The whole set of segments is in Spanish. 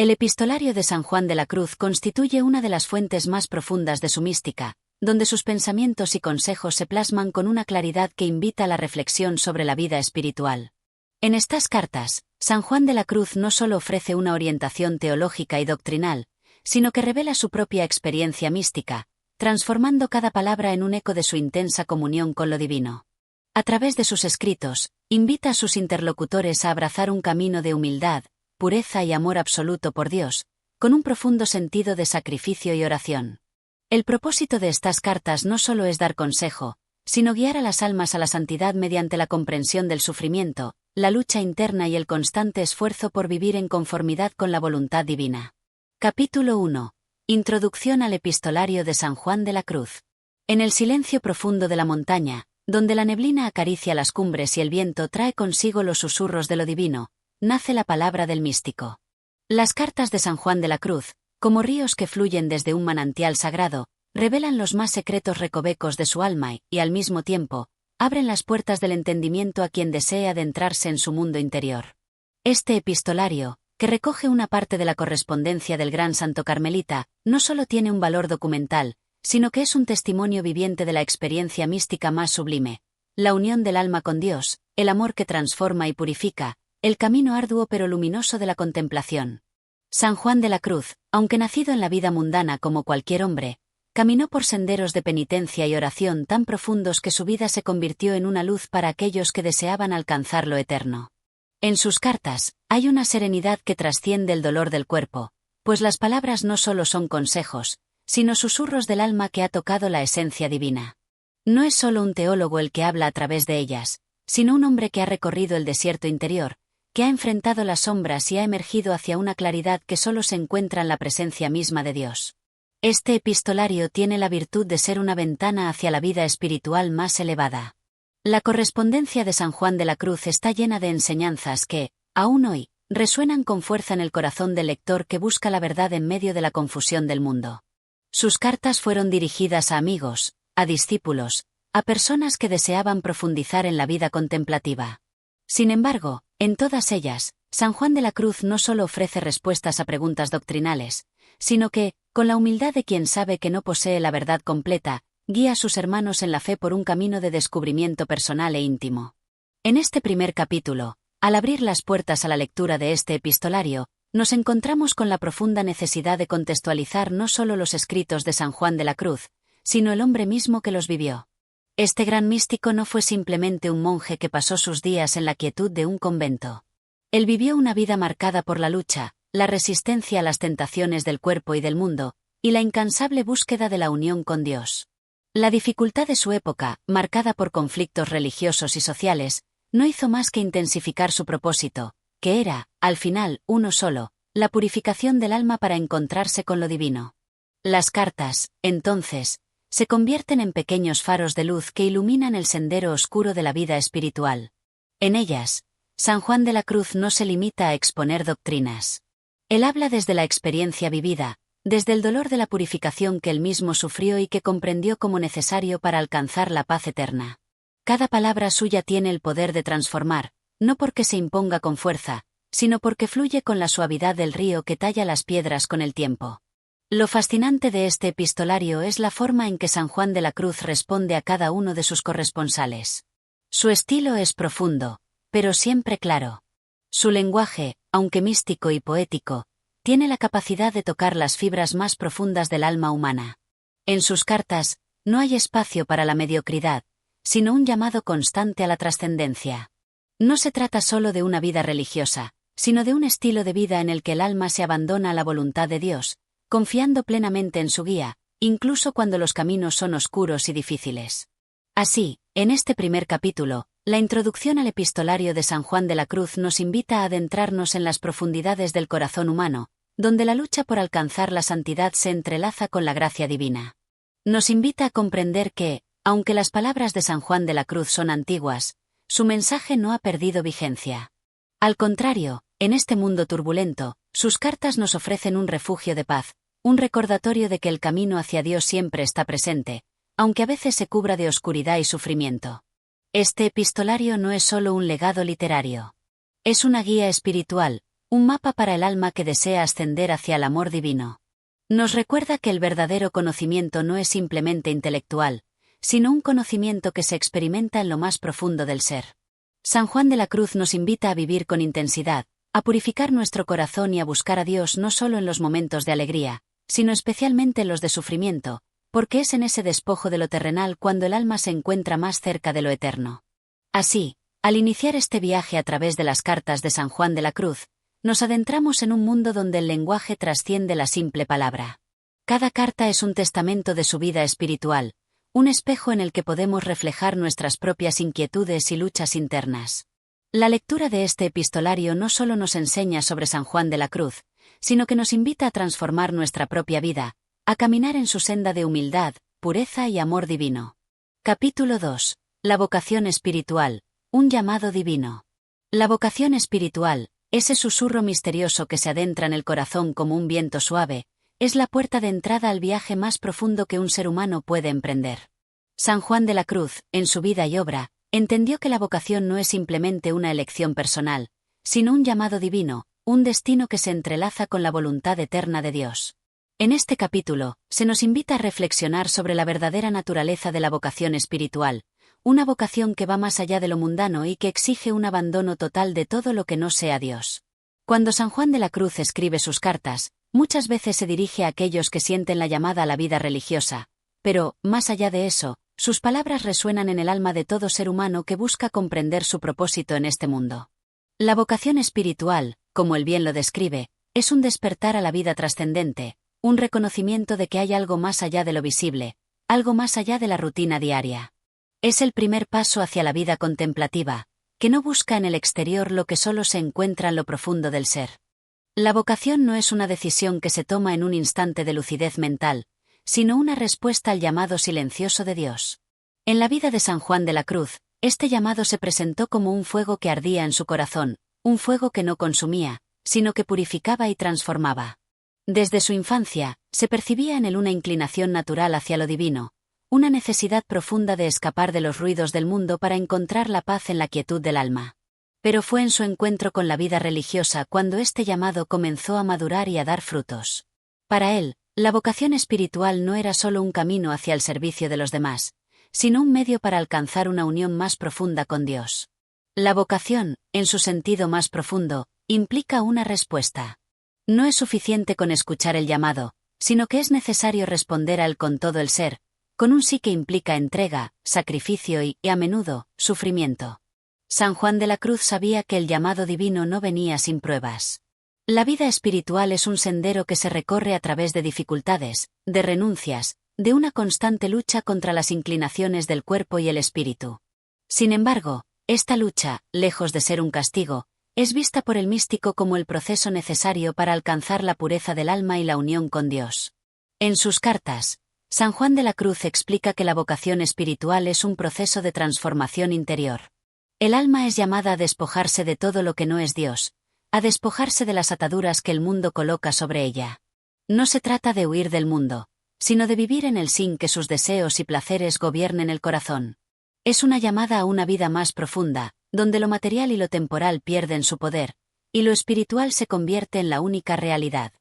El epistolario de San Juan de la Cruz constituye una de las fuentes más profundas de su mística, donde sus pensamientos y consejos se plasman con una claridad que invita a la reflexión sobre la vida espiritual. En estas cartas, San Juan de la Cruz no solo ofrece una orientación teológica y doctrinal, sino que revela su propia experiencia mística, transformando cada palabra en un eco de su intensa comunión con lo divino. A través de sus escritos, invita a sus interlocutores a abrazar un camino de humildad, pureza y amor absoluto por Dios, con un profundo sentido de sacrificio y oración. El propósito de estas cartas no solo es dar consejo, sino guiar a las almas a la santidad mediante la comprensión del sufrimiento, la lucha interna y el constante esfuerzo por vivir en conformidad con la voluntad divina. Capítulo 1. Introducción al epistolario de San Juan de la Cruz. En el silencio profundo de la montaña, donde la neblina acaricia las cumbres y el viento trae consigo los susurros de lo divino, nace la palabra del místico. Las cartas de San Juan de la Cruz, como ríos que fluyen desde un manantial sagrado, revelan los más secretos recovecos de su alma y, al mismo tiempo, abren las puertas del entendimiento a quien desee adentrarse en su mundo interior. Este epistolario, que recoge una parte de la correspondencia del gran santo carmelita, no solo tiene un valor documental, sino que es un testimonio viviente de la experiencia mística más sublime, la unión del alma con Dios, el amor que transforma y purifica, el camino arduo pero luminoso de la contemplación. San Juan de la Cruz, aunque nacido en la vida mundana como cualquier hombre, caminó por senderos de penitencia y oración tan profundos que su vida se convirtió en una luz para aquellos que deseaban alcanzar lo eterno. En sus cartas, hay una serenidad que trasciende el dolor del cuerpo, pues las palabras no solo son consejos, sino susurros del alma que ha tocado la esencia divina. No es solo un teólogo el que habla a través de ellas, sino un hombre que ha recorrido el desierto interior, que ha enfrentado las sombras y ha emergido hacia una claridad que solo se encuentra en la presencia misma de Dios. Este epistolario tiene la virtud de ser una ventana hacia la vida espiritual más elevada. La correspondencia de San Juan de la Cruz está llena de enseñanzas que, aún hoy, resuenan con fuerza en el corazón del lector que busca la verdad en medio de la confusión del mundo. Sus cartas fueron dirigidas a amigos, a discípulos, a personas que deseaban profundizar en la vida contemplativa. Sin embargo, en todas ellas, San Juan de la Cruz no solo ofrece respuestas a preguntas doctrinales, sino que, con la humildad de quien sabe que no posee la verdad completa, guía a sus hermanos en la fe por un camino de descubrimiento personal e íntimo. En este primer capítulo, al abrir las puertas a la lectura de este epistolario, nos encontramos con la profunda necesidad de contextualizar no solo los escritos de San Juan de la Cruz, sino el hombre mismo que los vivió. Este gran místico no fue simplemente un monje que pasó sus días en la quietud de un convento. Él vivió una vida marcada por la lucha, la resistencia a las tentaciones del cuerpo y del mundo, y la incansable búsqueda de la unión con Dios. La dificultad de su época, marcada por conflictos religiosos y sociales, no hizo más que intensificar su propósito, que era, al final, uno solo, la purificación del alma para encontrarse con lo divino. Las cartas, entonces, se convierten en pequeños faros de luz que iluminan el sendero oscuro de la vida espiritual. En ellas, San Juan de la Cruz no se limita a exponer doctrinas. Él habla desde la experiencia vivida, desde el dolor de la purificación que él mismo sufrió y que comprendió como necesario para alcanzar la paz eterna. Cada palabra suya tiene el poder de transformar, no porque se imponga con fuerza, sino porque fluye con la suavidad del río que talla las piedras con el tiempo. Lo fascinante de este epistolario es la forma en que San Juan de la Cruz responde a cada uno de sus corresponsales. Su estilo es profundo, pero siempre claro. Su lenguaje, aunque místico y poético, tiene la capacidad de tocar las fibras más profundas del alma humana. En sus cartas, no hay espacio para la mediocridad, sino un llamado constante a la trascendencia. No se trata solo de una vida religiosa, sino de un estilo de vida en el que el alma se abandona a la voluntad de Dios, confiando plenamente en su guía, incluso cuando los caminos son oscuros y difíciles. Así, en este primer capítulo, la introducción al epistolario de San Juan de la Cruz nos invita a adentrarnos en las profundidades del corazón humano, donde la lucha por alcanzar la santidad se entrelaza con la gracia divina. Nos invita a comprender que, aunque las palabras de San Juan de la Cruz son antiguas, su mensaje no ha perdido vigencia. Al contrario, en este mundo turbulento, sus cartas nos ofrecen un refugio de paz, un recordatorio de que el camino hacia Dios siempre está presente, aunque a veces se cubra de oscuridad y sufrimiento. Este epistolario no es solo un legado literario. Es una guía espiritual, un mapa para el alma que desea ascender hacia el amor divino. Nos recuerda que el verdadero conocimiento no es simplemente intelectual, sino un conocimiento que se experimenta en lo más profundo del ser. San Juan de la Cruz nos invita a vivir con intensidad, a purificar nuestro corazón y a buscar a Dios no solo en los momentos de alegría, sino especialmente en los de sufrimiento, porque es en ese despojo de lo terrenal cuando el alma se encuentra más cerca de lo eterno. Así, al iniciar este viaje a través de las cartas de San Juan de la Cruz, nos adentramos en un mundo donde el lenguaje trasciende la simple palabra. Cada carta es un testamento de su vida espiritual, un espejo en el que podemos reflejar nuestras propias inquietudes y luchas internas. La lectura de este epistolario no solo nos enseña sobre San Juan de la Cruz, sino que nos invita a transformar nuestra propia vida, a caminar en su senda de humildad, pureza y amor divino. Capítulo 2. La vocación espiritual, un llamado divino. La vocación espiritual, ese susurro misterioso que se adentra en el corazón como un viento suave, es la puerta de entrada al viaje más profundo que un ser humano puede emprender. San Juan de la Cruz, en su vida y obra, entendió que la vocación no es simplemente una elección personal, sino un llamado divino, un destino que se entrelaza con la voluntad eterna de Dios. En este capítulo, se nos invita a reflexionar sobre la verdadera naturaleza de la vocación espiritual, una vocación que va más allá de lo mundano y que exige un abandono total de todo lo que no sea Dios. Cuando San Juan de la Cruz escribe sus cartas, muchas veces se dirige a aquellos que sienten la llamada a la vida religiosa, pero, más allá de eso, sus palabras resuenan en el alma de todo ser humano que busca comprender su propósito en este mundo. La vocación espiritual, como él bien lo describe, es un despertar a la vida trascendente, un reconocimiento de que hay algo más allá de lo visible, algo más allá de la rutina diaria. Es el primer paso hacia la vida contemplativa, que no busca en el exterior lo que solo se encuentra en lo profundo del ser. La vocación no es una decisión que se toma en un instante de lucidez mental, sino una respuesta al llamado silencioso de Dios. En la vida de San Juan de la Cruz, este llamado se presentó como un fuego que ardía en su corazón, un fuego que no consumía, sino que purificaba y transformaba. Desde su infancia, se percibía en él una inclinación natural hacia lo divino, una necesidad profunda de escapar de los ruidos del mundo para encontrar la paz en la quietud del alma. Pero fue en su encuentro con la vida religiosa cuando este llamado comenzó a madurar y a dar frutos. Para él, la vocación espiritual no era solo un camino hacia el servicio de los demás, sino un medio para alcanzar una unión más profunda con Dios. La vocación, en su sentido más profundo, implica una respuesta. No es suficiente con escuchar el llamado, sino que es necesario responder a él con todo el ser, con un sí que implica entrega, sacrificio y, a menudo, sufrimiento. San Juan de la Cruz sabía que el llamado divino no venía sin pruebas. La vida espiritual es un sendero que se recorre a través de dificultades, de renuncias, de una constante lucha contra las inclinaciones del cuerpo y el espíritu. Sin embargo, esta lucha, lejos de ser un castigo, es vista por el místico como el proceso necesario para alcanzar la pureza del alma y la unión con Dios. En sus cartas, San Juan de la Cruz explica que la vocación espiritual es un proceso de transformación interior. El alma es llamada a despojarse de todo lo que no es Dios, a despojarse de las ataduras que el mundo coloca sobre ella. No se trata de huir del mundo, sino de vivir en él sin que sus deseos y placeres gobiernen el corazón. Es una llamada a una vida más profunda, donde lo material y lo temporal pierden su poder, y lo espiritual se convierte en la única realidad.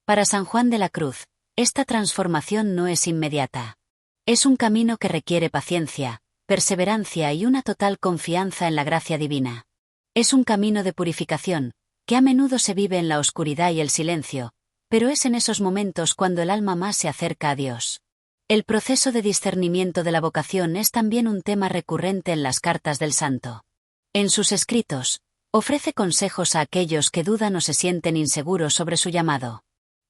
Para San Juan de la Cruz, esta transformación no es inmediata. Es un camino que requiere paciencia, perseverancia y una total confianza en la gracia divina. Es un camino de purificación, que a menudo se vive en la oscuridad y el silencio, pero es en esos momentos cuando el alma más se acerca a Dios. El proceso de discernimiento de la vocación es también un tema recurrente en las cartas del santo. En sus escritos, ofrece consejos a aquellos que dudan o se sienten inseguros sobre su llamado.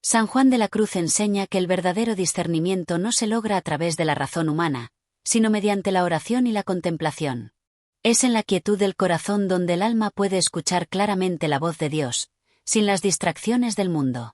San Juan de la Cruz enseña que el verdadero discernimiento no se logra a través de la razón humana, sino mediante la oración y la contemplación. Es en la quietud del corazón donde el alma puede escuchar claramente la voz de Dios, sin las distracciones del mundo.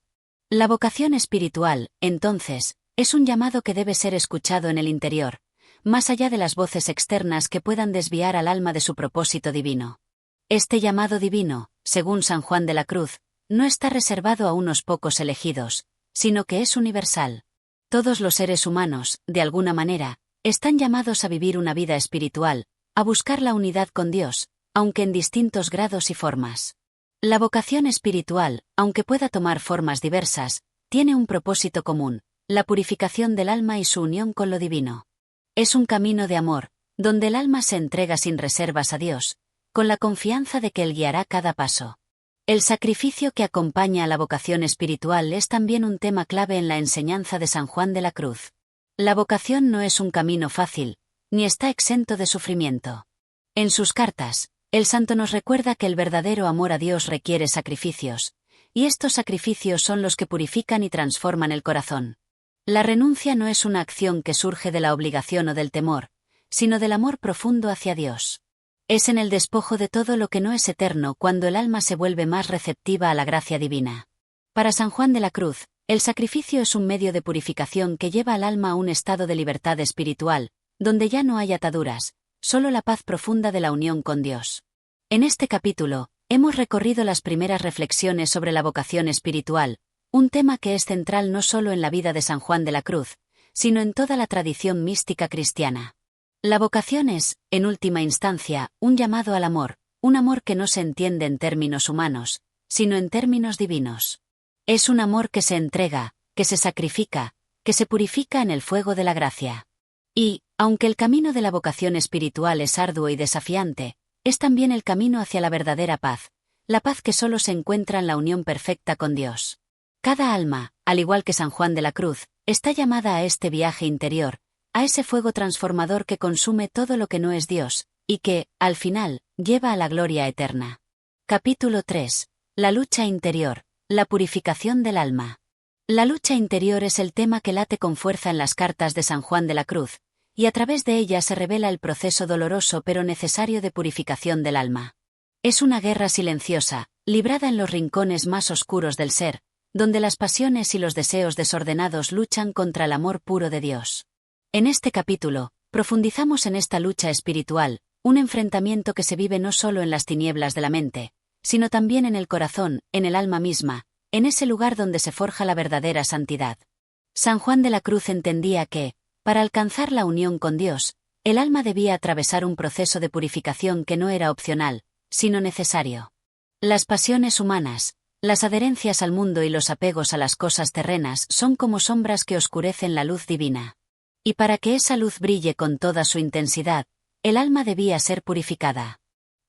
La vocación espiritual, entonces, es un llamado que debe ser escuchado en el interior, más allá de las voces externas que puedan desviar al alma de su propósito divino. Este llamado divino, según San Juan de la Cruz, no está reservado a unos pocos elegidos, sino que es universal. Todos los seres humanos, de alguna manera, están llamados a vivir una vida espiritual, a buscar la unidad con Dios, aunque en distintos grados y formas. La vocación espiritual, aunque pueda tomar formas diversas, tiene un propósito común: la purificación del alma y su unión con lo divino. Es un camino de amor, donde el alma se entrega sin reservas a Dios, con la confianza de que Él guiará cada paso. El sacrificio que acompaña a la vocación espiritual es también un tema clave en la enseñanza de San Juan de la Cruz. La vocación no es un camino fácil, ni está exento de sufrimiento. En sus cartas, el santo nos recuerda que el verdadero amor a Dios requiere sacrificios, y estos sacrificios son los que purifican y transforman el corazón. La renuncia no es una acción que surge de la obligación o del temor, sino del amor profundo hacia Dios. Es en el despojo de todo lo que no es eterno cuando el alma se vuelve más receptiva a la gracia divina. Para San Juan de la Cruz, el sacrificio es un medio de purificación que lleva al alma a un estado de libertad espiritual, donde ya no hay ataduras, solo la paz profunda de la unión con Dios. En este capítulo, hemos recorrido las primeras reflexiones sobre la vocación espiritual, un tema que es central no solo en la vida de San Juan de la Cruz, sino en toda la tradición mística cristiana. La vocación es, en última instancia, un llamado al amor, un amor que no se entiende en términos humanos, sino en términos divinos. Es un amor que se entrega, que se sacrifica, que se purifica en el fuego de la gracia. Y, aunque el camino de la vocación espiritual es arduo y desafiante, es también el camino hacia la verdadera paz, la paz que solo se encuentra en la unión perfecta con Dios. Cada alma, al igual que San Juan de la Cruz, está llamada a este viaje interior, a ese fuego transformador que consume todo lo que no es Dios, y que, al final, lleva a la gloria eterna. Capítulo 3. La lucha interior, la purificación del alma. La lucha interior es el tema que late con fuerza en las cartas de San Juan de la Cruz, y a través de ella se revela el proceso doloroso pero necesario de purificación del alma. Es una guerra silenciosa, librada en los rincones más oscuros del ser, donde las pasiones y los deseos desordenados luchan contra el amor puro de Dios. En este capítulo, profundizamos en esta lucha espiritual, un enfrentamiento que se vive no solo en las tinieblas de la mente, sino también en el corazón, en el alma misma, en ese lugar donde se forja la verdadera santidad. San Juan de la Cruz entendía que, para alcanzar la unión con Dios, el alma debía atravesar un proceso de purificación que no era opcional, sino necesario. Las pasiones humanas, las adherencias al mundo y los apegos a las cosas terrenas son como sombras que oscurecen la luz divina. Y para que esa luz brille con toda su intensidad, el alma debía ser purificada.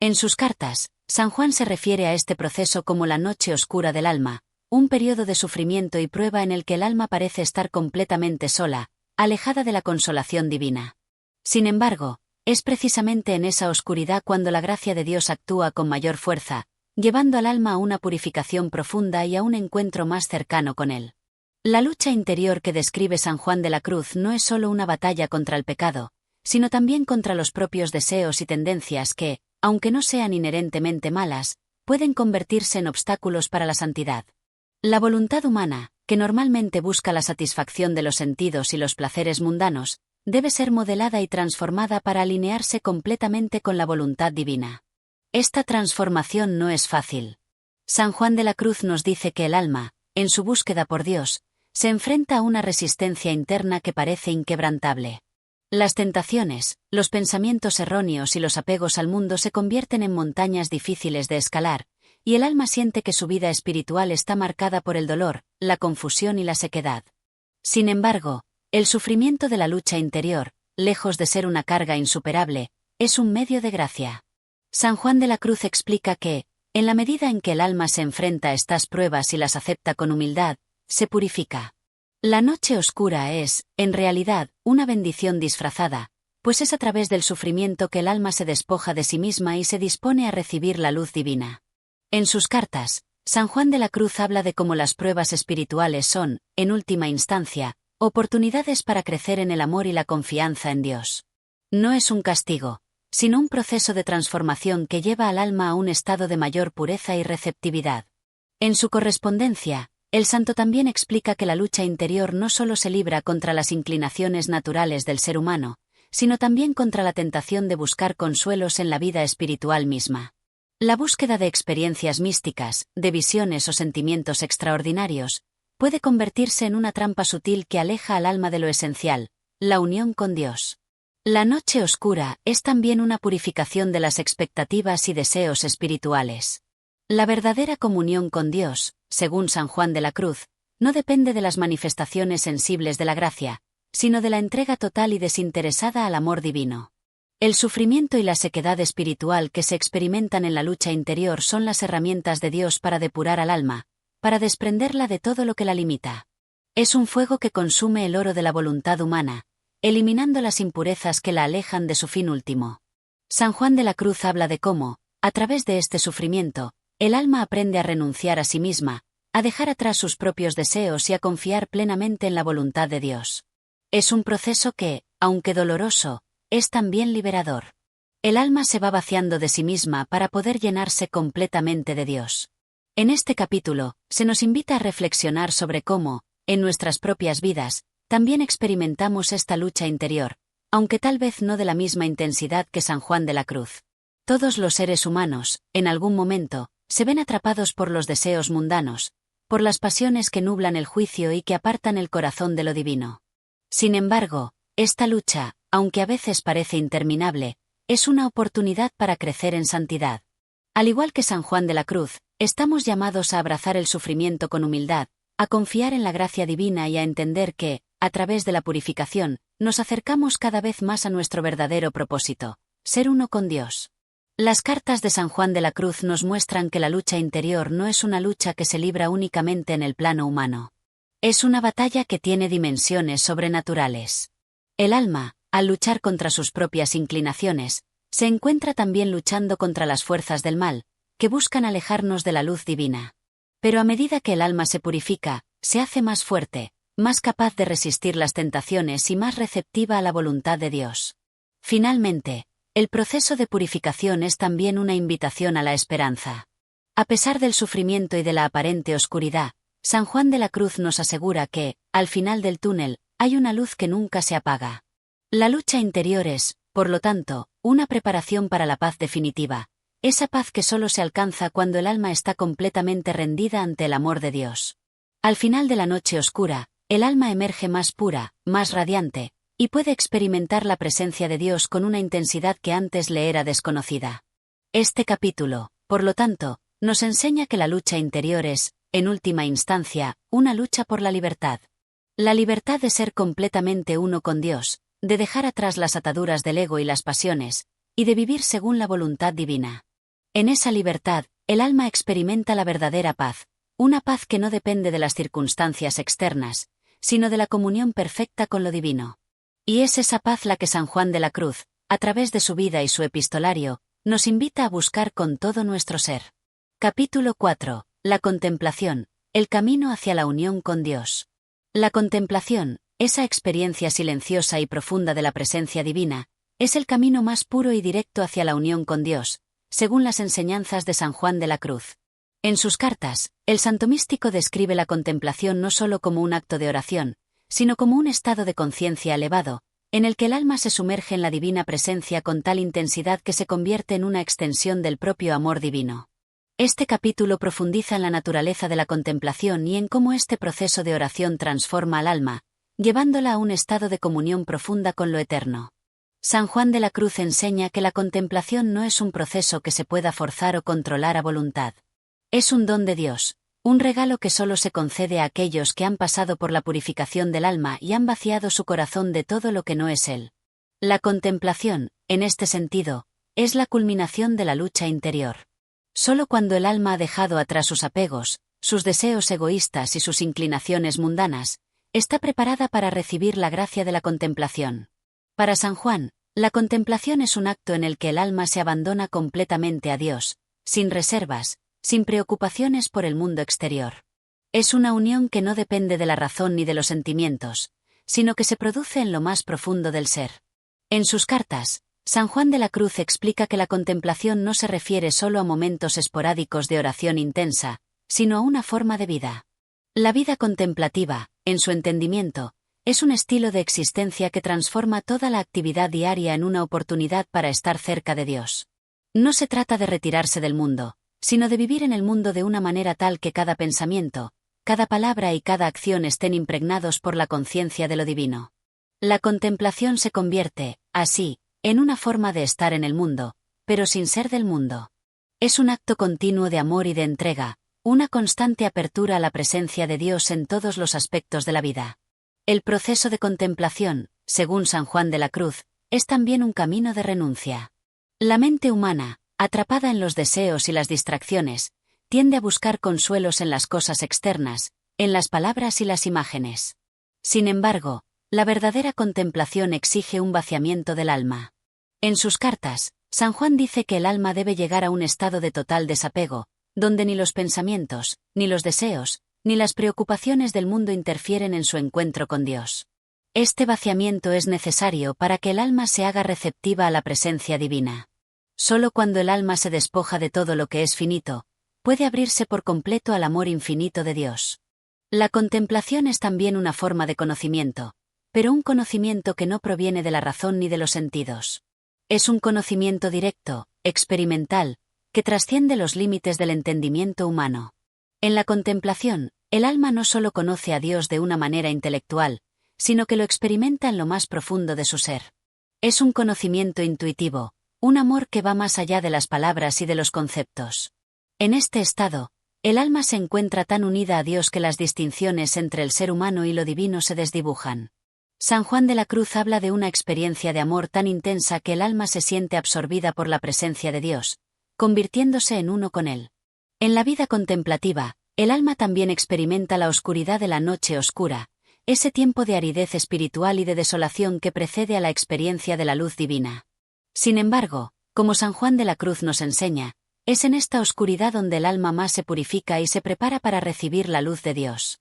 En sus cartas, San Juan se refiere a este proceso como la noche oscura del alma, un periodo de sufrimiento y prueba en el que el alma parece estar completamente sola, alejada de la consolación divina. Sin embargo, es precisamente en esa oscuridad cuando la gracia de Dios actúa con mayor fuerza, llevando al alma a una purificación profunda y a un encuentro más cercano con Él. La lucha interior que describe San Juan de la Cruz no es solo una batalla contra el pecado, sino también contra los propios deseos y tendencias que, aunque no sean inherentemente malas, pueden convertirse en obstáculos para la santidad. La voluntad humana, que normalmente busca la satisfacción de los sentidos y los placeres mundanos, debe ser modelada y transformada para alinearse completamente con la voluntad divina. Esta transformación no es fácil. San Juan de la Cruz nos dice que el alma, en su búsqueda por Dios, se enfrenta a una resistencia interna que parece inquebrantable. Las tentaciones, los pensamientos erróneos y los apegos al mundo se convierten en montañas difíciles de escalar, y el alma siente que su vida espiritual está marcada por el dolor, la confusión y la sequedad. Sin embargo, el sufrimiento de la lucha interior, lejos de ser una carga insuperable, es un medio de gracia. San Juan de la Cruz explica que, en la medida en que el alma se enfrenta a estas pruebas y las acepta con humildad, se purifica. La noche oscura es, en realidad, una bendición disfrazada, pues es a través del sufrimiento que el alma se despoja de sí misma y se dispone a recibir la luz divina. En sus cartas, San Juan de la Cruz habla de cómo las pruebas espirituales son, en última instancia, oportunidades para crecer en el amor y la confianza en Dios. No es un castigo, sino un proceso de transformación que lleva al alma a un estado de mayor pureza y receptividad. En su correspondencia, el santo también explica que la lucha interior no solo se libra contra las inclinaciones naturales del ser humano, sino también contra la tentación de buscar consuelos en la vida espiritual misma. La búsqueda de experiencias místicas, de visiones o sentimientos extraordinarios, puede convertirse en una trampa sutil que aleja al alma de lo esencial, la unión con Dios. La noche oscura es también una purificación de las expectativas y deseos espirituales. La verdadera comunión con Dios, según San Juan de la Cruz, no depende de las manifestaciones sensibles de la gracia, sino de la entrega total y desinteresada al amor divino. El sufrimiento y la sequedad espiritual que se experimentan en la lucha interior son las herramientas de Dios para depurar al alma, para desprenderla de todo lo que la limita. Es un fuego que consume el oro de la voluntad humana, eliminando las impurezas que la alejan de su fin último. San Juan de la Cruz habla de cómo, a través de este sufrimiento, el alma aprende a renunciar a sí misma, a dejar atrás sus propios deseos y a confiar plenamente en la voluntad de Dios. Es un proceso que, aunque doloroso, es también liberador. El alma se va vaciando de sí misma para poder llenarse completamente de Dios. En este capítulo, se nos invita a reflexionar sobre cómo, en nuestras propias vidas, también experimentamos esta lucha interior, aunque tal vez no de la misma intensidad que San Juan de la Cruz. Todos los seres humanos, en algún momento, se ven atrapados por los deseos mundanos, por las pasiones que nublan el juicio y que apartan el corazón de lo divino. Sin embargo, esta lucha, aunque a veces parece interminable, es una oportunidad para crecer en santidad. Al igual que San Juan de la Cruz, estamos llamados a abrazar el sufrimiento con humildad, a confiar en la gracia divina y a entender que, a través de la purificación, nos acercamos cada vez más a nuestro verdadero propósito, ser uno con Dios. Las cartas de San Juan de la Cruz nos muestran que la lucha interior no es una lucha que se libra únicamente en el plano humano. Es una batalla que tiene dimensiones sobrenaturales. El alma, al luchar contra sus propias inclinaciones, se encuentra también luchando contra las fuerzas del mal, que buscan alejarnos de la luz divina. Pero a medida que el alma se purifica, se hace más fuerte, más capaz de resistir las tentaciones y más receptiva a la voluntad de Dios. Finalmente, el proceso de purificación es también una invitación a la esperanza. A pesar del sufrimiento y de la aparente oscuridad, San Juan de la Cruz nos asegura que, al final del túnel, hay una luz que nunca se apaga. La lucha interior es, por lo tanto, una preparación para la paz definitiva, esa paz que solo se alcanza cuando el alma está completamente rendida ante el amor de Dios. Al final de la noche oscura, el alma emerge más pura, más radiante, y puede experimentar la presencia de Dios con una intensidad que antes le era desconocida. Este capítulo, por lo tanto, nos enseña que la lucha interior es, en última instancia, una lucha por la libertad. La libertad de ser completamente uno con Dios, de dejar atrás las ataduras del ego y las pasiones, y de vivir según la voluntad divina. En esa libertad, el alma experimenta la verdadera paz, una paz que no depende de las circunstancias externas, sino de la comunión perfecta con lo divino. Y es esa paz la que San Juan de la Cruz, a través de su vida y su epistolario, nos invita a buscar con todo nuestro ser. Capítulo 4. La contemplación, el camino hacia la unión con Dios. La contemplación, esa experiencia silenciosa y profunda de la presencia divina, es el camino más puro y directo hacia la unión con Dios, según las enseñanzas de San Juan de la Cruz. En sus cartas, el santo místico describe la contemplación no solo como un acto de oración, sino como un estado de conciencia elevado, en el que el alma se sumerge en la divina presencia con tal intensidad que se convierte en una extensión del propio amor divino. Este capítulo profundiza en la naturaleza de la contemplación y en cómo este proceso de oración transforma al alma, llevándola a un estado de comunión profunda con lo eterno. San Juan de la Cruz enseña que la contemplación no es un proceso que se pueda forzar o controlar a voluntad. Es un don de Dios, un regalo que solo se concede a aquellos que han pasado por la purificación del alma y han vaciado su corazón de todo lo que no es Él. La contemplación, en este sentido, es la culminación de la lucha interior. Solo cuando el alma ha dejado atrás sus apegos, sus deseos egoístas y sus inclinaciones mundanas, está preparada para recibir la gracia de la contemplación. Para San Juan, la contemplación es un acto en el que el alma se abandona completamente a Dios, sin reservas, sin preocupaciones por el mundo exterior. Es una unión que no depende de la razón ni de los sentimientos, sino que se produce en lo más profundo del ser. En sus cartas, San Juan de la Cruz explica que la contemplación no se refiere solo a momentos esporádicos de oración intensa, sino a una forma de vida. La vida contemplativa, en su entendimiento, es un estilo de existencia que transforma toda la actividad diaria en una oportunidad para estar cerca de Dios. No se trata de retirarse del mundo, sino de vivir en el mundo de una manera tal que cada pensamiento, cada palabra y cada acción estén impregnados por la conciencia de lo divino. La contemplación se convierte, así, en una forma de estar en el mundo, pero sin ser del mundo. Es un acto continuo de amor y de entrega, una constante apertura a la presencia de Dios en todos los aspectos de la vida. El proceso de contemplación, según San Juan de la Cruz, es también un camino de renuncia. La mente humana, atrapada en los deseos y las distracciones, tiende a buscar consuelos en las cosas externas, en las palabras y las imágenes. Sin embargo, la verdadera contemplación exige un vaciamiento del alma. En sus cartas, San Juan dice que el alma debe llegar a un estado de total desapego, donde ni los pensamientos, ni los deseos, ni las preocupaciones del mundo interfieren en su encuentro con Dios. Este vaciamiento es necesario para que el alma se haga receptiva a la presencia divina. Solo cuando el alma se despoja de todo lo que es finito, puede abrirse por completo al amor infinito de Dios. La contemplación es también una forma de conocimiento, pero un conocimiento que no proviene de la razón ni de los sentidos. Es un conocimiento directo, experimental, que trasciende los límites del entendimiento humano. En la contemplación, el alma no solo conoce a Dios de una manera intelectual, sino que lo experimenta en lo más profundo de su ser. Es un conocimiento intuitivo, un amor que va más allá de las palabras y de los conceptos. En este estado, el alma se encuentra tan unida a Dios que las distinciones entre el ser humano y lo divino se desdibujan. San Juan de la Cruz habla de una experiencia de amor tan intensa que el alma se siente absorbida por la presencia de Dios, convirtiéndose en uno con Él. En la vida contemplativa, el alma también experimenta la oscuridad de la noche oscura, ese tiempo de aridez espiritual y de desolación que precede a la experiencia de la luz divina. Sin embargo, como San Juan de la Cruz nos enseña, es en esta oscuridad donde el alma más se purifica y se prepara para recibir la luz de Dios.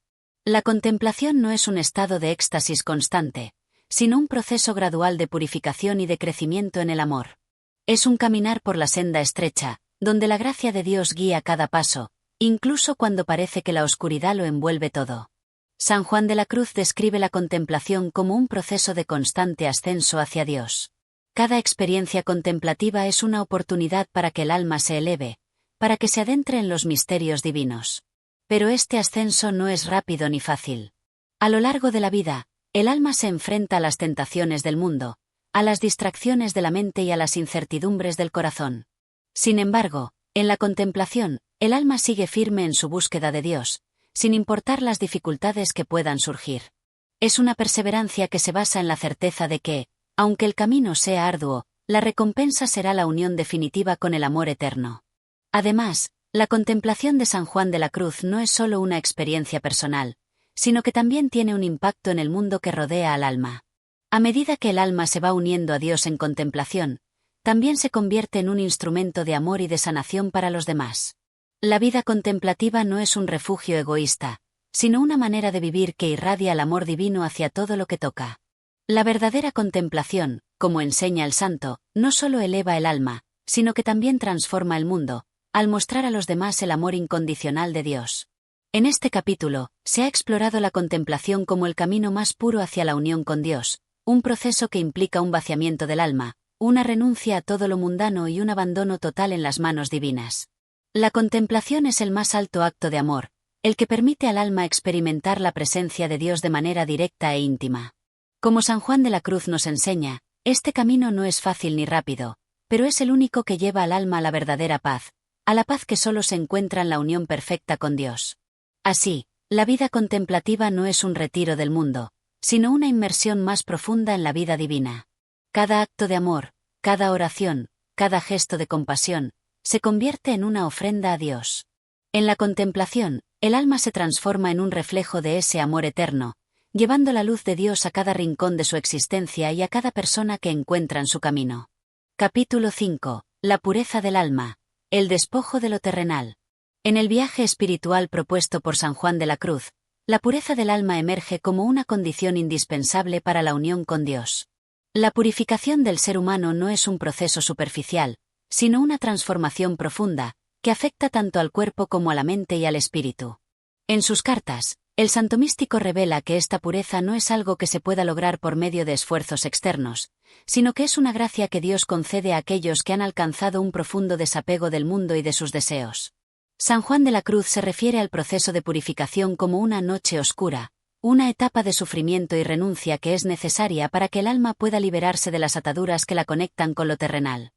La contemplación no es un estado de éxtasis constante, sino un proceso gradual de purificación y de crecimiento en el amor. Es un caminar por la senda estrecha, donde la gracia de Dios guía cada paso, incluso cuando parece que la oscuridad lo envuelve todo. San Juan de la Cruz describe la contemplación como un proceso de constante ascenso hacia Dios. Cada experiencia contemplativa es una oportunidad para que el alma se eleve, para que se adentre en los misterios divinos. Pero este ascenso no es rápido ni fácil. A lo largo de la vida, el alma se enfrenta a las tentaciones del mundo, a las distracciones de la mente y a las incertidumbres del corazón. Sin embargo, en la contemplación, el alma sigue firme en su búsqueda de Dios, sin importar las dificultades que puedan surgir. Es una perseverancia que se basa en la certeza de que, aunque el camino sea arduo, la recompensa será la unión definitiva con el amor eterno. Además, la contemplación de San Juan de la Cruz no es solo una experiencia personal, sino que también tiene un impacto en el mundo que rodea al alma. A medida que el alma se va uniendo a Dios en contemplación, también se convierte en un instrumento de amor y de sanación para los demás. La vida contemplativa no es un refugio egoísta, sino una manera de vivir que irradia el amor divino hacia todo lo que toca. La verdadera contemplación, como enseña el santo, no solo eleva el alma, sino que también transforma el mundo, al mostrar a los demás el amor incondicional de Dios. En este capítulo, se ha explorado la contemplación como el camino más puro hacia la unión con Dios, un proceso que implica un vaciamiento del alma, una renuncia a todo lo mundano y un abandono total en las manos divinas. La contemplación es el más alto acto de amor, el que permite al alma experimentar la presencia de Dios de manera directa e íntima. Como San Juan de la Cruz nos enseña, este camino no es fácil ni rápido, pero es el único que lleva al alma a la verdadera paz, a la paz que solo se encuentra en la unión perfecta con Dios. Así, la vida contemplativa no es un retiro del mundo, sino una inmersión más profunda en la vida divina. Cada acto de amor, cada oración, cada gesto de compasión, se convierte en una ofrenda a Dios. En la contemplación, el alma se transforma en un reflejo de ese amor eterno, llevando la luz de Dios a cada rincón de su existencia y a cada persona que encuentra en su camino. Capítulo 5. La pureza del alma. El despojo de lo terrenal. En el viaje espiritual propuesto por San Juan de la Cruz, la pureza del alma emerge como una condición indispensable para la unión con Dios. La purificación del ser humano no es un proceso superficial, sino una transformación profunda, que afecta tanto al cuerpo como a la mente y al espíritu. En sus cartas, el santo místico revela que esta pureza no es algo que se pueda lograr por medio de esfuerzos externos, sino que es una gracia que Dios concede a aquellos que han alcanzado un profundo desapego del mundo y de sus deseos. San Juan de la Cruz se refiere al proceso de purificación como una noche oscura, una etapa de sufrimiento y renuncia que es necesaria para que el alma pueda liberarse de las ataduras que la conectan con lo terrenal.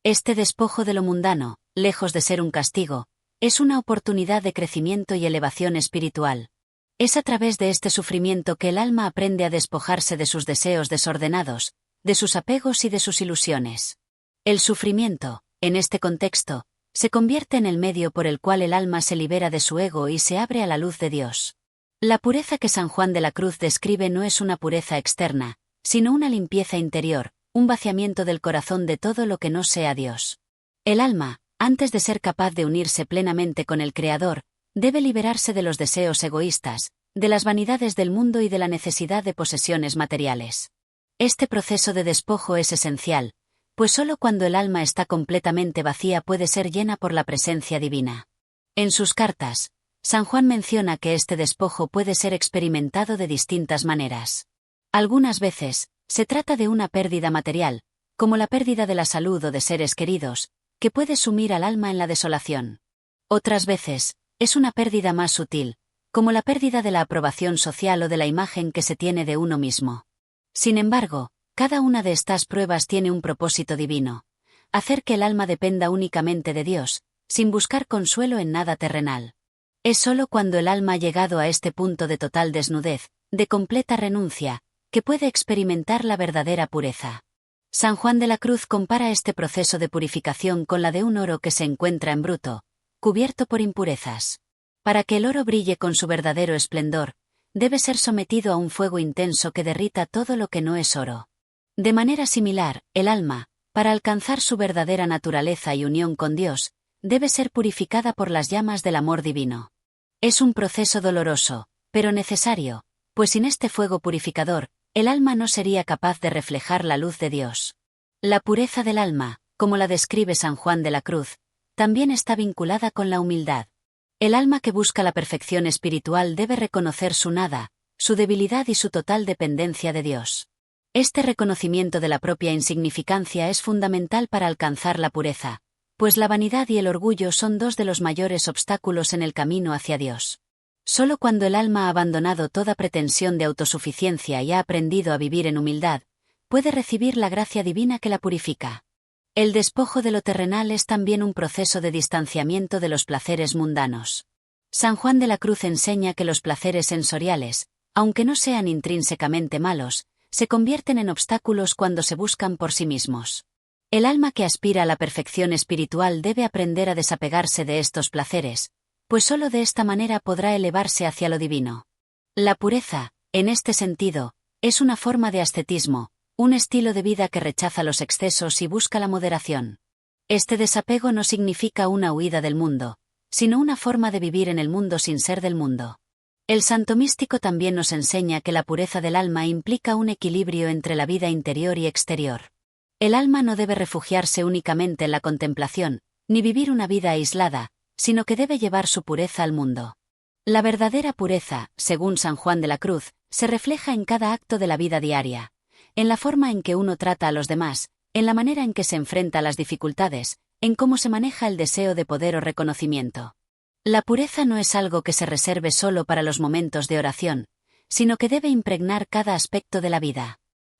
Este despojo de lo mundano, lejos de ser un castigo, es una oportunidad de crecimiento y elevación espiritual. Es a través de este sufrimiento que el alma aprende a despojarse de sus deseos desordenados, de sus apegos y de sus ilusiones. El sufrimiento, en este contexto, se convierte en el medio por el cual el alma se libera de su ego y se abre a la luz de Dios. La pureza que San Juan de la Cruz describe no es una pureza externa, sino una limpieza interior, un vaciamiento del corazón de todo lo que no sea Dios. El alma, antes de ser capaz de unirse plenamente con el Creador, debe liberarse de los deseos egoístas, de las vanidades del mundo y de la necesidad de posesiones materiales. Este proceso de despojo es esencial, pues solo cuando el alma está completamente vacía puede ser llena por la presencia divina. En sus cartas, San Juan menciona que este despojo puede ser experimentado de distintas maneras. Algunas veces, se trata de una pérdida material, como la pérdida de la salud o de seres queridos, que puede sumir al alma en la desolación. Otras veces, es una pérdida más sutil, como la pérdida de la aprobación social o de la imagen que se tiene de uno mismo. Sin embargo, cada una de estas pruebas tiene un propósito divino: hacer que el alma dependa únicamente de Dios, sin buscar consuelo en nada terrenal. Es sólo cuando el alma ha llegado a este punto de total desnudez, de completa renuncia, que puede experimentar la verdadera pureza. San Juan de la Cruz compara este proceso de purificación con la de un oro que se encuentra en bruto, cubierto por impurezas. Para que el oro brille con su verdadero esplendor, debe ser sometido a un fuego intenso que derrita todo lo que no es oro. De manera similar, el alma, para alcanzar su verdadera naturaleza y unión con Dios, debe ser purificada por las llamas del amor divino. Es un proceso doloroso, pero necesario, pues sin este fuego purificador, el alma no sería capaz de reflejar la luz de Dios. La pureza del alma, como la describe San Juan de la Cruz, también está vinculada con la humildad. El alma que busca la perfección espiritual debe reconocer su nada, su debilidad y su total dependencia de Dios. Este reconocimiento de la propia insignificancia es fundamental para alcanzar la pureza, pues la vanidad y el orgullo son dos de los mayores obstáculos en el camino hacia Dios. Solo cuando el alma ha abandonado toda pretensión de autosuficiencia y ha aprendido a vivir en humildad, puede recibir la gracia divina que la purifica. El despojo de lo terrenal es también un proceso de distanciamiento de los placeres mundanos. San Juan de la Cruz enseña que los placeres sensoriales, aunque no sean intrínsecamente malos, se convierten en obstáculos cuando se buscan por sí mismos. El alma que aspira a la perfección espiritual debe aprender a desapegarse de estos placeres, pues solo de esta manera podrá elevarse hacia lo divino. La pureza, en este sentido, es una forma de ascetismo, un estilo de vida que rechaza los excesos y busca la moderación. Este desapego no significa una huida del mundo, sino una forma de vivir en el mundo sin ser del mundo. El santo místico también nos enseña que la pureza del alma implica un equilibrio entre la vida interior y exterior. El alma no debe refugiarse únicamente en la contemplación, ni vivir una vida aislada, sino que debe llevar su pureza al mundo. La verdadera pureza, según San Juan de la Cruz, se refleja en cada acto de la vida diaria, en la forma en que uno trata a los demás, en la manera en que se enfrenta a las dificultades, en cómo se maneja el deseo de poder o reconocimiento. La pureza no es algo que se reserve solo para los momentos de oración, sino que debe impregnar cada aspecto de la vida.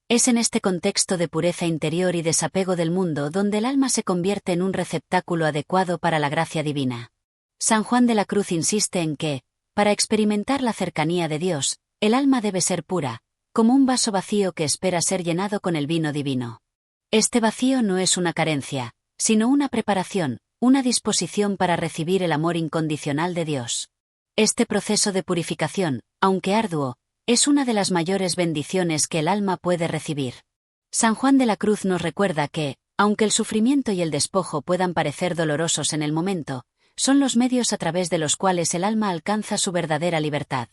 Es en este contexto de pureza interior y desapego del mundo donde el alma se convierte en un receptáculo adecuado para la gracia divina. San Juan de la Cruz insiste en que, para experimentar la cercanía de Dios, el alma debe ser pura, como un vaso vacío que espera ser llenado con el vino divino. Este vacío no es una carencia, sino una preparación, una disposición para recibir el amor incondicional de Dios. Este proceso de purificación, aunque arduo, es una de las mayores bendiciones que el alma puede recibir. San Juan de la Cruz nos recuerda que, aunque el sufrimiento y el despojo puedan parecer dolorosos en el momento, son los medios a través de los cuales el alma alcanza su verdadera libertad.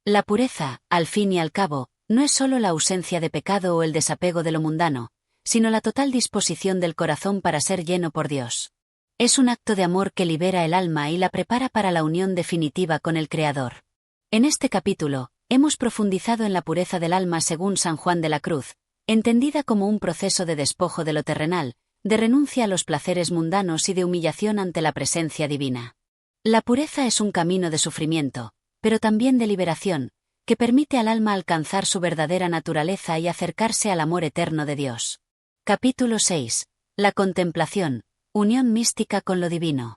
La pureza, al fin y al cabo, no es solo la ausencia de pecado o el desapego de lo mundano, sino la total disposición del corazón para ser lleno por Dios. Es un acto de amor que libera el alma y la prepara para la unión definitiva con el Creador. En este capítulo, hemos profundizado en la pureza del alma según San Juan de la Cruz, entendida como un proceso de despojo de lo terrenal, de renuncia a los placeres mundanos y de humillación ante la presencia divina. La pureza es un camino de sufrimiento, pero también de liberación, que permite al alma alcanzar su verdadera naturaleza y acercarse al amor eterno de Dios. Capítulo 6. La contemplación, Unión mística con lo divino.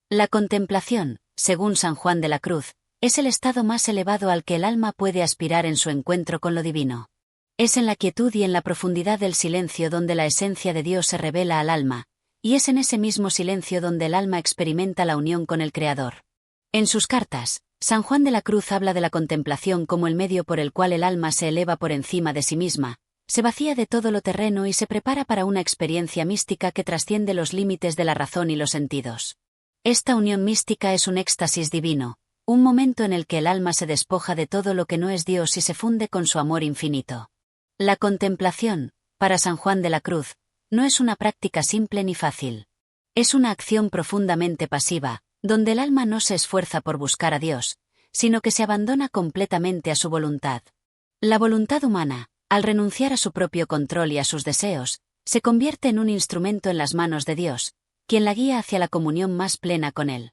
La contemplación, según San Juan de la Cruz, es el estado más elevado al que el alma puede aspirar en su encuentro con lo divino. Es en la quietud y en la profundidad del silencio donde la esencia de Dios se revela al alma, y es en ese mismo silencio donde el alma experimenta la unión con el Creador. En sus cartas, San Juan de la Cruz habla de la contemplación como el medio por el cual el alma se eleva por encima de sí misma, se vacía de todo lo terreno y se prepara para una experiencia mística que trasciende los límites de la razón y los sentidos. Esta unión mística es un éxtasis divino, un momento en el que el alma se despoja de todo lo que no es Dios y se funde con su amor infinito. La contemplación, para San Juan de la Cruz, no es una práctica simple ni fácil. Es una acción profundamente pasiva, donde el alma no se esfuerza por buscar a Dios, sino que se abandona completamente a su voluntad. La voluntad humana, al renunciar a su propio control y a sus deseos, se convierte en un instrumento en las manos de Dios, quien la guía hacia la comunión más plena con Él.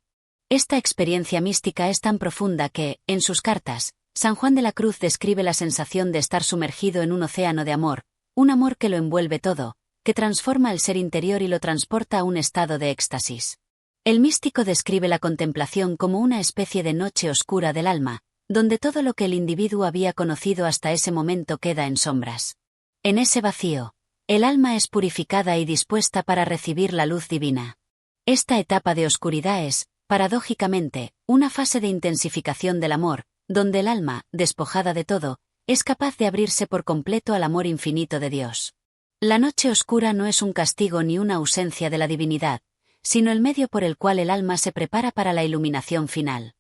Esta experiencia mística es tan profunda que, en sus cartas, San Juan de la Cruz describe la sensación de estar sumergido en un océano de amor, un amor que lo envuelve todo, que transforma el ser interior y lo transporta a un estado de éxtasis. El místico describe la contemplación como una especie de noche oscura del alma, donde todo lo que el individuo había conocido hasta ese momento queda en sombras. En ese vacío, el alma es purificada y dispuesta para recibir la luz divina. Esta etapa de oscuridad es, paradójicamente, una fase de intensificación del amor, donde el alma, despojada de todo, es capaz de abrirse por completo al amor infinito de Dios. La noche oscura no es un castigo ni una ausencia de la divinidad, sino el medio por el cual el alma se prepara para la iluminación final.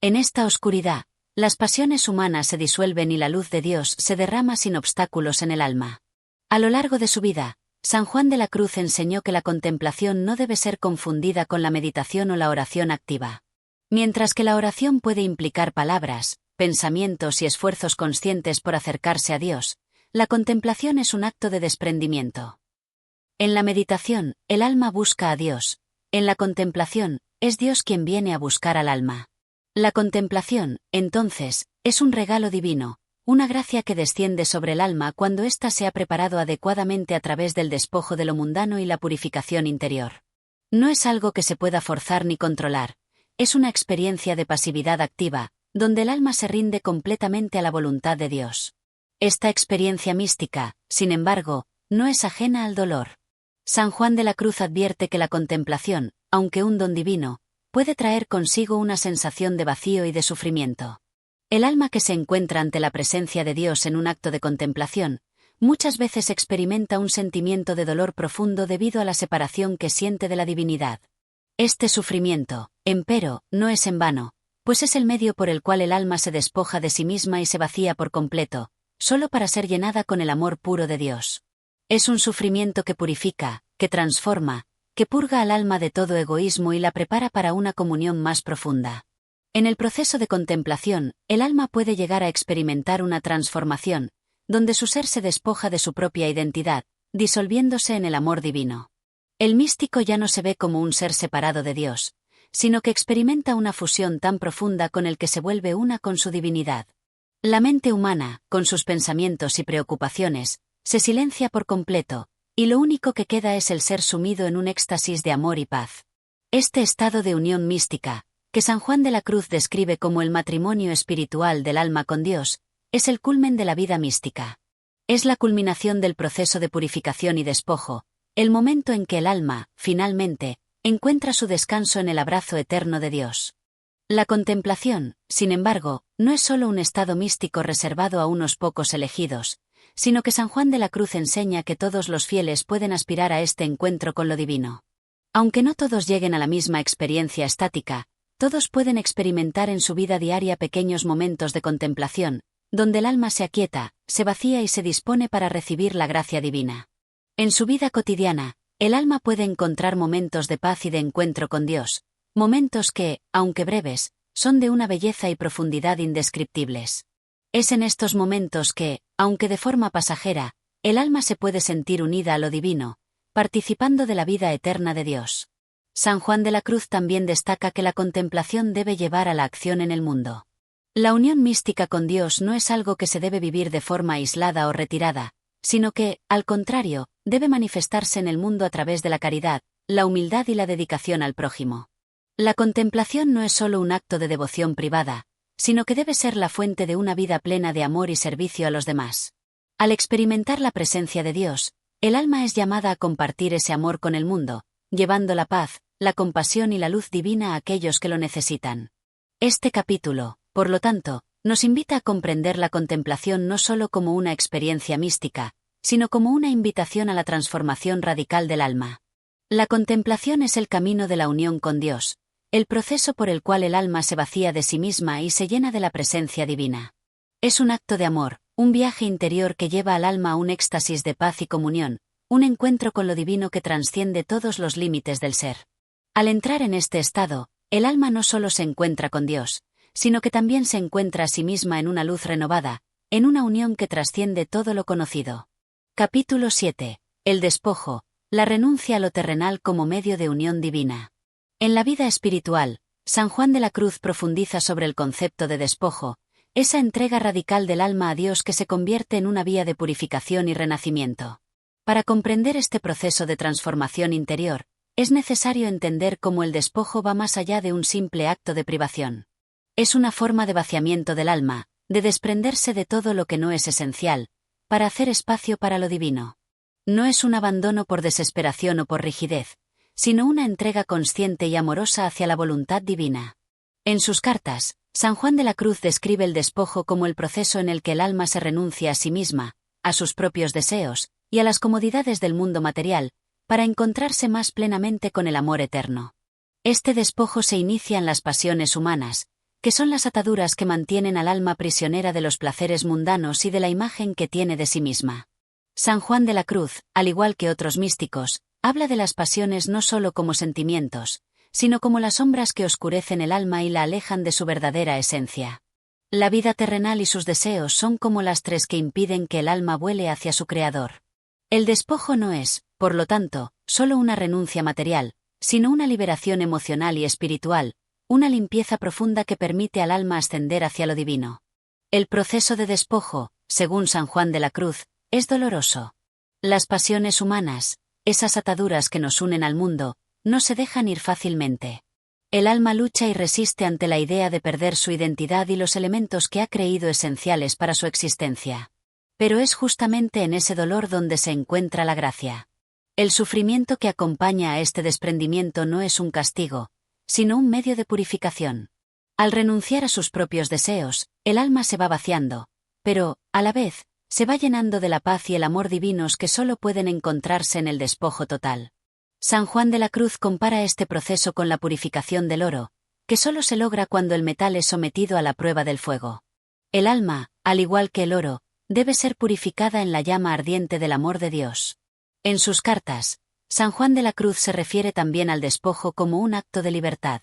En esta oscuridad, las pasiones humanas se disuelven y la luz de Dios se derrama sin obstáculos en el alma. A lo largo de su vida, San Juan de la Cruz enseñó que la contemplación no debe ser confundida con la meditación o la oración activa. Mientras que la oración puede implicar palabras, pensamientos y esfuerzos conscientes por acercarse a Dios, la contemplación es un acto de desprendimiento. En la meditación, el alma busca a Dios. En la contemplación, es Dios quien viene a buscar al alma. La contemplación, entonces, es un regalo divino, una gracia que desciende sobre el alma cuando ésta se ha preparado adecuadamente a través del despojo de lo mundano y la purificación interior. No es algo que se pueda forzar ni controlar, es una experiencia de pasividad activa, donde el alma se rinde completamente a la voluntad de Dios. Esta experiencia mística, sin embargo, no es ajena al dolor. San Juan de la Cruz advierte que la contemplación, aunque un don divino, puede traer consigo una sensación de vacío y de sufrimiento. El alma que se encuentra ante la presencia de Dios en un acto de contemplación, muchas veces experimenta un sentimiento de dolor profundo debido a la separación que siente de la divinidad. Este sufrimiento, empero, no es en vano, pues es el medio por el cual el alma se despoja de sí misma y se vacía por completo, solo para ser llenada con el amor puro de Dios. Es un sufrimiento que purifica, que transforma, que purga al alma de todo egoísmo y la prepara para una comunión más profunda. En el proceso de contemplación, el alma puede llegar a experimentar una transformación, donde su ser se despoja de su propia identidad, disolviéndose en el amor divino. El místico ya no se ve como un ser separado de Dios, sino que experimenta una fusión tan profunda con el que se vuelve una con su divinidad. La mente humana, con sus pensamientos y preocupaciones, se silencia por completo, y lo único que queda es el ser sumido en un éxtasis de amor y paz. Este estado de unión mística, que San Juan de la Cruz describe como el matrimonio espiritual del alma con Dios, es el culmen de la vida mística. Es la culminación del proceso de purificación y despojo, el momento en que el alma, finalmente, encuentra su descanso en el abrazo eterno de Dios. La contemplación, sin embargo, no es solo un estado místico reservado a unos pocos elegidos, sino que San Juan de la Cruz enseña que todos los fieles pueden aspirar a este encuentro con lo divino. Aunque no todos lleguen a la misma experiencia estática, todos pueden experimentar en su vida diaria pequeños momentos de contemplación, donde el alma se aquieta, se vacía y se dispone para recibir la gracia divina. En su vida cotidiana, el alma puede encontrar momentos de paz y de encuentro con Dios, momentos que, aunque breves, son de una belleza y profundidad indescriptibles. Es en estos momentos que, aunque de forma pasajera, el alma se puede sentir unida a lo divino, participando de la vida eterna de Dios. San Juan de la Cruz también destaca que la contemplación debe llevar a la acción en el mundo. La unión mística con Dios no es algo que se debe vivir de forma aislada o retirada, sino que, al contrario, debe manifestarse en el mundo a través de la caridad, la humildad y la dedicación al prójimo. La contemplación no es solo un acto de devoción privada, sino que debe ser la fuente de una vida plena de amor y servicio a los demás. Al experimentar la presencia de Dios, el alma es llamada a compartir ese amor con el mundo, llevando la paz, la compasión y la luz divina a aquellos que lo necesitan. Este capítulo, por lo tanto, nos invita a comprender la contemplación no solo como una experiencia mística, sino como una invitación a la transformación radical del alma. La contemplación es el camino de la unión con Dios, el proceso por el cual el alma se vacía de sí misma y se llena de la presencia divina. Es un acto de amor, un viaje interior que lleva al alma a un éxtasis de paz y comunión, un encuentro con lo divino que trasciende todos los límites del ser. Al entrar en este estado, el alma no solo se encuentra con Dios, sino que también se encuentra a sí misma en una luz renovada, en una unión que trasciende todo lo conocido. Capítulo 7. El despojo, la renuncia a lo terrenal como medio de unión divina. En la vida espiritual, San Juan de la Cruz profundiza sobre el concepto de despojo, esa entrega radical del alma a Dios que se convierte en una vía de purificación y renacimiento. Para comprender este proceso de transformación interior, es necesario entender cómo el despojo va más allá de un simple acto de privación. Es una forma de vaciamiento del alma, de desprenderse de todo lo que no es esencial, para hacer espacio para lo divino. No es un abandono por desesperación o por rigidez, sino una entrega consciente y amorosa hacia la voluntad divina. En sus cartas, San Juan de la Cruz describe el despojo como el proceso en el que el alma se renuncia a sí misma, a sus propios deseos, y a las comodidades del mundo material, para encontrarse más plenamente con el amor eterno. Este despojo se inicia en las pasiones humanas, que son las ataduras que mantienen al alma prisionera de los placeres mundanos y de la imagen que tiene de sí misma. San Juan de la Cruz, al igual que otros místicos, habla de las pasiones no solo como sentimientos, sino como las sombras que oscurecen el alma y la alejan de su verdadera esencia. La vida terrenal y sus deseos son como lastres que impiden que el alma vuele hacia su Creador. El despojo no es, por lo tanto, solo una renuncia material, sino una liberación emocional y espiritual, una limpieza profunda que permite al alma ascender hacia lo divino. El proceso de despojo, según San Juan de la Cruz, es doloroso. Las pasiones humanas, esas ataduras que nos unen al mundo, no se dejan ir fácilmente. El alma lucha y resiste ante la idea de perder su identidad y los elementos que ha creído esenciales para su existencia. Pero es justamente en ese dolor donde se encuentra la gracia. El sufrimiento que acompaña a este desprendimiento no es un castigo, sino un medio de purificación. Al renunciar a sus propios deseos, el alma se va vaciando, pero, a la vez, se va llenando de la paz y el amor divinos que solo pueden encontrarse en el despojo total. San Juan de la Cruz compara este proceso con la purificación del oro, que solo se logra cuando el metal es sometido a la prueba del fuego. El alma, al igual que el oro, debe ser purificada en la llama ardiente del amor de Dios. En sus cartas, San Juan de la Cruz se refiere también al despojo como un acto de libertad.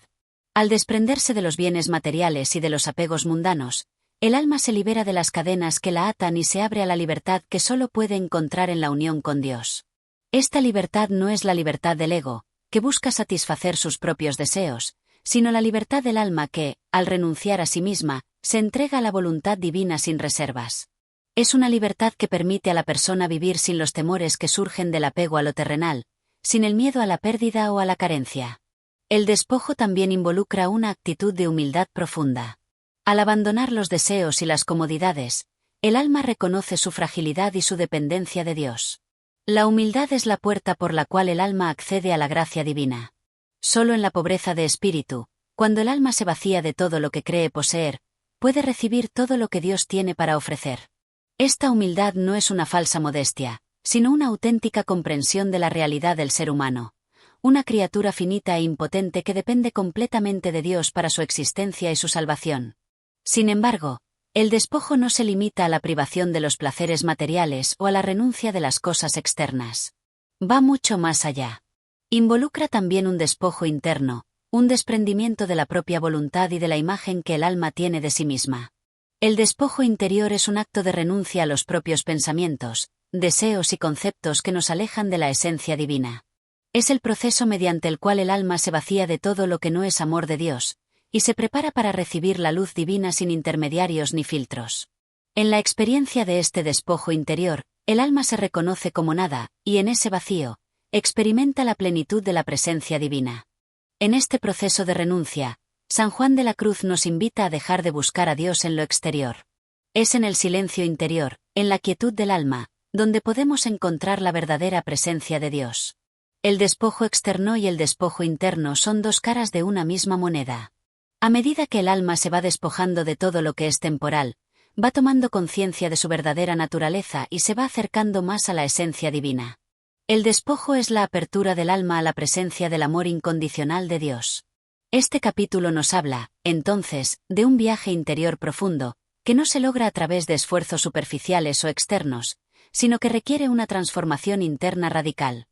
Al desprenderse de los bienes materiales y de los apegos mundanos, el alma se libera de las cadenas que la atan y se abre a la libertad que solo puede encontrar en la unión con Dios. Esta libertad no es la libertad del ego, que busca satisfacer sus propios deseos, sino la libertad del alma que, al renunciar a sí misma, se entrega a la voluntad divina sin reservas. Es una libertad que permite a la persona vivir sin los temores que surgen del apego a lo terrenal, sin el miedo a la pérdida o a la carencia. El despojo también involucra una actitud de humildad profunda. Al abandonar los deseos y las comodidades, el alma reconoce su fragilidad y su dependencia de Dios. La humildad es la puerta por la cual el alma accede a la gracia divina. Solo en la pobreza de espíritu, cuando el alma se vacía de todo lo que cree poseer, puede recibir todo lo que Dios tiene para ofrecer. Esta humildad no es una falsa modestia, sino una auténtica comprensión de la realidad del ser humano, una criatura finita e impotente que depende completamente de Dios para su existencia y su salvación. Sin embargo, el despojo no se limita a la privación de los placeres materiales o a la renuncia de las cosas externas. Va mucho más allá. Involucra también un despojo interno, un desprendimiento de la propia voluntad y de la imagen que el alma tiene de sí misma. El despojo interior es un acto de renuncia a los propios pensamientos, deseos y conceptos que nos alejan de la esencia divina. Es el proceso mediante el cual el alma se vacía de todo lo que no es amor de Dios, y se prepara para recibir la luz divina sin intermediarios ni filtros. En la experiencia de este despojo interior, el alma se reconoce como nada, y en ese vacío, experimenta la plenitud de la presencia divina. En este proceso de renuncia, San Juan de la Cruz nos invita a dejar de buscar a Dios en lo exterior. Es en el silencio interior, en la quietud del alma, donde podemos encontrar la verdadera presencia de Dios. El despojo externo y el despojo interno son dos caras de una misma moneda. A medida que el alma se va despojando de todo lo que es temporal, va tomando conciencia de su verdadera naturaleza y se va acercando más a la esencia divina. El despojo es la apertura del alma a la presencia del amor incondicional de Dios. Este capítulo nos habla, entonces, de un viaje interior profundo, que no se logra a través de esfuerzos superficiales o externos, sino que requiere una transformación interna radical.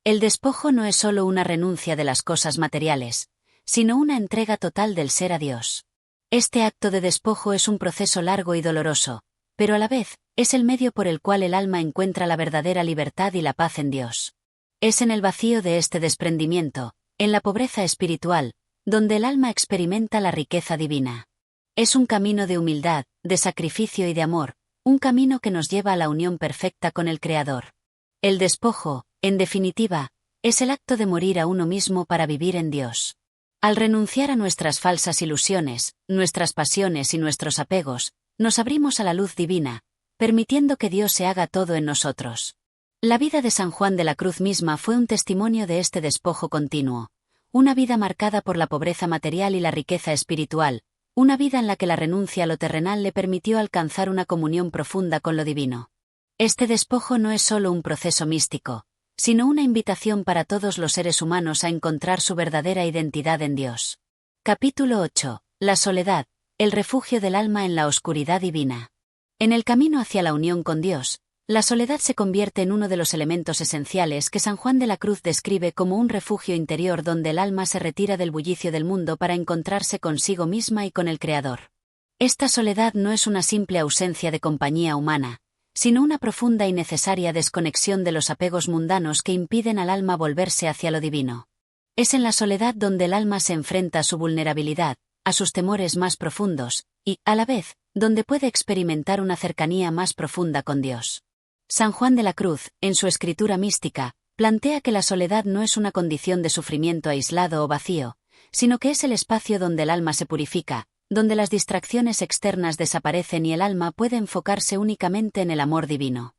El despojo no es solo una renuncia de las cosas materiales, sino una entrega total del ser a Dios. Este acto de despojo es un proceso largo y doloroso, pero a la vez, es el medio por el cual el alma encuentra la verdadera libertad y la paz en Dios. Es en el vacío de este desprendimiento, en la pobreza espiritual, donde el alma experimenta la riqueza divina. Es un camino de humildad, de sacrificio y de amor, un camino que nos lleva a la unión perfecta con el Creador. El despojo, en definitiva, es el acto de morir a uno mismo para vivir en Dios. Al renunciar a nuestras falsas ilusiones, nuestras pasiones y nuestros apegos, nos abrimos a la luz divina, permitiendo que Dios se haga todo en nosotros. La vida de San Juan de la Cruz misma fue un testimonio de este despojo continuo, una vida marcada por la pobreza material y la riqueza espiritual, una vida en la que la renuncia a lo terrenal le permitió alcanzar una comunión profunda con lo divino. Este despojo no es solo un proceso místico, sino una invitación para todos los seres humanos a encontrar su verdadera identidad en Dios. Capítulo 8. La soledad, el refugio del alma en la oscuridad divina. En el camino hacia la unión con Dios, la soledad se convierte en uno de los elementos esenciales que San Juan de la Cruz describe como un refugio interior donde el alma se retira del bullicio del mundo para encontrarse consigo misma y con el Creador. Esta soledad no es una simple ausencia de compañía humana, sino una profunda y necesaria desconexión de los apegos mundanos que impiden al alma volverse hacia lo divino. Es en la soledad donde el alma se enfrenta a su vulnerabilidad, a sus temores más profundos, y, a la vez, donde puede experimentar una cercanía más profunda con Dios. San Juan de la Cruz, en su escritura mística, plantea que la soledad no es una condición de sufrimiento aislado o vacío, sino que es el espacio donde el alma se purifica, donde las distracciones externas desaparecen y el alma puede enfocarse únicamente en el amor divino.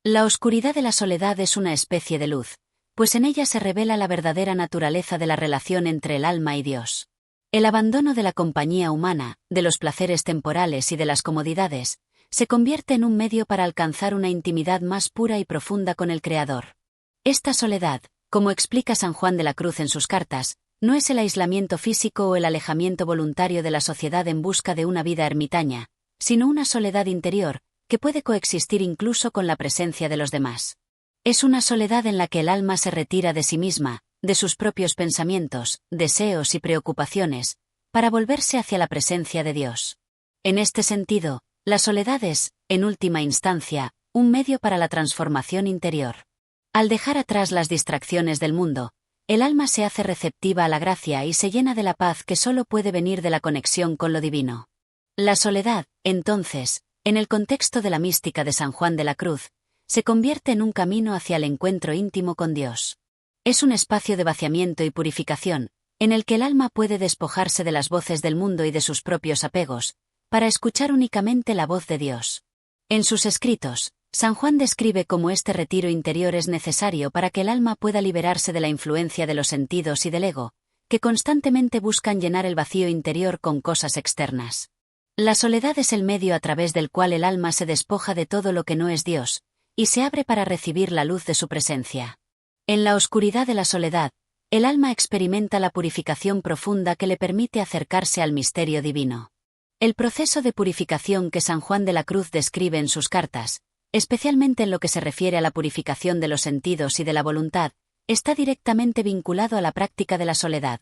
La oscuridad de la soledad es una especie de luz, pues en ella se revela la verdadera naturaleza de la relación entre el alma y Dios. El abandono de la compañía humana, de los placeres temporales y de las comodidades, se convierte en un medio para alcanzar una intimidad más pura y profunda con el Creador. Esta soledad, como explica San Juan de la Cruz en sus cartas, no es el aislamiento físico o el alejamiento voluntario de la sociedad en busca de una vida ermitaña, sino una soledad interior, que puede coexistir incluso con la presencia de los demás. Es una soledad en la que el alma se retira de sí misma, de sus propios pensamientos, deseos y preocupaciones, para volverse hacia la presencia de Dios. En este sentido, la soledad es, en última instancia, un medio para la transformación interior. Al dejar atrás las distracciones del mundo, el alma se hace receptiva a la gracia y se llena de la paz que solo puede venir de la conexión con lo divino. La soledad, entonces, en el contexto de la mística de San Juan de la Cruz, se convierte en un camino hacia el encuentro íntimo con Dios. Es un espacio de vaciamiento y purificación, en el que el alma puede despojarse de las voces del mundo y de sus propios apegos, para escuchar únicamente la voz de Dios. En sus escritos, San Juan describe cómo este retiro interior es necesario para que el alma pueda liberarse de la influencia de los sentidos y del ego, que constantemente buscan llenar el vacío interior con cosas externas. La soledad es el medio a través del cual el alma se despoja de todo lo que no es Dios, y se abre para recibir la luz de su presencia. En la oscuridad de la soledad, el alma experimenta la purificación profunda que le permite acercarse al misterio divino. El proceso de purificación que San Juan de la Cruz describe en sus cartas, especialmente en lo que se refiere a la purificación de los sentidos y de la voluntad, está directamente vinculado a la práctica de la soledad.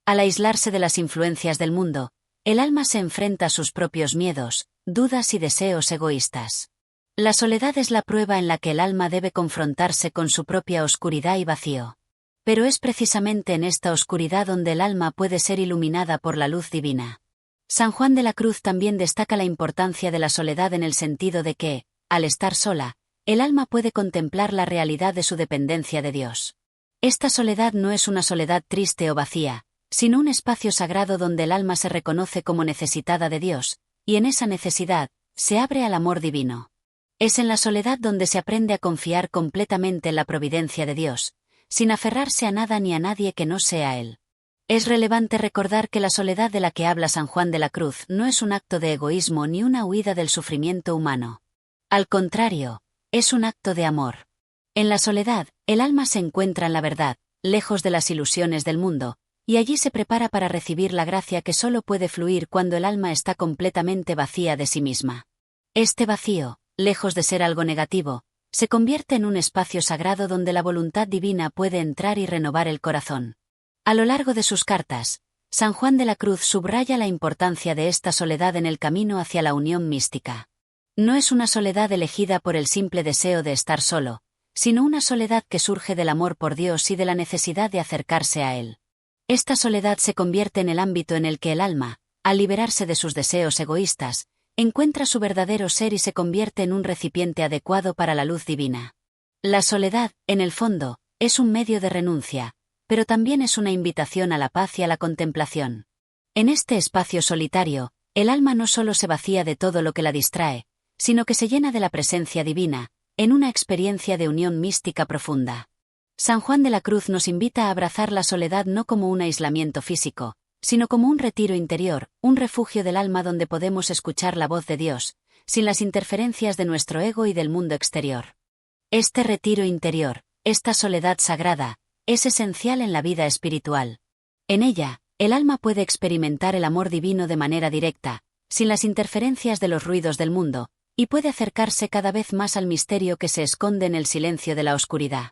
Al aislarse de las influencias del mundo, el alma se enfrenta a sus propios miedos, dudas y deseos egoístas. La soledad es la prueba en la que el alma debe confrontarse con su propia oscuridad y vacío. Pero es precisamente en esta oscuridad donde el alma puede ser iluminada por la luz divina. San Juan de la Cruz también destaca la importancia de la soledad en el sentido de que, al estar sola, el alma puede contemplar la realidad de su dependencia de Dios. Esta soledad no es una soledad triste o vacía, sino un espacio sagrado donde el alma se reconoce como necesitada de Dios, y en esa necesidad, se abre al amor divino. Es en la soledad donde se aprende a confiar completamente en la providencia de Dios, sin aferrarse a nada ni a nadie que no sea Él. Es relevante recordar que la soledad de la que habla San Juan de la Cruz no es un acto de egoísmo ni una huida del sufrimiento humano. Al contrario, es un acto de amor. En la soledad, el alma se encuentra en la verdad, lejos de las ilusiones del mundo, y allí se prepara para recibir la gracia que solo puede fluir cuando el alma está completamente vacía de sí misma. Este vacío, lejos de ser algo negativo, se convierte en un espacio sagrado donde la voluntad divina puede entrar y renovar el corazón. A lo largo de sus cartas, San Juan de la Cruz subraya la importancia de esta soledad en el camino hacia la unión mística. No es una soledad elegida por el simple deseo de estar solo, sino una soledad que surge del amor por Dios y de la necesidad de acercarse a Él. Esta soledad se convierte en el ámbito en el que el alma, al liberarse de sus deseos egoístas, encuentra su verdadero ser y se convierte en un recipiente adecuado para la luz divina. La soledad, en el fondo, es un medio de renuncia, pero también es una invitación a la paz y a la contemplación. En este espacio solitario, el alma no solo se vacía de todo lo que la distrae, sino que se llena de la presencia divina, en una experiencia de unión mística profunda. San Juan de la Cruz nos invita a abrazar la soledad no como un aislamiento físico, sino como un retiro interior, un refugio del alma donde podemos escuchar la voz de Dios, sin las interferencias de nuestro ego y del mundo exterior. Este retiro interior, esta soledad sagrada, es esencial en la vida espiritual. En ella, el alma puede experimentar el amor divino de manera directa, sin las interferencias de los ruidos del mundo, y puede acercarse cada vez más al misterio que se esconde en el silencio de la oscuridad.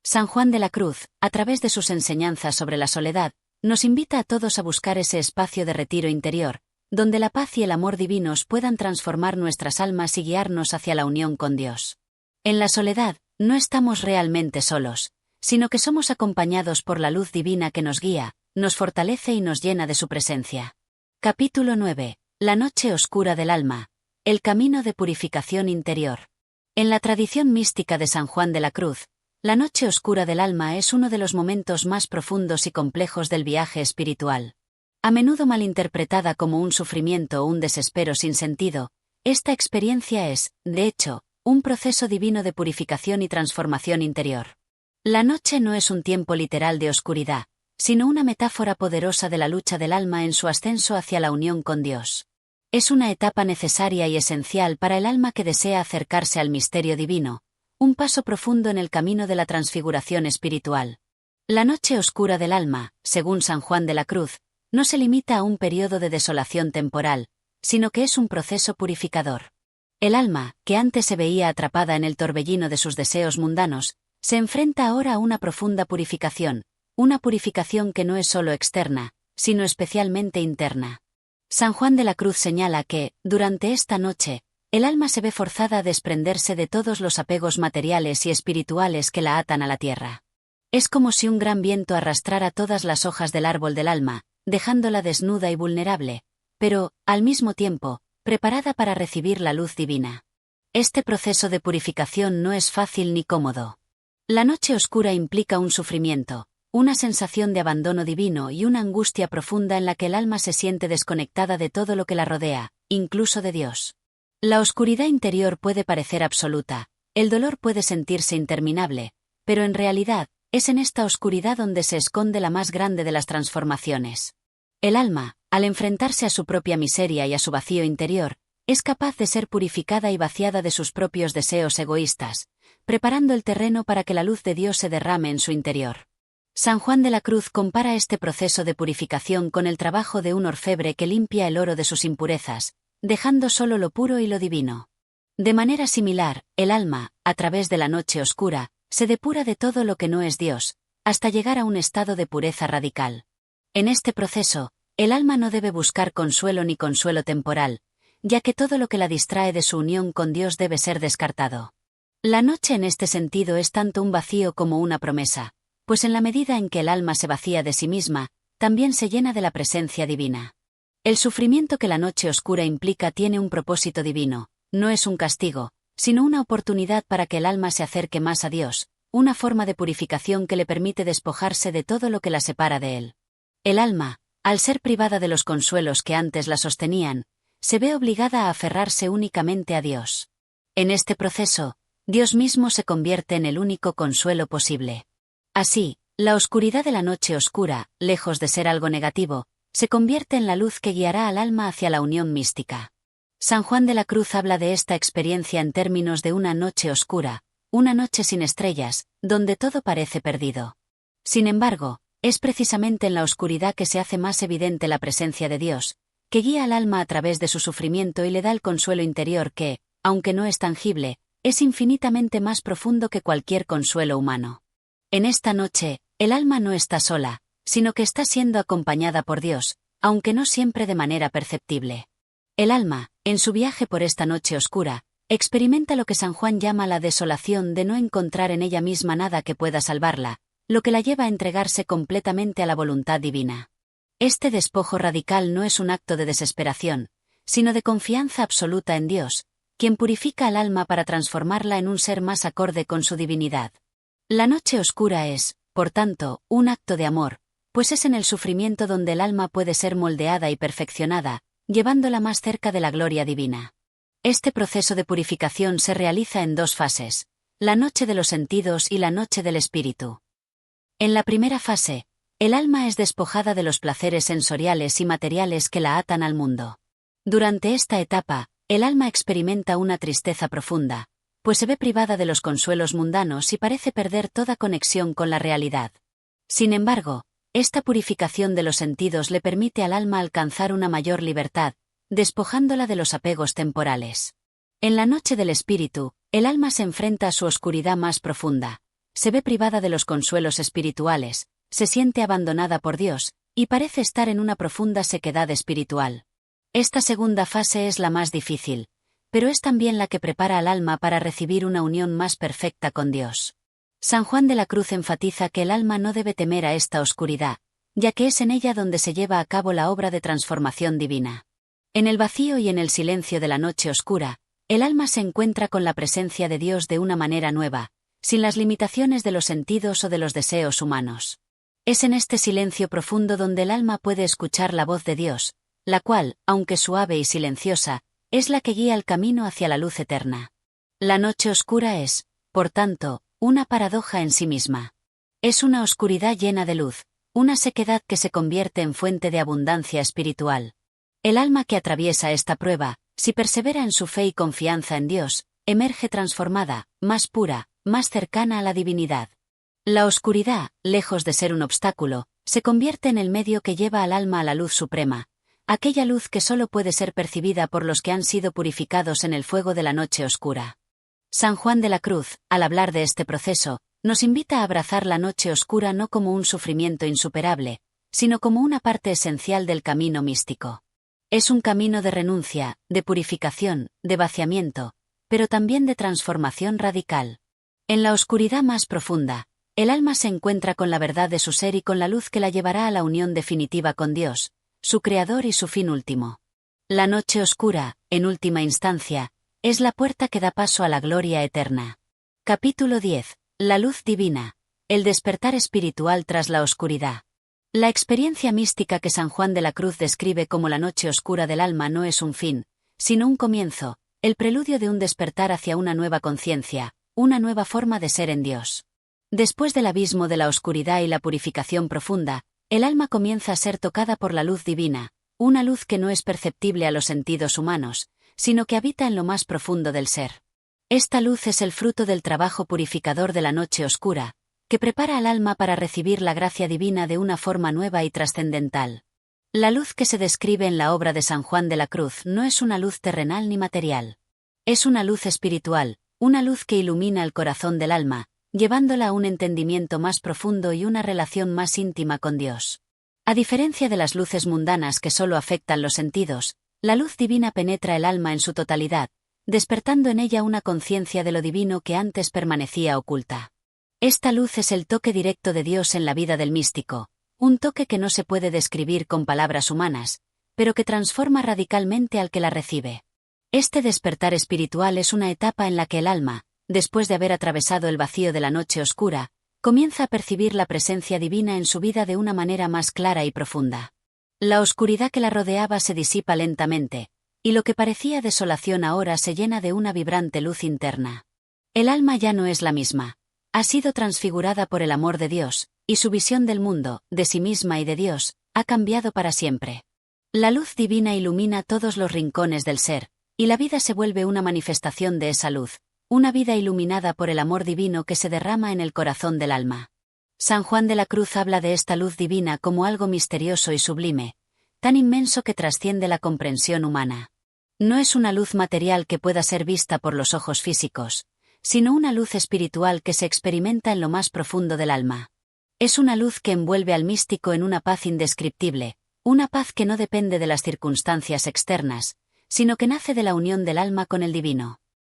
San Juan de la Cruz, a través de sus enseñanzas sobre la soledad, nos invita a todos a buscar ese espacio de retiro interior, donde la paz y el amor divinos puedan transformar nuestras almas y guiarnos hacia la unión con Dios. En la soledad, no estamos realmente solos, sino que somos acompañados por la luz divina que nos guía, nos fortalece y nos llena de su presencia. Capítulo 9. La noche oscura del alma. El camino de purificación interior. En la tradición mística de San Juan de la Cruz, la noche oscura del alma es uno de los momentos más profundos y complejos del viaje espiritual. A menudo malinterpretada como un sufrimiento o un desespero sin sentido, esta experiencia es, de hecho, un proceso divino de purificación y transformación interior. La noche no es un tiempo literal de oscuridad, sino una metáfora poderosa de la lucha del alma en su ascenso hacia la unión con Dios. Es una etapa necesaria y esencial para el alma que desea acercarse al misterio divino, un paso profundo en el camino de la transfiguración espiritual. La noche oscura del alma, según San Juan de la Cruz, no se limita a un periodo de desolación temporal, sino que es un proceso purificador. El alma, que antes se veía atrapada en el torbellino de sus deseos mundanos, se enfrenta ahora a una profunda purificación, una purificación que no es solo externa, sino especialmente interna. San Juan de la Cruz señala que, durante esta noche, el alma se ve forzada a desprenderse de todos los apegos materiales y espirituales que la atan a la tierra. Es como si un gran viento arrastrara todas las hojas del árbol del alma, dejándola desnuda y vulnerable, pero, al mismo tiempo, preparada para recibir la luz divina. Este proceso de purificación no es fácil ni cómodo. La noche oscura implica un sufrimiento, una sensación de abandono divino y una angustia profunda en la que el alma se siente desconectada de todo lo que la rodea, incluso de Dios. La oscuridad interior puede parecer absoluta, el dolor puede sentirse interminable, pero en realidad, es en esta oscuridad donde se esconde la más grande de las transformaciones. El alma, al enfrentarse a su propia miseria y a su vacío interior, es capaz de ser purificada y vaciada de sus propios deseos egoístas, preparando el terreno para que la luz de Dios se derrame en su interior. San Juan de la Cruz compara este proceso de purificación con el trabajo de un orfebre que limpia el oro de sus impurezas, dejando solo lo puro y lo divino. De manera similar, el alma, a través de la noche oscura, se depura de todo lo que no es Dios, hasta llegar a un estado de pureza radical. En este proceso, el alma no debe buscar consuelo ni consuelo temporal, ya que todo lo que la distrae de su unión con Dios debe ser descartado. La noche en este sentido es tanto un vacío como una promesa, pues en la medida en que el alma se vacía de sí misma, también se llena de la presencia divina. El sufrimiento que la noche oscura implica tiene un propósito divino, no es un castigo, sino una oportunidad para que el alma se acerque más a Dios, una forma de purificación que le permite despojarse de todo lo que la separa de él. El alma, al ser privada de los consuelos que antes la sostenían, se ve obligada a aferrarse únicamente a Dios. En este proceso, Dios mismo se convierte en el único consuelo posible. Así, la oscuridad de la noche oscura, lejos de ser algo negativo, se convierte en la luz que guiará al alma hacia la unión mística. San Juan de la Cruz habla de esta experiencia en términos de una noche oscura, una noche sin estrellas, donde todo parece perdido. Sin embargo, es precisamente en la oscuridad que se hace más evidente la presencia de Dios, que guía al alma a través de su sufrimiento y le da el consuelo interior que, aunque no es tangible, es infinitamente más profundo que cualquier consuelo humano. En esta noche, el alma no está sola, sino que está siendo acompañada por Dios, aunque no siempre de manera perceptible. El alma, en su viaje por esta noche oscura, experimenta lo que San Juan llama la desolación de no encontrar en ella misma nada que pueda salvarla, lo que la lleva a entregarse completamente a la voluntad divina. Este despojo radical no es un acto de desesperación, sino de confianza absoluta en Dios, quien purifica al alma para transformarla en un ser más acorde con su divinidad. La noche oscura es, por tanto, un acto de amor, pues es en el sufrimiento donde el alma puede ser moldeada y perfeccionada, llevándola más cerca de la gloria divina. Este proceso de purificación se realiza en dos fases, la noche de los sentidos y la noche del espíritu. En la primera fase, el alma es despojada de los placeres sensoriales y materiales que la atan al mundo. Durante esta etapa, el alma experimenta una tristeza profunda, pues se ve privada de los consuelos mundanos y parece perder toda conexión con la realidad. Sin embargo, esta purificación de los sentidos le permite al alma alcanzar una mayor libertad, despojándola de los apegos temporales. En la noche del espíritu, el alma se enfrenta a su oscuridad más profunda, se ve privada de los consuelos espirituales, se siente abandonada por Dios, y parece estar en una profunda sequedad espiritual. Esta segunda fase es la más difícil, pero es también la que prepara al alma para recibir una unión más perfecta con Dios. San Juan de la Cruz enfatiza que el alma no debe temer a esta oscuridad, ya que es en ella donde se lleva a cabo la obra de transformación divina. En el vacío y en el silencio de la noche oscura, el alma se encuentra con la presencia de Dios de una manera nueva, sin las limitaciones de los sentidos o de los deseos humanos. Es en este silencio profundo donde el alma puede escuchar la voz de Dios, la cual, aunque suave y silenciosa, es la que guía el camino hacia la luz eterna. La noche oscura es, por tanto, una paradoja en sí misma. Es una oscuridad llena de luz, una sequedad que se convierte en fuente de abundancia espiritual. El alma que atraviesa esta prueba, si persevera en su fe y confianza en Dios, emerge transformada, más pura, más cercana a la divinidad. La oscuridad, lejos de ser un obstáculo, se convierte en el medio que lleva al alma a la luz suprema, aquella luz que solo puede ser percibida por los que han sido purificados en el fuego de la noche oscura. San Juan de la Cruz, al hablar de este proceso, nos invita a abrazar la noche oscura no como un sufrimiento insuperable, sino como una parte esencial del camino místico. Es un camino de renuncia, de purificación, de vaciamiento, pero también de transformación radical. En la oscuridad más profunda, el alma se encuentra con la verdad de su ser y con la luz que la llevará a la unión definitiva con Dios, su Creador y su fin último. La noche oscura, en última instancia, es la puerta que da paso a la gloria eterna. Capítulo 10. La luz divina. El despertar espiritual tras la oscuridad. La experiencia mística que San Juan de la Cruz describe como la noche oscura del alma no es un fin, sino un comienzo, el preludio de un despertar hacia una nueva conciencia, una nueva forma de ser en Dios. Después del abismo de la oscuridad y la purificación profunda, el alma comienza a ser tocada por la luz divina, una luz que no es perceptible a los sentidos humanos, sino que habita en lo más profundo del ser. Esta luz es el fruto del trabajo purificador de la noche oscura, que prepara al alma para recibir la gracia divina de una forma nueva y trascendental. La luz que se describe en la obra de San Juan de la Cruz no es una luz terrenal ni material. Es una luz espiritual, una luz que ilumina el corazón del alma, llevándola a un entendimiento más profundo y una relación más íntima con Dios. A diferencia de las luces mundanas que solo afectan los sentidos, la luz divina penetra el alma en su totalidad, despertando en ella una conciencia de lo divino que antes permanecía oculta. Esta luz es el toque directo de Dios en la vida del místico, un toque que no se puede describir con palabras humanas, pero que transforma radicalmente al que la recibe. Este despertar espiritual es una etapa en la que el alma, después de haber atravesado el vacío de la noche oscura, comienza a percibir la presencia divina en su vida de una manera más clara y profunda. La oscuridad que la rodeaba se disipa lentamente, y lo que parecía desolación ahora se llena de una vibrante luz interna. El alma ya no es la misma. Ha sido transfigurada por el amor de Dios, y su visión del mundo, de sí misma y de Dios, ha cambiado para siempre. La luz divina ilumina todos los rincones del ser, y la vida se vuelve una manifestación de esa luz, una vida iluminada por el amor divino que se derrama en el corazón del alma. San Juan de la Cruz habla de esta luz divina como algo misterioso y sublime, tan inmenso que trasciende la comprensión humana. No es una luz material que pueda ser vista por los ojos físicos, sino una luz espiritual que se experimenta en lo más profundo del alma. Es una luz que envuelve al místico en una paz indescriptible, una paz que no depende de las circunstancias externas, sino que nace de la unión del alma con el divino.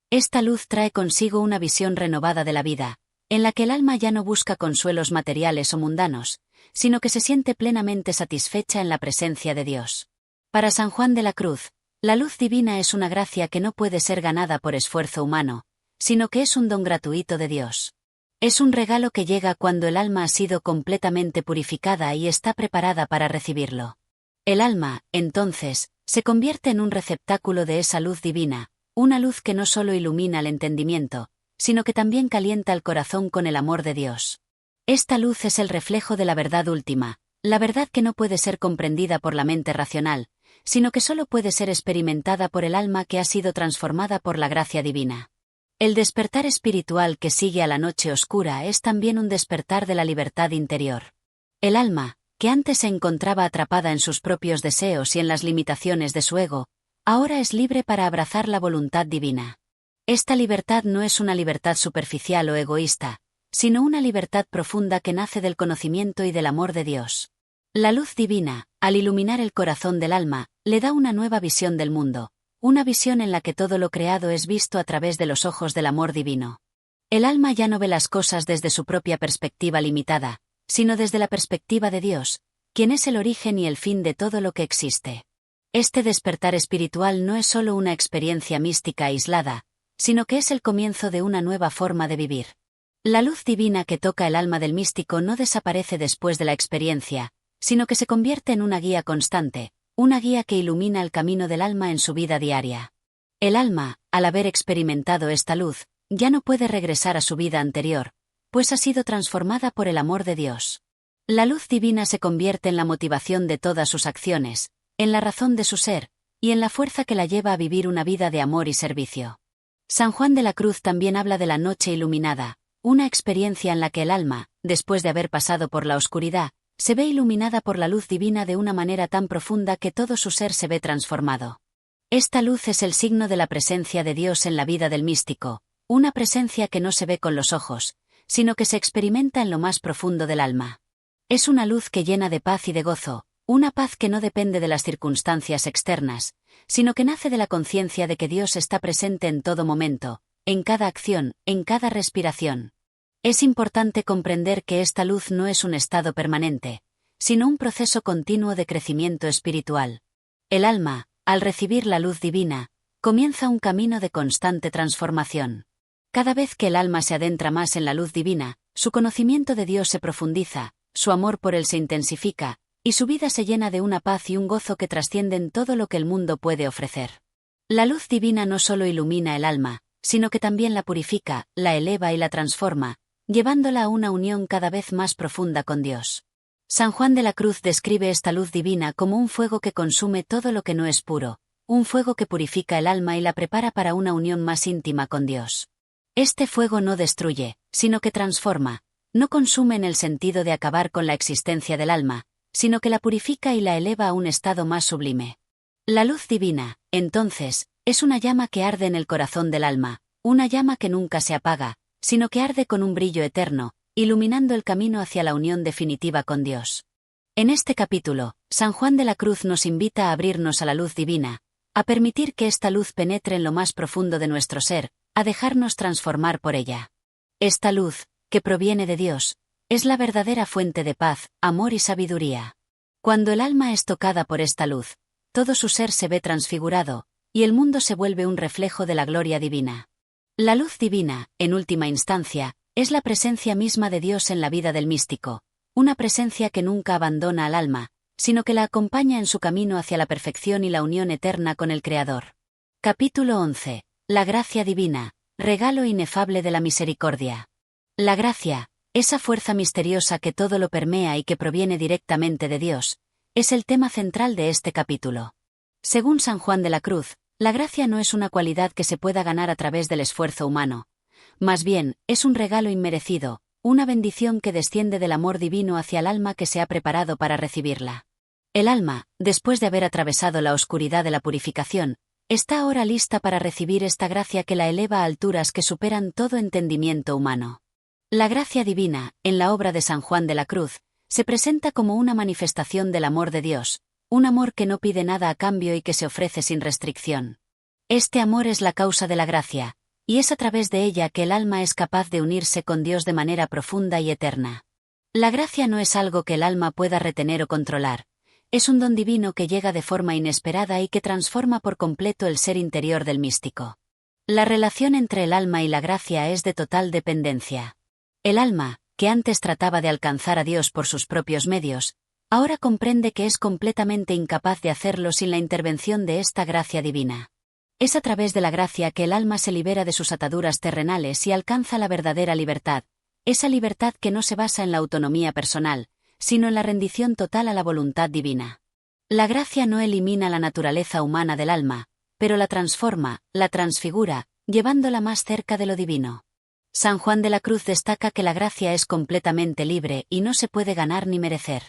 Esta luz trae consigo una visión renovada de la vida, en la que el alma ya no busca consuelos materiales o mundanos, sino que se siente plenamente satisfecha en la presencia de Dios. Para San Juan de la Cruz, la luz divina es una gracia que no puede ser ganada por esfuerzo humano, sino que es un don gratuito de Dios. Es un regalo que llega cuando el alma ha sido completamente purificada y está preparada para recibirlo. El alma, entonces, se convierte en un receptáculo de esa luz divina, una luz que no solo ilumina el entendimiento, sino que también calienta el corazón con el amor de Dios. Esta luz es el reflejo de la verdad última, la verdad que no puede ser comprendida por la mente racional, sino que solo puede ser experimentada por el alma que ha sido transformada por la gracia divina. El despertar espiritual que sigue a la noche oscura es también un despertar de la libertad interior. El alma, que antes se encontraba atrapada en sus propios deseos y en las limitaciones de su ego, ahora es libre para abrazar la voluntad divina. Esta libertad no es una libertad superficial o egoísta, sino una libertad profunda que nace del conocimiento y del amor de Dios. La luz divina, al iluminar el corazón del alma, le da una nueva visión del mundo, una visión en la que todo lo creado es visto a través de los ojos del amor divino. El alma ya no ve las cosas desde su propia perspectiva limitada, sino desde la perspectiva de Dios, quien es el origen y el fin de todo lo que existe. Este despertar espiritual no es solo una experiencia mística aislada, sino que es el comienzo de una nueva forma de vivir. La luz divina que toca el alma del místico no desaparece después de la experiencia, sino que se convierte en una guía constante, una guía que ilumina el camino del alma en su vida diaria. El alma, al haber experimentado esta luz, ya no puede regresar a su vida anterior, pues ha sido transformada por el amor de Dios. La luz divina se convierte en la motivación de todas sus acciones, en la razón de su ser, y en la fuerza que la lleva a vivir una vida de amor y servicio. San Juan de la Cruz también habla de la noche iluminada, una experiencia en la que el alma, después de haber pasado por la oscuridad, se ve iluminada por la luz divina de una manera tan profunda que todo su ser se ve transformado. Esta luz es el signo de la presencia de Dios en la vida del místico, una presencia que no se ve con los ojos, sino que se experimenta en lo más profundo del alma. Es una luz que llena de paz y de gozo, una paz que no depende de las circunstancias externas, sino que nace de la conciencia de que Dios está presente en todo momento, en cada acción, en cada respiración. Es importante comprender que esta luz no es un estado permanente, sino un proceso continuo de crecimiento espiritual. El alma, al recibir la luz divina, comienza un camino de constante transformación. Cada vez que el alma se adentra más en la luz divina, su conocimiento de Dios se profundiza, su amor por Él se intensifica, y su vida se llena de una paz y un gozo que trascienden todo lo que el mundo puede ofrecer. La luz divina no solo ilumina el alma, sino que también la purifica, la eleva y la transforma, llevándola a una unión cada vez más profunda con Dios. San Juan de la Cruz describe esta luz divina como un fuego que consume todo lo que no es puro, un fuego que purifica el alma y la prepara para una unión más íntima con Dios. Este fuego no destruye, sino que transforma, no consume en el sentido de acabar con la existencia del alma, sino que la purifica y la eleva a un estado más sublime. La luz divina, entonces, es una llama que arde en el corazón del alma, una llama que nunca se apaga, sino que arde con un brillo eterno, iluminando el camino hacia la unión definitiva con Dios. En este capítulo, San Juan de la Cruz nos invita a abrirnos a la luz divina, a permitir que esta luz penetre en lo más profundo de nuestro ser, a dejarnos transformar por ella. Esta luz, que proviene de Dios, es la verdadera fuente de paz, amor y sabiduría. Cuando el alma es tocada por esta luz, todo su ser se ve transfigurado, y el mundo se vuelve un reflejo de la gloria divina. La luz divina, en última instancia, es la presencia misma de Dios en la vida del místico, una presencia que nunca abandona al alma, sino que la acompaña en su camino hacia la perfección y la unión eterna con el Creador. Capítulo 11. La gracia divina, regalo inefable de la misericordia. La gracia, esa fuerza misteriosa que todo lo permea y que proviene directamente de Dios, es el tema central de este capítulo. Según San Juan de la Cruz, la gracia no es una cualidad que se pueda ganar a través del esfuerzo humano. Más bien, es un regalo inmerecido, una bendición que desciende del amor divino hacia el alma que se ha preparado para recibirla. El alma, después de haber atravesado la oscuridad de la purificación, está ahora lista para recibir esta gracia que la eleva a alturas que superan todo entendimiento humano. La gracia divina, en la obra de San Juan de la Cruz, se presenta como una manifestación del amor de Dios, un amor que no pide nada a cambio y que se ofrece sin restricción. Este amor es la causa de la gracia, y es a través de ella que el alma es capaz de unirse con Dios de manera profunda y eterna. La gracia no es algo que el alma pueda retener o controlar, es un don divino que llega de forma inesperada y que transforma por completo el ser interior del místico. La relación entre el alma y la gracia es de total dependencia. El alma, que antes trataba de alcanzar a Dios por sus propios medios, ahora comprende que es completamente incapaz de hacerlo sin la intervención de esta gracia divina. Es a través de la gracia que el alma se libera de sus ataduras terrenales y alcanza la verdadera libertad, esa libertad que no se basa en la autonomía personal, sino en la rendición total a la voluntad divina. La gracia no elimina la naturaleza humana del alma, pero la transforma, la transfigura, llevándola más cerca de lo divino. San Juan de la Cruz destaca que la gracia es completamente libre y no se puede ganar ni merecer.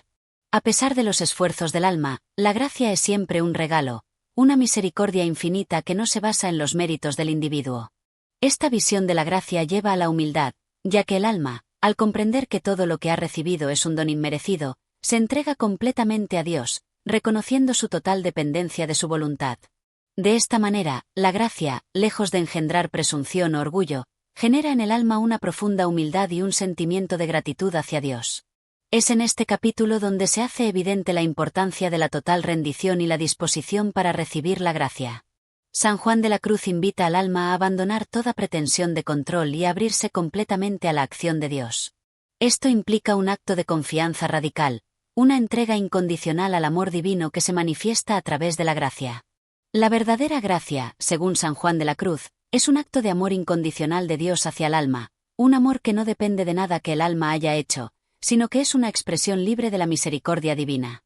A pesar de los esfuerzos del alma, la gracia es siempre un regalo, una misericordia infinita que no se basa en los méritos del individuo. Esta visión de la gracia lleva a la humildad, ya que el alma, al comprender que todo lo que ha recibido es un don inmerecido, se entrega completamente a Dios, reconociendo su total dependencia de su voluntad. De esta manera, la gracia, lejos de engendrar presunción o orgullo, genera en el alma una profunda humildad y un sentimiento de gratitud hacia Dios. Es en este capítulo donde se hace evidente la importancia de la total rendición y la disposición para recibir la gracia. San Juan de la Cruz invita al alma a abandonar toda pretensión de control y a abrirse completamente a la acción de Dios. Esto implica un acto de confianza radical, una entrega incondicional al amor divino que se manifiesta a través de la gracia. La verdadera gracia, según San Juan de la Cruz, es un acto de amor incondicional de Dios hacia el alma, un amor que no depende de nada que el alma haya hecho, sino que es una expresión libre de la misericordia divina.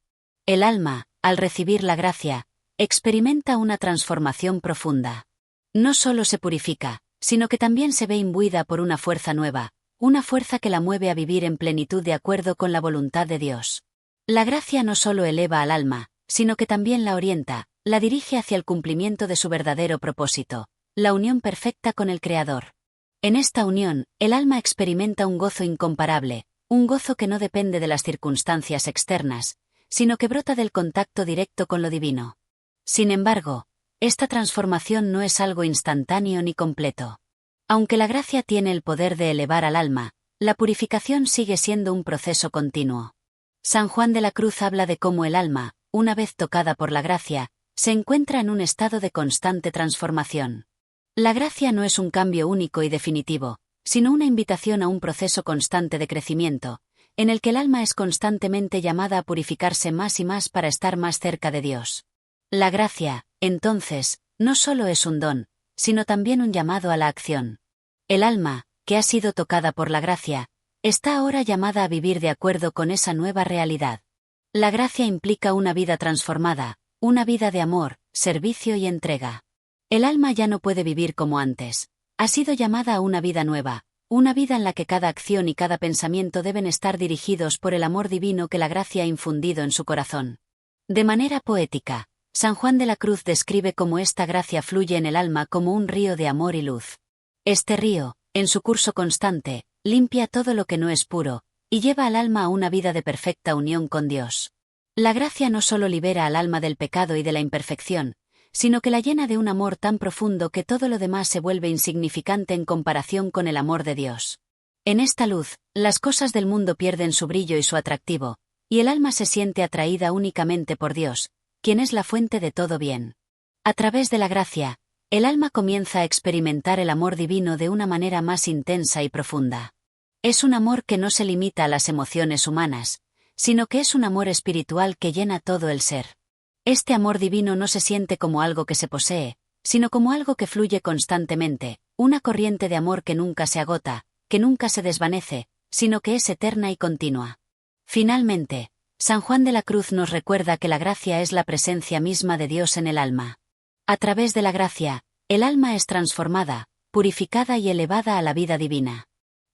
El alma, al recibir la gracia, experimenta una transformación profunda. No solo se purifica, sino que también se ve imbuida por una fuerza nueva, una fuerza que la mueve a vivir en plenitud de acuerdo con la voluntad de Dios. La gracia no solo eleva al alma, sino que también la orienta, la dirige hacia el cumplimiento de su verdadero propósito, la unión perfecta con el Creador. En esta unión, el alma experimenta un gozo incomparable, un gozo que no depende de las circunstancias externas, sino que brota del contacto directo con lo divino. Sin embargo, esta transformación no es algo instantáneo ni completo. Aunque la gracia tiene el poder de elevar al alma, la purificación sigue siendo un proceso continuo. San Juan de la Cruz habla de cómo el alma, una vez tocada por la gracia, se encuentra en un estado de constante transformación. La gracia no es un cambio único y definitivo, sino una invitación a un proceso constante de crecimiento, en el que el alma es constantemente llamada a purificarse más y más para estar más cerca de Dios. La gracia, entonces, no solo es un don, sino también un llamado a la acción. El alma, que ha sido tocada por la gracia, está ahora llamada a vivir de acuerdo con esa nueva realidad. La gracia implica una vida transformada, una vida de amor, servicio y entrega. El alma ya no puede vivir como antes. Ha sido llamada a una vida nueva, una vida en la que cada acción y cada pensamiento deben estar dirigidos por el amor divino que la gracia ha infundido en su corazón. De manera poética, San Juan de la Cruz describe cómo esta gracia fluye en el alma como un río de amor y luz. Este río, en su curso constante, limpia todo lo que no es puro, y lleva al alma a una vida de perfecta unión con Dios. La gracia no solo libera al alma del pecado y de la imperfección, sino que la llena de un amor tan profundo que todo lo demás se vuelve insignificante en comparación con el amor de Dios. En esta luz, las cosas del mundo pierden su brillo y su atractivo, y el alma se siente atraída únicamente por Dios, quien es la fuente de todo bien. A través de la gracia, el alma comienza a experimentar el amor divino de una manera más intensa y profunda. Es un amor que no se limita a las emociones humanas, sino que es un amor espiritual que llena todo el ser. Este amor divino no se siente como algo que se posee, sino como algo que fluye constantemente, una corriente de amor que nunca se agota, que nunca se desvanece, sino que es eterna y continua. Finalmente, San Juan de la Cruz nos recuerda que la gracia es la presencia misma de Dios en el alma. A través de la gracia, el alma es transformada, purificada y elevada a la vida divina.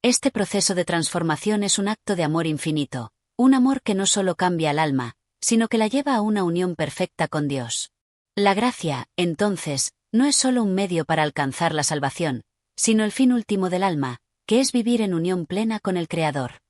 Este proceso de transformación es un acto de amor infinito, un amor que no solo cambia al alma, sino que la lleva a una unión perfecta con Dios. La gracia, entonces, no es solo un medio para alcanzar la salvación, sino el fin último del alma, que es vivir en unión plena con el Creador.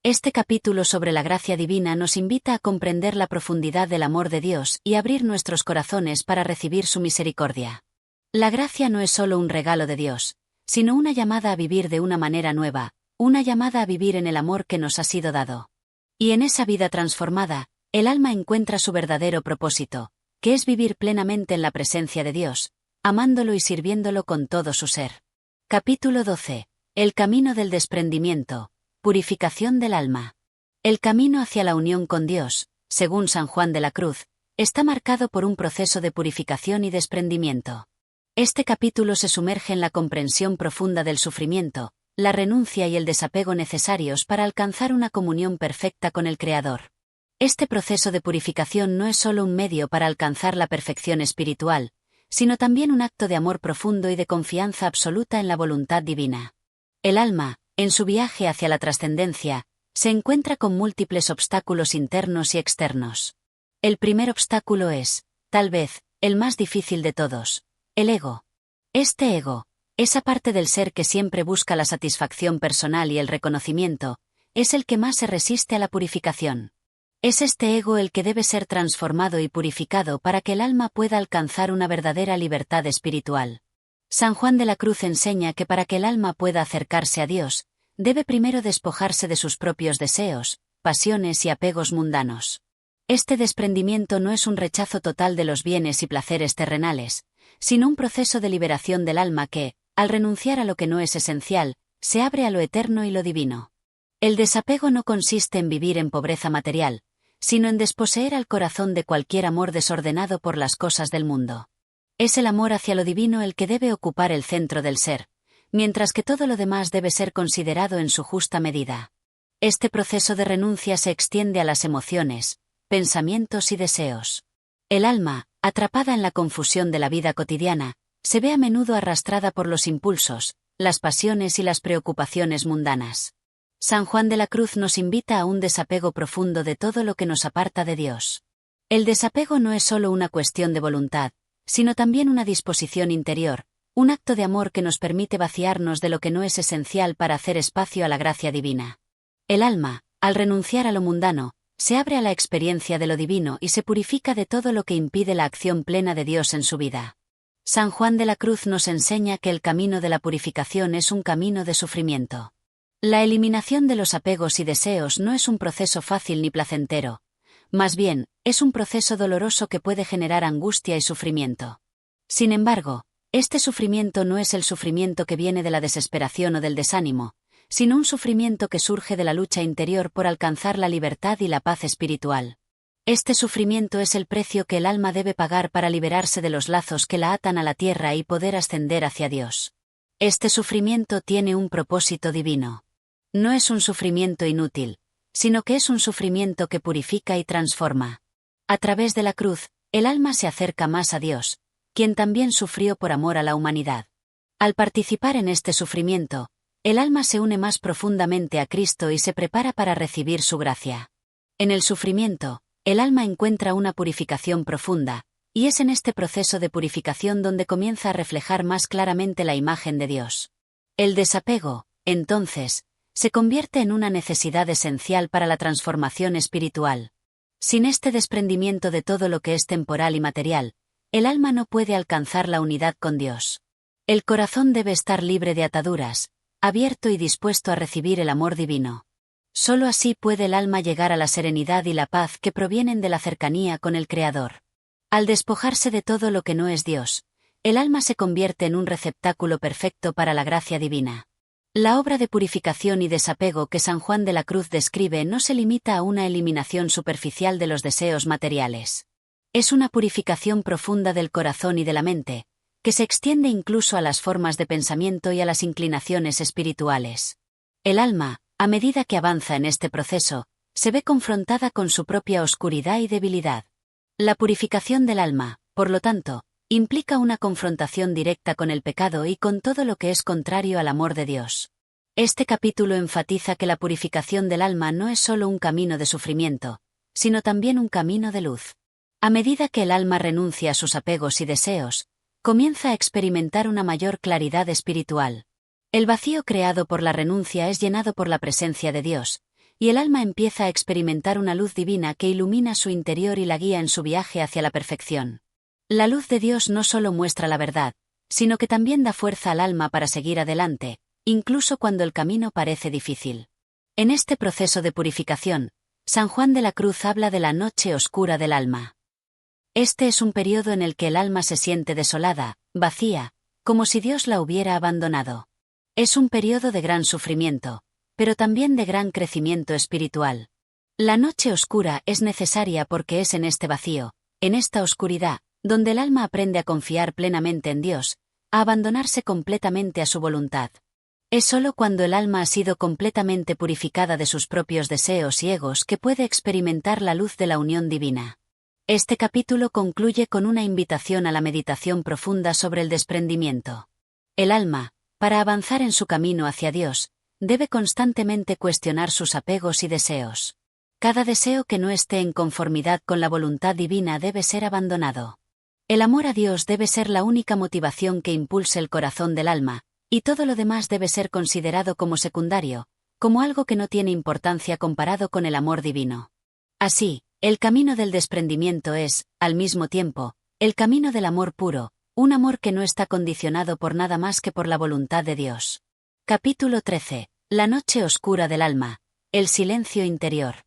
Este capítulo sobre la gracia divina nos invita a comprender la profundidad del amor de Dios y abrir nuestros corazones para recibir su misericordia. La gracia no es solo un regalo de Dios, sino una llamada a vivir de una manera nueva, una llamada a vivir en el amor que nos ha sido dado. Y en esa vida transformada, el alma encuentra su verdadero propósito, que es vivir plenamente en la presencia de Dios, amándolo y sirviéndolo con todo su ser. Capítulo 12. El camino del desprendimiento. Purificación del alma. El camino hacia la unión con Dios, según San Juan de la Cruz, está marcado por un proceso de purificación y desprendimiento. Este capítulo se sumerge en la comprensión profunda del sufrimiento, la renuncia y el desapego necesarios para alcanzar una comunión perfecta con el Creador. Este proceso de purificación no es solo un medio para alcanzar la perfección espiritual, sino también un acto de amor profundo y de confianza absoluta en la voluntad divina. El alma, en su viaje hacia la trascendencia, se encuentra con múltiples obstáculos internos y externos. El primer obstáculo es, tal vez, el más difícil de todos, el ego. Este ego, esa parte del ser que siempre busca la satisfacción personal y el reconocimiento, es el que más se resiste a la purificación. Es este ego el que debe ser transformado y purificado para que el alma pueda alcanzar una verdadera libertad espiritual. San Juan de la Cruz enseña que para que el alma pueda acercarse a Dios, debe primero despojarse de sus propios deseos, pasiones y apegos mundanos. Este desprendimiento no es un rechazo total de los bienes y placeres terrenales, sino un proceso de liberación del alma que, al renunciar a lo que no es esencial, se abre a lo eterno y lo divino. El desapego no consiste en vivir en pobreza material, sino en desposeer al corazón de cualquier amor desordenado por las cosas del mundo. Es el amor hacia lo divino el que debe ocupar el centro del ser, mientras que todo lo demás debe ser considerado en su justa medida. Este proceso de renuncia se extiende a las emociones, pensamientos y deseos. El alma, atrapada en la confusión de la vida cotidiana, se ve a menudo arrastrada por los impulsos, las pasiones y las preocupaciones mundanas. San Juan de la Cruz nos invita a un desapego profundo de todo lo que nos aparta de Dios. El desapego no es solo una cuestión de voluntad, sino también una disposición interior, un acto de amor que nos permite vaciarnos de lo que no es esencial para hacer espacio a la gracia divina. El alma, al renunciar a lo mundano, se abre a la experiencia de lo divino y se purifica de todo lo que impide la acción plena de Dios en su vida. San Juan de la Cruz nos enseña que el camino de la purificación es un camino de sufrimiento. La eliminación de los apegos y deseos no es un proceso fácil ni placentero. Más bien, es un proceso doloroso que puede generar angustia y sufrimiento. Sin embargo, este sufrimiento no es el sufrimiento que viene de la desesperación o del desánimo, sino un sufrimiento que surge de la lucha interior por alcanzar la libertad y la paz espiritual. Este sufrimiento es el precio que el alma debe pagar para liberarse de los lazos que la atan a la tierra y poder ascender hacia Dios. Este sufrimiento tiene un propósito divino. No es un sufrimiento inútil, sino que es un sufrimiento que purifica y transforma. A través de la cruz, el alma se acerca más a Dios, quien también sufrió por amor a la humanidad. Al participar en este sufrimiento, el alma se une más profundamente a Cristo y se prepara para recibir su gracia. En el sufrimiento, el alma encuentra una purificación profunda, y es en este proceso de purificación donde comienza a reflejar más claramente la imagen de Dios. El desapego, entonces, se convierte en una necesidad esencial para la transformación espiritual. Sin este desprendimiento de todo lo que es temporal y material, el alma no puede alcanzar la unidad con Dios. El corazón debe estar libre de ataduras, abierto y dispuesto a recibir el amor divino. Solo así puede el alma llegar a la serenidad y la paz que provienen de la cercanía con el Creador. Al despojarse de todo lo que no es Dios, el alma se convierte en un receptáculo perfecto para la gracia divina. La obra de purificación y desapego que San Juan de la Cruz describe no se limita a una eliminación superficial de los deseos materiales. Es una purificación profunda del corazón y de la mente, que se extiende incluso a las formas de pensamiento y a las inclinaciones espirituales. El alma, a medida que avanza en este proceso, se ve confrontada con su propia oscuridad y debilidad. La purificación del alma, por lo tanto, implica una confrontación directa con el pecado y con todo lo que es contrario al amor de Dios. Este capítulo enfatiza que la purificación del alma no es solo un camino de sufrimiento, sino también un camino de luz. A medida que el alma renuncia a sus apegos y deseos, comienza a experimentar una mayor claridad espiritual. El vacío creado por la renuncia es llenado por la presencia de Dios, y el alma empieza a experimentar una luz divina que ilumina su interior y la guía en su viaje hacia la perfección. La luz de Dios no solo muestra la verdad, sino que también da fuerza al alma para seguir adelante, incluso cuando el camino parece difícil. En este proceso de purificación, San Juan de la Cruz habla de la noche oscura del alma. Este es un periodo en el que el alma se siente desolada, vacía, como si Dios la hubiera abandonado. Es un periodo de gran sufrimiento, pero también de gran crecimiento espiritual. La noche oscura es necesaria porque es en este vacío, en esta oscuridad, donde el alma aprende a confiar plenamente en Dios, a abandonarse completamente a su voluntad. Es sólo cuando el alma ha sido completamente purificada de sus propios deseos y egos que puede experimentar la luz de la unión divina. Este capítulo concluye con una invitación a la meditación profunda sobre el desprendimiento. El alma, para avanzar en su camino hacia Dios, debe constantemente cuestionar sus apegos y deseos. Cada deseo que no esté en conformidad con la voluntad divina debe ser abandonado. El amor a Dios debe ser la única motivación que impulse el corazón del alma, y todo lo demás debe ser considerado como secundario, como algo que no tiene importancia comparado con el amor divino. Así, el camino del desprendimiento es, al mismo tiempo, el camino del amor puro, un amor que no está condicionado por nada más que por la voluntad de Dios. Capítulo 13. La noche oscura del alma. El silencio interior.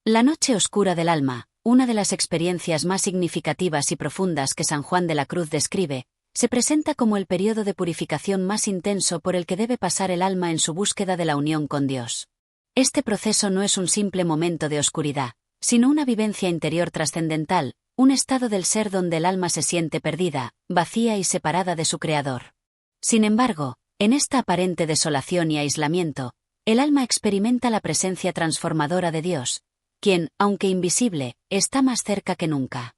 La noche oscura del alma, una de las experiencias más significativas y profundas que San Juan de la Cruz describe, se presenta como el periodo de purificación más intenso por el que debe pasar el alma en su búsqueda de la unión con Dios. Este proceso no es un simple momento de oscuridad, sino una vivencia interior trascendental, un estado del ser donde el alma se siente perdida, vacía y separada de su Creador. Sin embargo, en esta aparente desolación y aislamiento, el alma experimenta la presencia transformadora de Dios, quien, aunque invisible, está más cerca que nunca.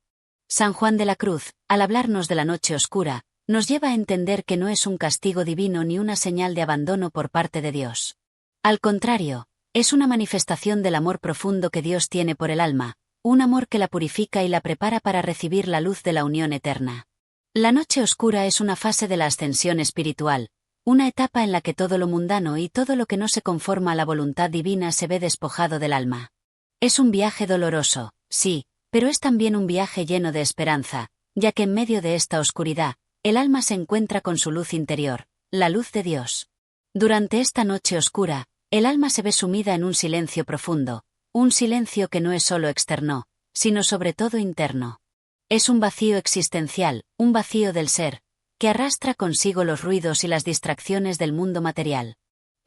San Juan de la Cruz, al hablarnos de la noche oscura, nos lleva a entender que no es un castigo divino ni una señal de abandono por parte de Dios. Al contrario, es una manifestación del amor profundo que Dios tiene por el alma, un amor que la purifica y la prepara para recibir la luz de la unión eterna. La noche oscura es una fase de la ascensión espiritual, una etapa en la que todo lo mundano y todo lo que no se conforma a la voluntad divina se ve despojado del alma. Es un viaje doloroso, sí, pero es también un viaje lleno de esperanza, ya que en medio de esta oscuridad, el alma se encuentra con su luz interior, la luz de Dios. Durante esta noche oscura, el alma se ve sumida en un silencio profundo, un silencio que no es solo externo, sino sobre todo interno. Es un vacío existencial, un vacío del ser, que arrastra consigo los ruidos y las distracciones del mundo material.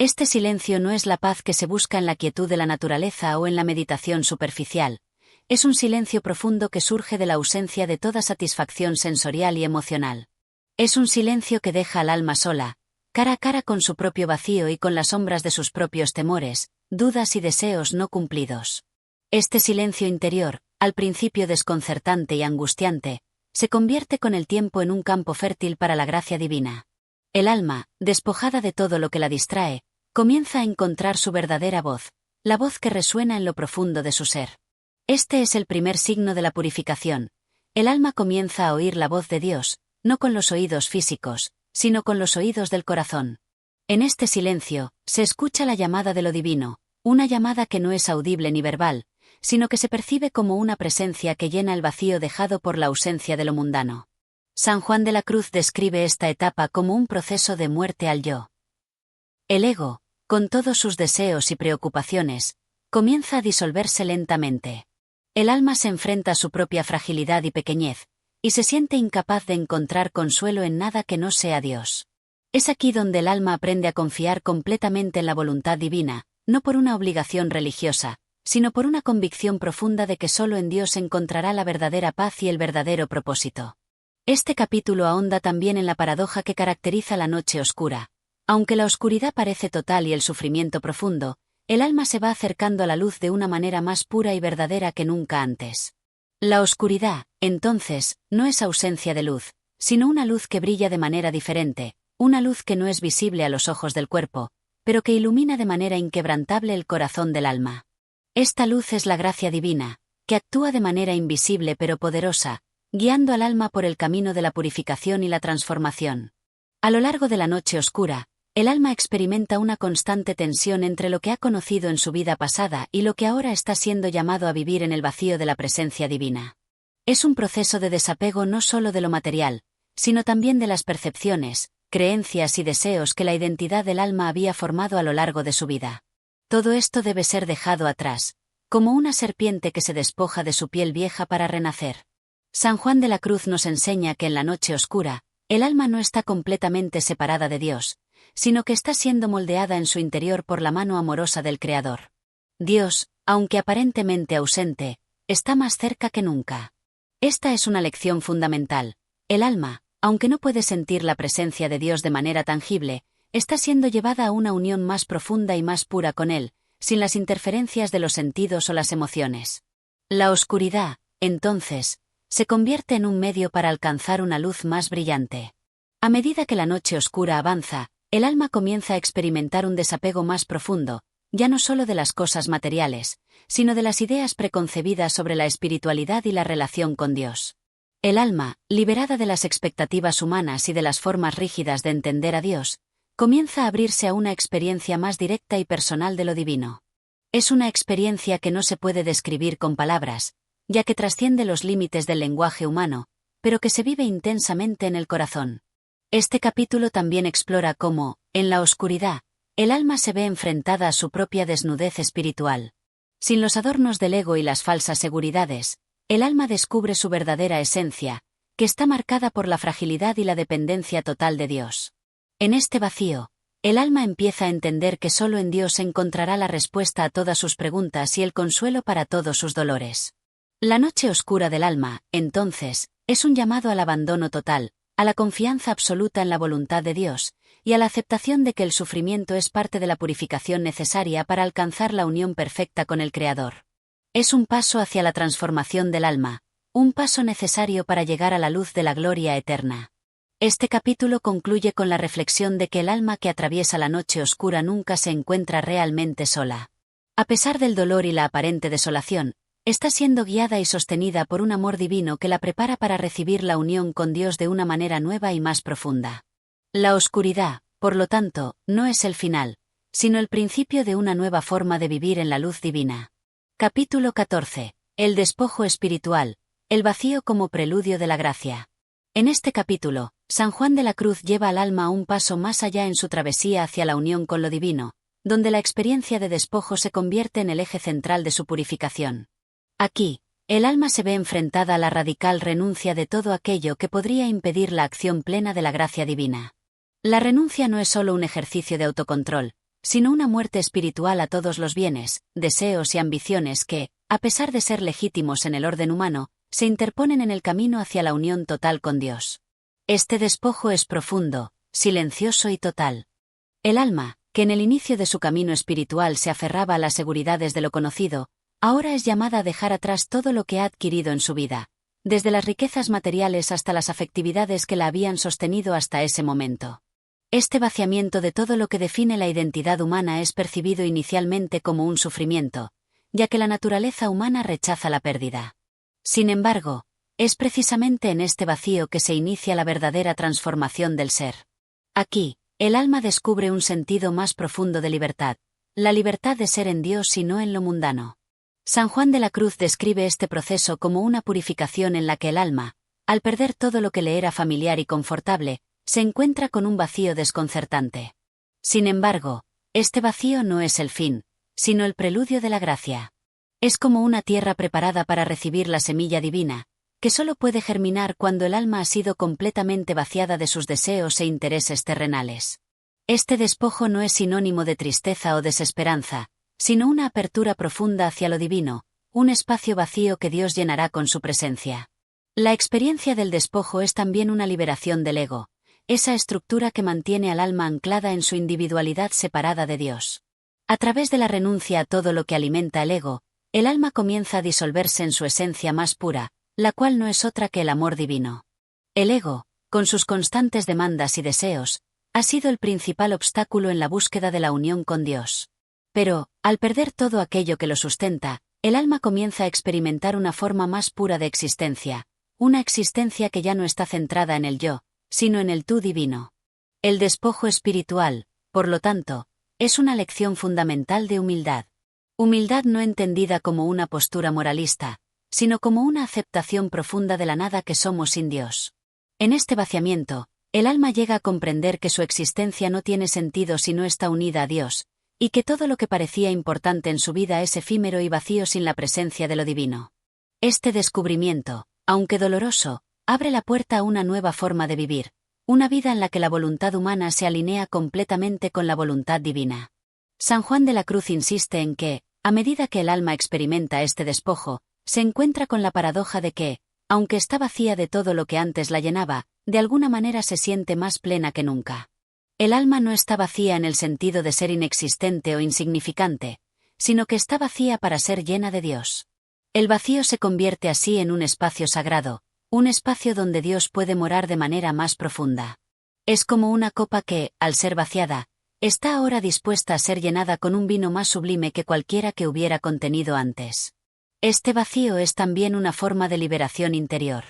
Este silencio no es la paz que se busca en la quietud de la naturaleza o en la meditación superficial. Es un silencio profundo que surge de la ausencia de toda satisfacción sensorial y emocional. Es un silencio que deja al alma sola, cara a cara con su propio vacío y con las sombras de sus propios temores, dudas y deseos no cumplidos. Este silencio interior, al principio desconcertante y angustiante, se convierte con el tiempo en un campo fértil para la gracia divina. El alma, despojada de todo lo que la distrae, comienza a encontrar su verdadera voz, la voz que resuena en lo profundo de su ser. Este es el primer signo de la purificación. El alma comienza a oír la voz de Dios, no con los oídos físicos, sino con los oídos del corazón. En este silencio, se escucha la llamada de lo divino, una llamada que no es audible ni verbal, sino que se percibe como una presencia que llena el vacío dejado por la ausencia de lo mundano. San Juan de la Cruz describe esta etapa como un proceso de muerte al yo. El ego, con todos sus deseos y preocupaciones, comienza a disolverse lentamente. El alma se enfrenta a su propia fragilidad y pequeñez, y se siente incapaz de encontrar consuelo en nada que no sea Dios. Es aquí donde el alma aprende a confiar completamente en la voluntad divina, no por una obligación religiosa, sino por una convicción profunda de que solo en Dios encontrará la verdadera paz y el verdadero propósito. Este capítulo ahonda también en la paradoja que caracteriza la noche oscura. Aunque la oscuridad parece total y el sufrimiento profundo, el alma se va acercando a la luz de una manera más pura y verdadera que nunca antes. La oscuridad, entonces, no es ausencia de luz, sino una luz que brilla de manera diferente, una luz que no es visible a los ojos del cuerpo, pero que ilumina de manera inquebrantable el corazón del alma. Esta luz es la gracia divina, que actúa de manera invisible pero poderosa, guiando al alma por el camino de la purificación y la transformación. A lo largo de la noche oscura, el alma experimenta una constante tensión entre lo que ha conocido en su vida pasada y lo que ahora está siendo llamado a vivir en el vacío de la presencia divina. Es un proceso de desapego no solo de lo material, sino también de las percepciones, creencias y deseos que la identidad del alma había formado a lo largo de su vida. Todo esto debe ser dejado atrás, como una serpiente que se despoja de su piel vieja para renacer. San Juan de la Cruz nos enseña que en la noche oscura, el alma no está completamente separada de Dios, sino que está siendo moldeada en su interior por la mano amorosa del Creador. Dios, aunque aparentemente ausente, está más cerca que nunca. Esta es una lección fundamental. El alma, aunque no puede sentir la presencia de Dios de manera tangible, está siendo llevada a una unión más profunda y más pura con Él, sin las interferencias de los sentidos o las emociones. La oscuridad, entonces, se convierte en un medio para alcanzar una luz más brillante. A medida que la noche oscura avanza, el alma comienza a experimentar un desapego más profundo, ya no solo de las cosas materiales, sino de las ideas preconcebidas sobre la espiritualidad y la relación con Dios. El alma, liberada de las expectativas humanas y de las formas rígidas de entender a Dios, comienza a abrirse a una experiencia más directa y personal de lo divino. Es una experiencia que no se puede describir con palabras, ya que trasciende los límites del lenguaje humano, pero que se vive intensamente en el corazón. Este capítulo también explora cómo, en la oscuridad, el alma se ve enfrentada a su propia desnudez espiritual. Sin los adornos del ego y las falsas seguridades, el alma descubre su verdadera esencia, que está marcada por la fragilidad y la dependencia total de Dios. En este vacío, el alma empieza a entender que solo en Dios encontrará la respuesta a todas sus preguntas y el consuelo para todos sus dolores. La noche oscura del alma, entonces, es un llamado al abandono total, a la confianza absoluta en la voluntad de Dios, y a la aceptación de que el sufrimiento es parte de la purificación necesaria para alcanzar la unión perfecta con el Creador. Es un paso hacia la transformación del alma, un paso necesario para llegar a la luz de la gloria eterna. Este capítulo concluye con la reflexión de que el alma que atraviesa la noche oscura nunca se encuentra realmente sola. A pesar del dolor y la aparente desolación, está siendo guiada y sostenida por un amor divino que la prepara para recibir la unión con Dios de una manera nueva y más profunda. La oscuridad, por lo tanto, no es el final, sino el principio de una nueva forma de vivir en la luz divina. Capítulo 14. El despojo espiritual, el vacío como preludio de la gracia. En este capítulo, San Juan de la Cruz lleva al alma un paso más allá en su travesía hacia la unión con lo divino, donde la experiencia de despojo se convierte en el eje central de su purificación. Aquí, el alma se ve enfrentada a la radical renuncia de todo aquello que podría impedir la acción plena de la gracia divina. La renuncia no es solo un ejercicio de autocontrol, sino una muerte espiritual a todos los bienes, deseos y ambiciones que, a pesar de ser legítimos en el orden humano, se interponen en el camino hacia la unión total con Dios. Este despojo es profundo, silencioso y total. El alma, que en el inicio de su camino espiritual se aferraba a las seguridades de lo conocido, ahora es llamada a dejar atrás todo lo que ha adquirido en su vida, desde las riquezas materiales hasta las afectividades que la habían sostenido hasta ese momento. Este vaciamiento de todo lo que define la identidad humana es percibido inicialmente como un sufrimiento, ya que la naturaleza humana rechaza la pérdida. Sin embargo, es precisamente en este vacío que se inicia la verdadera transformación del ser. Aquí, el alma descubre un sentido más profundo de libertad, la libertad de ser en Dios y no en lo mundano. San Juan de la Cruz describe este proceso como una purificación en la que el alma, al perder todo lo que le era familiar y confortable, se encuentra con un vacío desconcertante. Sin embargo, este vacío no es el fin, sino el preludio de la gracia. Es como una tierra preparada para recibir la semilla divina, que solo puede germinar cuando el alma ha sido completamente vaciada de sus deseos e intereses terrenales. Este despojo no es sinónimo de tristeza o desesperanza, sino una apertura profunda hacia lo divino, un espacio vacío que Dios llenará con su presencia. La experiencia del despojo es también una liberación del ego, esa estructura que mantiene al alma anclada en su individualidad separada de Dios. A través de la renuncia a todo lo que alimenta el ego, el alma comienza a disolverse en su esencia más pura, la cual no es otra que el amor divino. El ego, con sus constantes demandas y deseos, ha sido el principal obstáculo en la búsqueda de la unión con Dios. Pero, al perder todo aquello que lo sustenta, el alma comienza a experimentar una forma más pura de existencia, una existencia que ya no está centrada en el yo, sino en el tú divino. El despojo espiritual, por lo tanto, es una lección fundamental de humildad. Humildad no entendida como una postura moralista, sino como una aceptación profunda de la nada que somos sin Dios. En este vaciamiento, el alma llega a comprender que su existencia no tiene sentido si no está unida a Dios, y que todo lo que parecía importante en su vida es efímero y vacío sin la presencia de lo divino. Este descubrimiento, aunque doloroso, abre la puerta a una nueva forma de vivir, una vida en la que la voluntad humana se alinea completamente con la voluntad divina. San Juan de la Cruz insiste en que, a medida que el alma experimenta este despojo, se encuentra con la paradoja de que, aunque está vacía de todo lo que antes la llenaba, de alguna manera se siente más plena que nunca. El alma no está vacía en el sentido de ser inexistente o insignificante, sino que está vacía para ser llena de Dios. El vacío se convierte así en un espacio sagrado, un espacio donde Dios puede morar de manera más profunda. Es como una copa que, al ser vaciada, está ahora dispuesta a ser llenada con un vino más sublime que cualquiera que hubiera contenido antes. Este vacío es también una forma de liberación interior.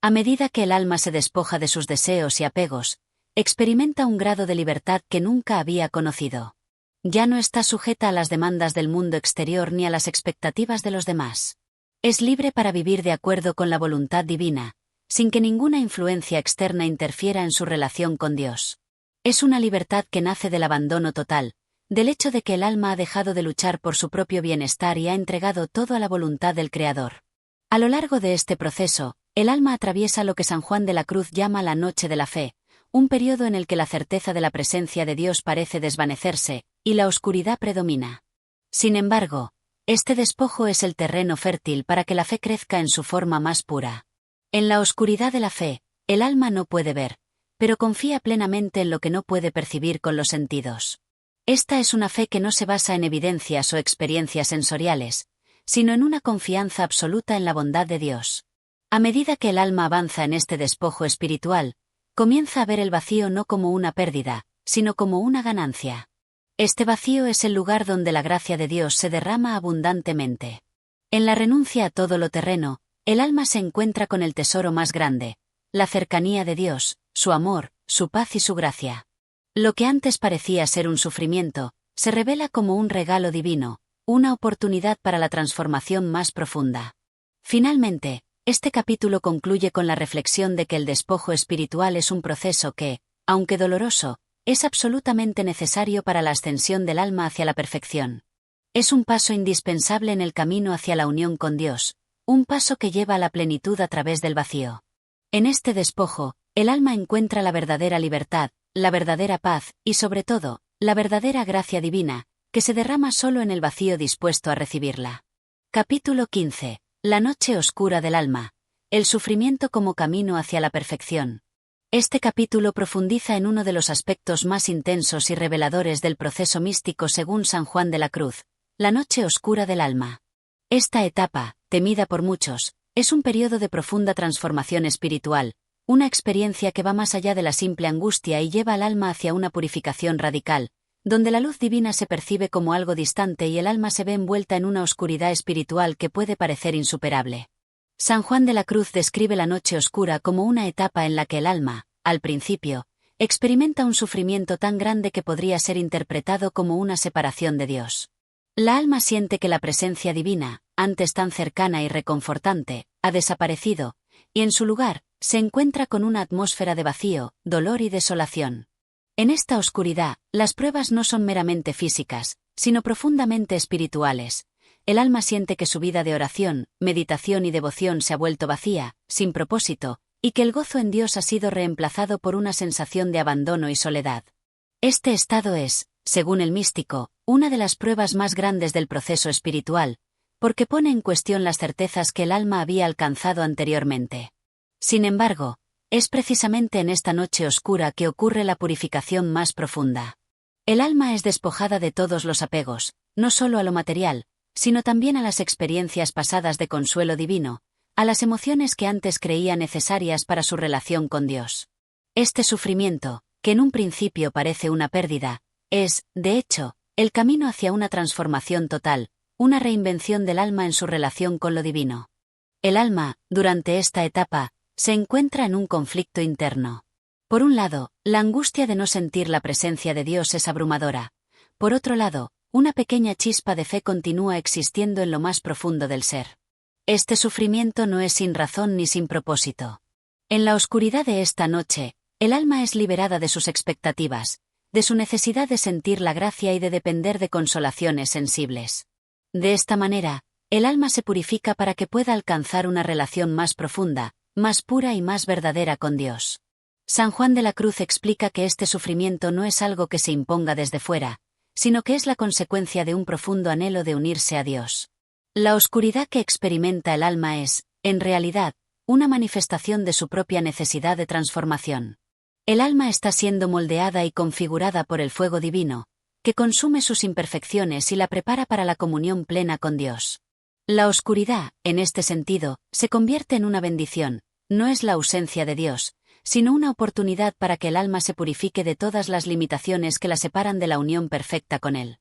A medida que el alma se despoja de sus deseos y apegos, experimenta un grado de libertad que nunca había conocido. Ya no está sujeta a las demandas del mundo exterior ni a las expectativas de los demás. Es libre para vivir de acuerdo con la voluntad divina, sin que ninguna influencia externa interfiera en su relación con Dios. Es una libertad que nace del abandono total, del hecho de que el alma ha dejado de luchar por su propio bienestar y ha entregado todo a la voluntad del Creador. A lo largo de este proceso, el alma atraviesa lo que San Juan de la Cruz llama la noche de la fe, un periodo en el que la certeza de la presencia de Dios parece desvanecerse, y la oscuridad predomina. Sin embargo, este despojo es el terreno fértil para que la fe crezca en su forma más pura. En la oscuridad de la fe, el alma no puede ver, pero confía plenamente en lo que no puede percibir con los sentidos. Esta es una fe que no se basa en evidencias o experiencias sensoriales, sino en una confianza absoluta en la bondad de Dios. A medida que el alma avanza en este despojo espiritual, comienza a ver el vacío no como una pérdida, sino como una ganancia. Este vacío es el lugar donde la gracia de Dios se derrama abundantemente. En la renuncia a todo lo terreno, el alma se encuentra con el tesoro más grande, la cercanía de Dios, su amor, su paz y su gracia. Lo que antes parecía ser un sufrimiento, se revela como un regalo divino, una oportunidad para la transformación más profunda. Finalmente, este capítulo concluye con la reflexión de que el despojo espiritual es un proceso que, aunque doloroso, es absolutamente necesario para la ascensión del alma hacia la perfección. Es un paso indispensable en el camino hacia la unión con Dios, un paso que lleva a la plenitud a través del vacío. En este despojo, el alma encuentra la verdadera libertad, la verdadera paz, y sobre todo, la verdadera gracia divina, que se derrama solo en el vacío dispuesto a recibirla. Capítulo 15. La noche oscura del alma. El sufrimiento como camino hacia la perfección. Este capítulo profundiza en uno de los aspectos más intensos y reveladores del proceso místico según San Juan de la Cruz, la noche oscura del alma. Esta etapa, temida por muchos, es un periodo de profunda transformación espiritual, una experiencia que va más allá de la simple angustia y lleva al alma hacia una purificación radical, donde la luz divina se percibe como algo distante y el alma se ve envuelta en una oscuridad espiritual que puede parecer insuperable. San Juan de la Cruz describe la noche oscura como una etapa en la que el alma, al principio, experimenta un sufrimiento tan grande que podría ser interpretado como una separación de Dios. La alma siente que la presencia divina, antes tan cercana y reconfortante, ha desaparecido, y en su lugar, se encuentra con una atmósfera de vacío, dolor y desolación. En esta oscuridad, las pruebas no son meramente físicas, sino profundamente espirituales. el alma siente que su vida de oración, meditación y devoción se ha vuelto vacía, sin propósito, y que el gozo en Dios ha sido reemplazado por una sensación de abandono y soledad. Este estado es, según el místico, una de las pruebas más grandes del proceso espiritual, porque pone en cuestión las certezas que el alma había alcanzado anteriormente. Sin embargo, es precisamente en esta noche oscura que ocurre la purificación más profunda. El alma es despojada de todos los apegos, no solo a lo material, sino también a las experiencias pasadas de consuelo divino, a las emociones que antes creía necesarias para su relación con Dios. Este sufrimiento, que en un principio parece una pérdida, es, de hecho, el camino hacia una transformación total, una reinvención del alma en su relación con lo divino. El alma, durante esta etapa, se encuentra en un conflicto interno. Por un lado, la angustia de no sentir la presencia de Dios es abrumadora. Por otro lado, una pequeña chispa de fe continúa existiendo en lo más profundo del ser. Este sufrimiento no es sin razón ni sin propósito. En la oscuridad de esta noche, el alma es liberada de sus expectativas, de su necesidad de sentir la gracia y de depender de consolaciones sensibles. De esta manera, el alma se purifica para que pueda alcanzar una relación más profunda, más pura y más verdadera con Dios. San Juan de la Cruz explica que este sufrimiento no es algo que se imponga desde fuera, sino que es la consecuencia de un profundo anhelo de unirse a Dios. La oscuridad que experimenta el alma es, en realidad, una manifestación de su propia necesidad de transformación. El alma está siendo moldeada y configurada por el fuego divino, que consume sus imperfecciones y la prepara para la comunión plena con Dios. La oscuridad, en este sentido, se convierte en una bendición, no es la ausencia de Dios, sino una oportunidad para que el alma se purifique de todas las limitaciones que la separan de la unión perfecta con Él.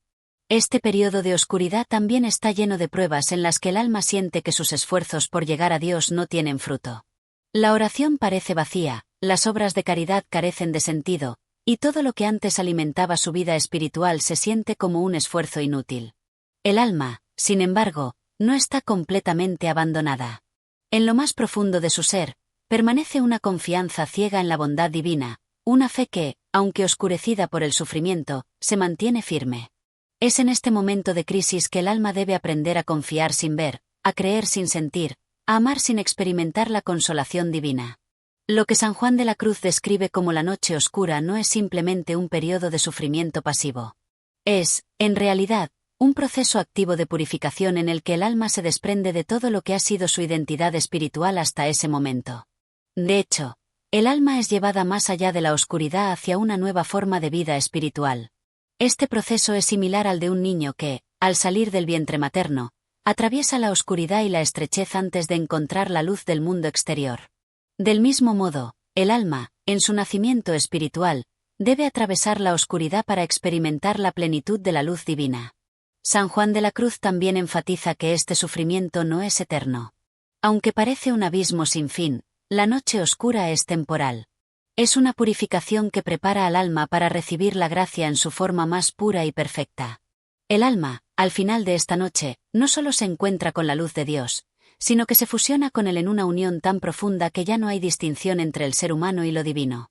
Este periodo de oscuridad también está lleno de pruebas en las que el alma siente que sus esfuerzos por llegar a Dios no tienen fruto. La oración parece vacía, las obras de caridad carecen de sentido, y todo lo que antes alimentaba su vida espiritual se siente como un esfuerzo inútil. El alma, sin embargo, no está completamente abandonada. En lo más profundo de su ser, permanece una confianza ciega en la bondad divina, una fe que, aunque oscurecida por el sufrimiento, se mantiene firme. Es en este momento de crisis que el alma debe aprender a confiar sin ver, a creer sin sentir, a amar sin experimentar la consolación divina. Lo que San Juan de la Cruz describe como la noche oscura no es simplemente un periodo de sufrimiento pasivo. Es, en realidad, un proceso activo de purificación en el que el alma se desprende de todo lo que ha sido su identidad espiritual hasta ese momento. De hecho, el alma es llevada más allá de la oscuridad hacia una nueva forma de vida espiritual. Este proceso es similar al de un niño que, al salir del vientre materno, atraviesa la oscuridad y la estrechez antes de encontrar la luz del mundo exterior. Del mismo modo, el alma, en su nacimiento espiritual, debe atravesar la oscuridad para experimentar la plenitud de la luz divina. San Juan de la Cruz también enfatiza que este sufrimiento no es eterno. Aunque parece un abismo sin fin, la noche oscura es temporal. Es una purificación que prepara al alma para recibir la gracia en su forma más pura y perfecta. El alma, al final de esta noche, no solo se encuentra con la luz de Dios, sino que se fusiona con Él en una unión tan profunda que ya no hay distinción entre el ser humano y lo divino.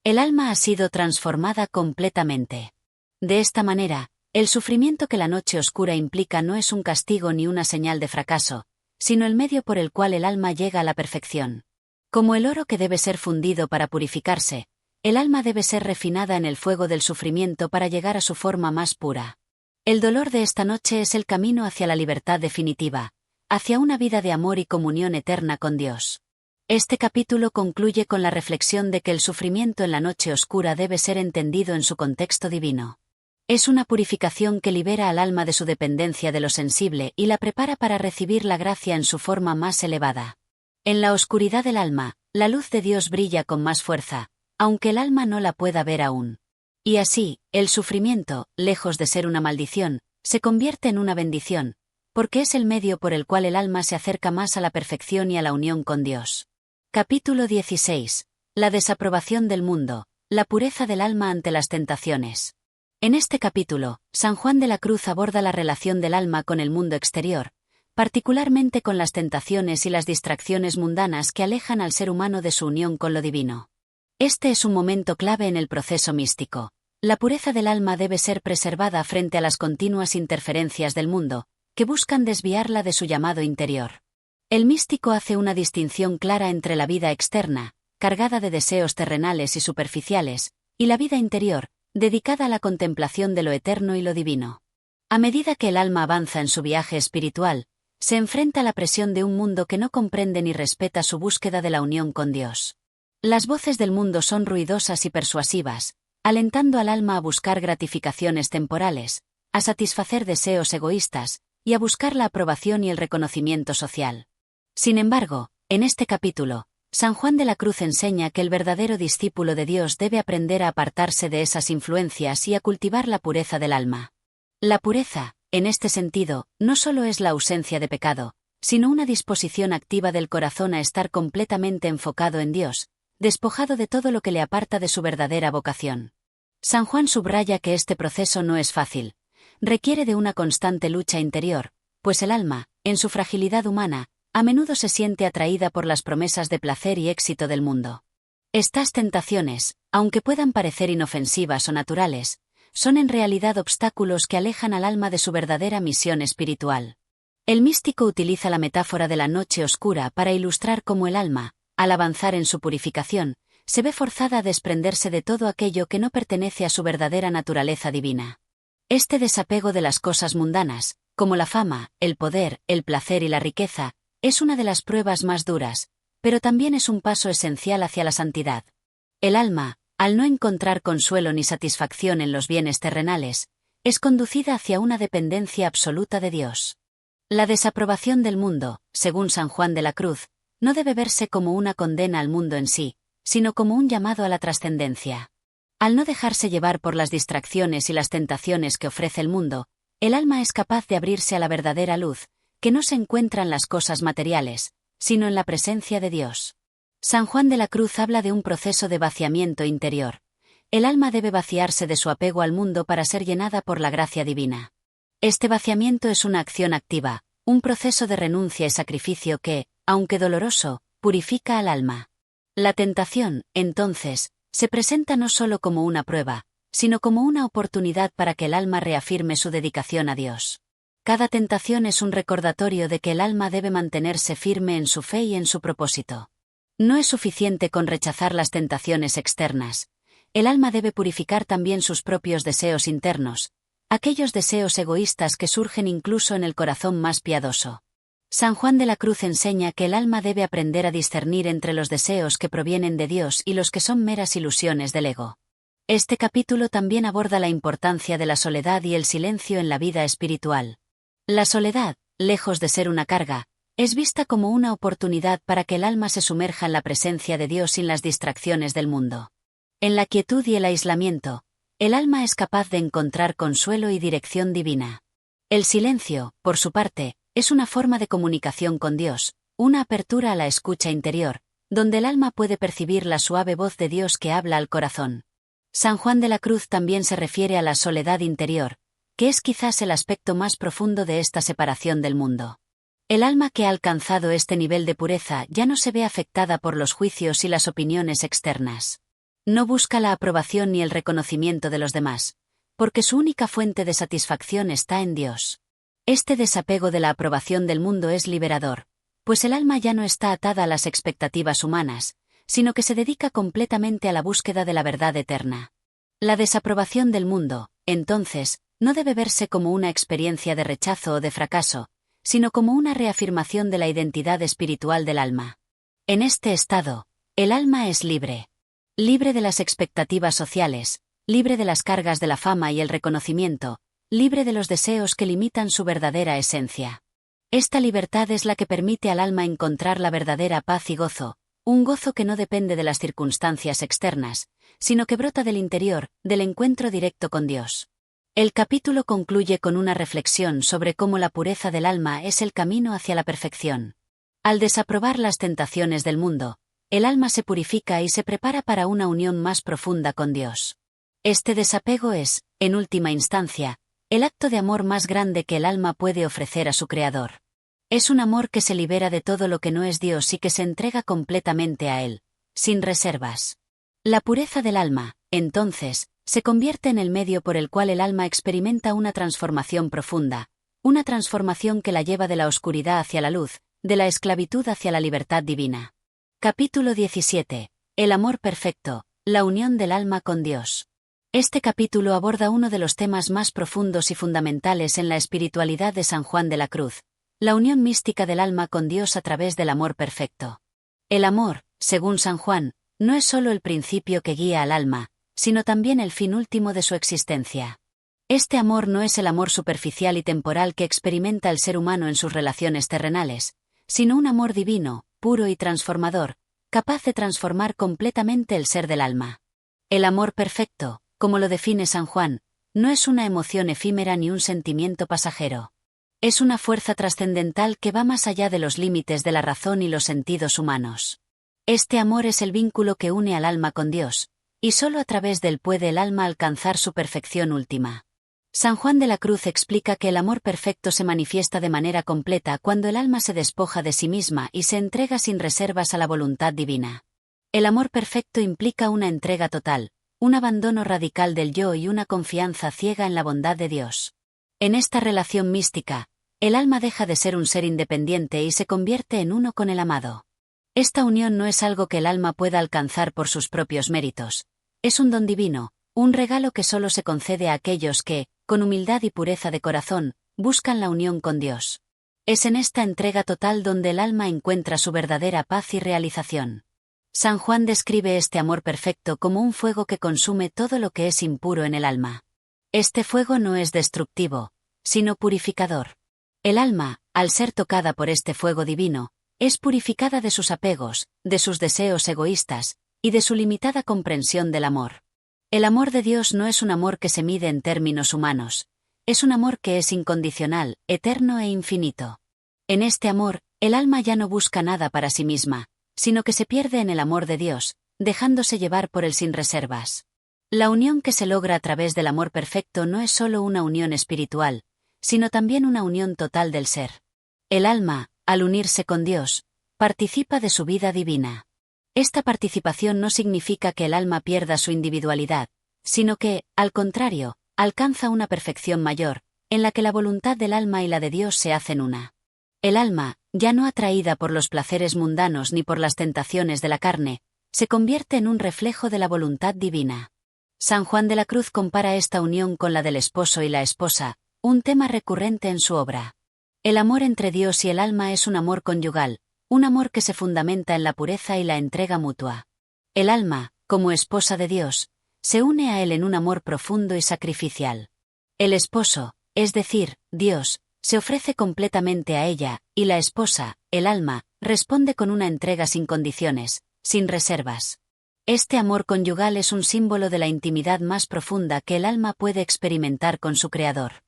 El alma ha sido transformada completamente. De esta manera, el sufrimiento que la noche oscura implica no es un castigo ni una señal de fracaso, sino el medio por el cual el alma llega a la perfección. Como el oro que debe ser fundido para purificarse, el alma debe ser refinada en el fuego del sufrimiento para llegar a su forma más pura. El dolor de esta noche es el camino hacia la libertad definitiva, hacia una vida de amor y comunión eterna con Dios. Este capítulo concluye con la reflexión de que el sufrimiento en la noche oscura debe ser entendido en su contexto divino. Es una purificación que libera al alma de su dependencia de lo sensible y la prepara para recibir la gracia en su forma más elevada. En la oscuridad del alma, la luz de Dios brilla con más fuerza, aunque el alma no la pueda ver aún. Y así, el sufrimiento, lejos de ser una maldición, se convierte en una bendición, porque es el medio por el cual el alma se acerca más a la perfección y a la unión con Dios. Capítulo 16. La desaprobación del mundo, la pureza del alma ante las tentaciones. En este capítulo, San Juan de la Cruz aborda la relación del alma con el mundo exterior, particularmente con las tentaciones y las distracciones mundanas que alejan al ser humano de su unión con lo divino. Este es un momento clave en el proceso místico. La pureza del alma debe ser preservada frente a las continuas interferencias del mundo, que buscan desviarla de su llamado interior. El místico hace una distinción clara entre la vida externa, cargada de deseos terrenales y superficiales, y la vida interior, dedicada a la contemplación de lo eterno y lo divino. A medida que el alma avanza en su viaje espiritual, se enfrenta a la presión de un mundo que no comprende ni respeta su búsqueda de la unión con Dios. Las voces del mundo son ruidosas y persuasivas, alentando al alma a buscar gratificaciones temporales, a satisfacer deseos egoístas, y a buscar la aprobación y el reconocimiento social. Sin embargo, en este capítulo, San Juan de la Cruz enseña que el verdadero discípulo de Dios debe aprender a apartarse de esas influencias y a cultivar la pureza del alma. La pureza, en este sentido, no solo es la ausencia de pecado, sino una disposición activa del corazón a estar completamente enfocado en Dios, despojado de todo lo que le aparta de su verdadera vocación. San Juan subraya que este proceso no es fácil. Requiere de una constante lucha interior, pues el alma, en su fragilidad humana, a menudo se siente atraída por las promesas de placer y éxito del mundo. Estas tentaciones, aunque puedan parecer inofensivas o naturales, son en realidad obstáculos que alejan al alma de su verdadera misión espiritual. El místico utiliza la metáfora de la noche oscura para ilustrar cómo el alma, al avanzar en su purificación, se ve forzada a desprenderse de todo aquello que no pertenece a su verdadera naturaleza divina. Este desapego de las cosas mundanas, como la fama, el poder, el placer y la riqueza, es una de las pruebas más duras, pero también es un paso esencial hacia la santidad. El alma, al no encontrar consuelo ni satisfacción en los bienes terrenales, es conducida hacia una dependencia absoluta de Dios. La desaprobación del mundo, según San Juan de la Cruz, no debe verse como una condena al mundo en sí, sino como un llamado a la trascendencia. Al no dejarse llevar por las distracciones y las tentaciones que ofrece el mundo, el alma es capaz de abrirse a la verdadera luz, que no se encuentra en las cosas materiales, sino en la presencia de Dios. San Juan de la Cruz habla de un proceso de vaciamiento interior. El alma debe vaciarse de su apego al mundo para ser llenada por la gracia divina. Este vaciamiento es una acción activa, un proceso de renuncia y sacrificio que, aunque doloroso, purifica al alma. La tentación, entonces, se presenta no solo como una prueba, sino como una oportunidad para que el alma reafirme su dedicación a Dios. Cada tentación es un recordatorio de que el alma debe mantenerse firme en su fe y en su propósito. No es suficiente con rechazar las tentaciones externas. El alma debe purificar también sus propios deseos internos, aquellos deseos egoístas que surgen incluso en el corazón más piadoso. San Juan de la Cruz enseña que el alma debe aprender a discernir entre los deseos que provienen de Dios y los que son meras ilusiones del ego. Este capítulo también aborda la importancia de la soledad y el silencio en la vida espiritual. La soledad, lejos de ser una carga, es vista como una oportunidad para que el alma se sumerja en la presencia de Dios sin las distracciones del mundo. En la quietud y el aislamiento, el alma es capaz de encontrar consuelo y dirección divina. El silencio, por su parte, es una forma de comunicación con Dios, una apertura a la escucha interior, donde el alma puede percibir la suave voz de Dios que habla al corazón. San Juan de la Cruz también se refiere a la soledad interior, que es quizás el aspecto más profundo de esta separación del mundo. El alma que ha alcanzado este nivel de pureza ya no se ve afectada por los juicios y las opiniones externas. No busca la aprobación ni el reconocimiento de los demás, porque su única fuente de satisfacción está en Dios. Este desapego de la aprobación del mundo es liberador, pues el alma ya no está atada a las expectativas humanas, sino que se dedica completamente a la búsqueda de la verdad eterna. La desaprobación del mundo, entonces, no debe verse como una experiencia de rechazo o de fracaso, sino como una reafirmación de la identidad espiritual del alma. En este estado, el alma es libre. Libre de las expectativas sociales, libre de las cargas de la fama y el reconocimiento, libre de los deseos que limitan su verdadera esencia. Esta libertad es la que permite al alma encontrar la verdadera paz y gozo, un gozo que no depende de las circunstancias externas, sino que brota del interior, del encuentro directo con Dios. El capítulo concluye con una reflexión sobre cómo la pureza del alma es el camino hacia la perfección. Al desaprobar las tentaciones del mundo, el alma se purifica y se prepara para una unión más profunda con Dios. Este desapego es, en última instancia, el acto de amor más grande que el alma puede ofrecer a su Creador. Es un amor que se libera de todo lo que no es Dios y que se entrega completamente a Él, sin reservas. La pureza del alma, entonces, se convierte en el medio por el cual el alma experimenta una transformación profunda, una transformación que la lleva de la oscuridad hacia la luz, de la esclavitud hacia la libertad divina. Capítulo 17. El amor perfecto, la unión del alma con Dios. Este capítulo aborda uno de los temas más profundos y fundamentales en la espiritualidad de San Juan de la Cruz, la unión mística del alma con Dios a través del amor perfecto. El amor, según San Juan, no es solo el principio que guía al alma, sino también el fin último de su existencia. Este amor no es el amor superficial y temporal que experimenta el ser humano en sus relaciones terrenales, sino un amor divino, puro y transformador, capaz de transformar completamente el ser del alma. El amor perfecto, como lo define San Juan, no es una emoción efímera ni un sentimiento pasajero. Es una fuerza trascendental que va más allá de los límites de la razón y los sentidos humanos. Este amor es el vínculo que une al alma con Dios, y solo a través de él puede el alma alcanzar su perfección última. San Juan de la Cruz explica que el amor perfecto se manifiesta de manera completa cuando el alma se despoja de sí misma y se entrega sin reservas a la voluntad divina. El amor perfecto implica una entrega total, un abandono radical del yo y una confianza ciega en la bondad de Dios. En esta relación mística, el alma deja de ser un ser independiente y se convierte en uno con el amado. Esta unión no es algo que el alma pueda alcanzar por sus propios méritos. Es un don divino, un regalo que solo se concede a aquellos que, con humildad y pureza de corazón, buscan la unión con Dios. Es en esta entrega total donde el alma encuentra su verdadera paz y realización. San Juan describe este amor perfecto como un fuego que consume todo lo que es impuro en el alma. Este fuego no es destructivo, sino purificador. El alma, al ser tocada por este fuego divino, es purificada de sus apegos, de sus deseos egoístas, y de su limitada comprensión del amor. El amor de Dios no es un amor que se mide en términos humanos, es un amor que es incondicional, eterno e infinito. En este amor, el alma ya no busca nada para sí misma, sino que se pierde en el amor de Dios, dejándose llevar por él sin reservas. La unión que se logra a través del amor perfecto no es solo una unión espiritual, sino también una unión total del ser. El alma, al unirse con Dios, participa de su vida divina. Esta participación no significa que el alma pierda su individualidad, sino que, al contrario, alcanza una perfección mayor, en la que la voluntad del alma y la de Dios se hacen una. El alma, ya no atraída por los placeres mundanos ni por las tentaciones de la carne, se convierte en un reflejo de la voluntad divina. San Juan de la Cruz compara esta unión con la del esposo y la esposa, un tema recurrente en su obra. El amor entre Dios y el alma es un amor conyugal, un amor que se fundamenta en la pureza y la entrega mutua. El alma, como esposa de Dios, se une a él en un amor profundo y sacrificial. El esposo, es decir, Dios, se ofrece completamente a ella, y la esposa, el alma, responde con una entrega sin condiciones, sin reservas. Este amor conyugal es un símbolo de la intimidad más profunda que el alma puede experimentar con su Creador.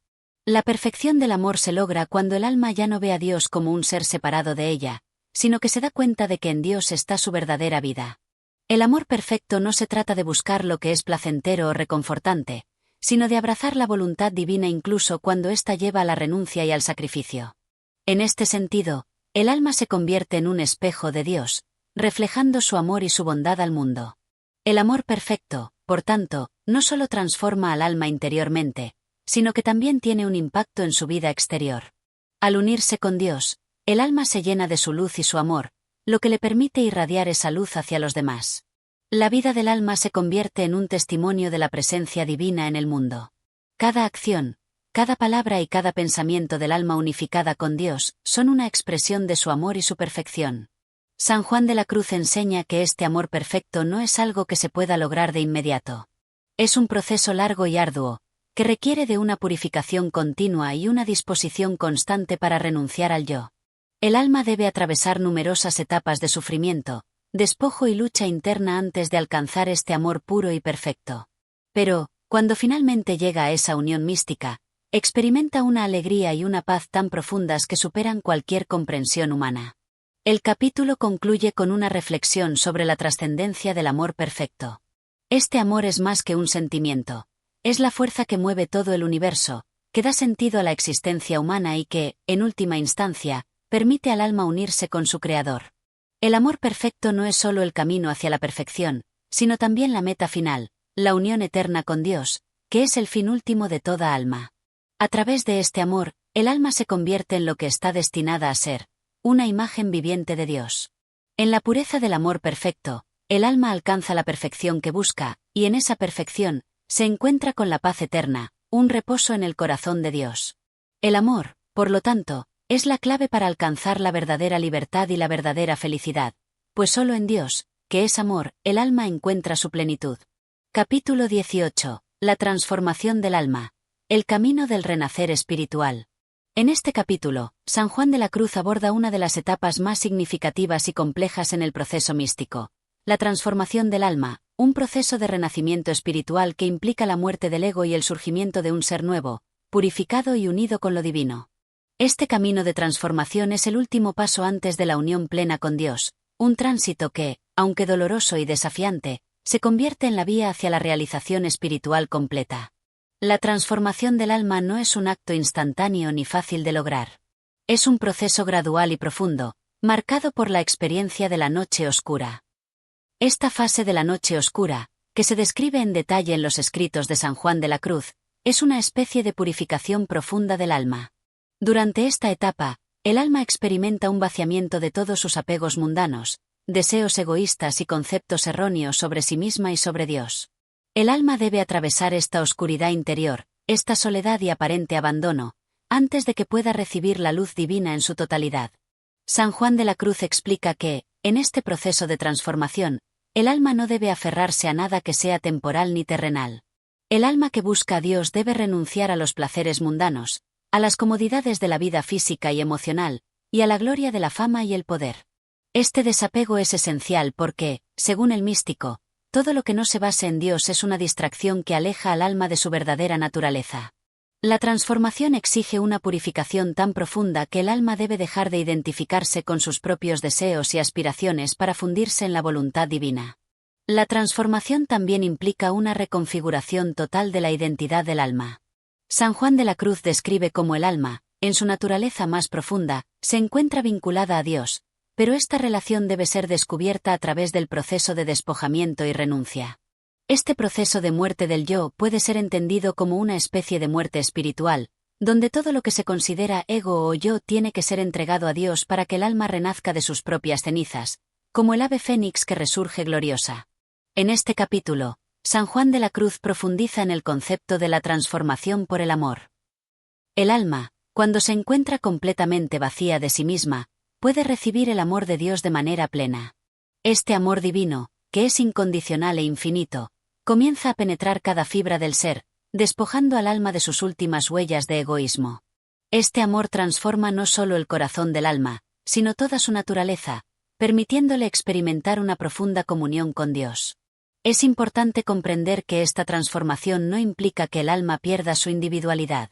La perfección del amor se logra cuando el alma ya no ve a Dios como un ser separado de ella, sino que se da cuenta de que en Dios está su verdadera vida. El amor perfecto no se trata de buscar lo que es placentero o reconfortante, sino de abrazar la voluntad divina incluso cuando ésta lleva a la renuncia y al sacrificio. En este sentido, el alma se convierte en un espejo de Dios, reflejando su amor y su bondad al mundo. El amor perfecto, por tanto, no solo transforma al alma interiormente, sino que también tiene un impacto en su vida exterior. Al unirse con Dios, el alma se llena de su luz y su amor, lo que le permite irradiar esa luz hacia los demás. La vida del alma se convierte en un testimonio de la presencia divina en el mundo. Cada acción, cada palabra y cada pensamiento del alma unificada con Dios son una expresión de su amor y su perfección. San Juan de la Cruz enseña que este amor perfecto no es algo que se pueda lograr de inmediato. Es un proceso largo y arduo, que requiere de una purificación continua y una disposición constante para renunciar al yo. El alma debe atravesar numerosas etapas de sufrimiento, despojo y lucha interna antes de alcanzar este amor puro y perfecto. Pero, cuando finalmente llega a esa unión mística, experimenta una alegría y una paz tan profundas que superan cualquier comprensión humana. El capítulo concluye con una reflexión sobre la trascendencia del amor perfecto. Este amor es más que un sentimiento. Es la fuerza que mueve todo el universo, que da sentido a la existencia humana y que, en última instancia, permite al alma unirse con su Creador. El amor perfecto no es solo el camino hacia la perfección, sino también la meta final, la unión eterna con Dios, que es el fin último de toda alma. A través de este amor, el alma se convierte en lo que está destinada a ser, una imagen viviente de Dios. En la pureza del amor perfecto, el alma alcanza la perfección que busca, y en esa perfección, se encuentra con la paz eterna, un reposo en el corazón de Dios. El amor, por lo tanto, es la clave para alcanzar la verdadera libertad y la verdadera felicidad, pues solo en Dios, que es amor, el alma encuentra su plenitud. Capítulo 18. La transformación del alma. El camino del renacer espiritual. En este capítulo, San Juan de la Cruz aborda una de las etapas más significativas y complejas en el proceso místico, la transformación del alma, un proceso de renacimiento espiritual que implica la muerte del ego y el surgimiento de un ser nuevo, purificado y unido con lo divino. Este camino de transformación es el último paso antes de la unión plena con Dios, un tránsito que, aunque doloroso y desafiante, se convierte en la vía hacia la realización espiritual completa. La transformación del alma no es un acto instantáneo ni fácil de lograr. Es un proceso gradual y profundo, marcado por la experiencia de la noche oscura. Esta fase de la noche oscura, que se describe en detalle en los escritos de San Juan de la Cruz, es una especie de purificación profunda del alma. Durante esta etapa, el alma experimenta un vaciamiento de todos sus apegos mundanos, deseos egoístas y conceptos erróneos sobre sí misma y sobre Dios. El alma debe atravesar esta oscuridad interior, esta soledad y aparente abandono, antes de que pueda recibir la luz divina en su totalidad. San Juan de la Cruz explica que, en este proceso de transformación, el alma no debe aferrarse a nada que sea temporal ni terrenal. El alma que busca a Dios debe renunciar a los placeres mundanos, a las comodidades de la vida física y emocional, y a la gloria de la fama y el poder. Este desapego es esencial porque, según el místico, todo lo que no se base en Dios es una distracción que aleja al alma de su verdadera naturaleza. La transformación exige una purificación tan profunda que el alma debe dejar de identificarse con sus propios deseos y aspiraciones para fundirse en la voluntad divina. La transformación también implica una reconfiguración total de la identidad del alma. San Juan de la Cruz describe cómo el alma, en su naturaleza más profunda, se encuentra vinculada a Dios, pero esta relación debe ser descubierta a través del proceso de despojamiento y renuncia. Este proceso de muerte del yo puede ser entendido como una especie de muerte espiritual, donde todo lo que se considera ego o yo tiene que ser entregado a Dios para que el alma renazca de sus propias cenizas, como el ave fénix que resurge gloriosa. En este capítulo, San Juan de la Cruz profundiza en el concepto de la transformación por el amor. El alma, cuando se encuentra completamente vacía de sí misma, puede recibir el amor de Dios de manera plena. Este amor divino, que es incondicional e infinito, comienza a penetrar cada fibra del ser, despojando al alma de sus últimas huellas de egoísmo. Este amor transforma no solo el corazón del alma, sino toda su naturaleza, permitiéndole experimentar una profunda comunión con Dios. Es importante comprender que esta transformación no implica que el alma pierda su individualidad.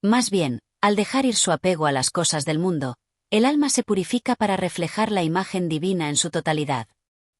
Más bien, al dejar ir su apego a las cosas del mundo, el alma se purifica para reflejar la imagen divina en su totalidad.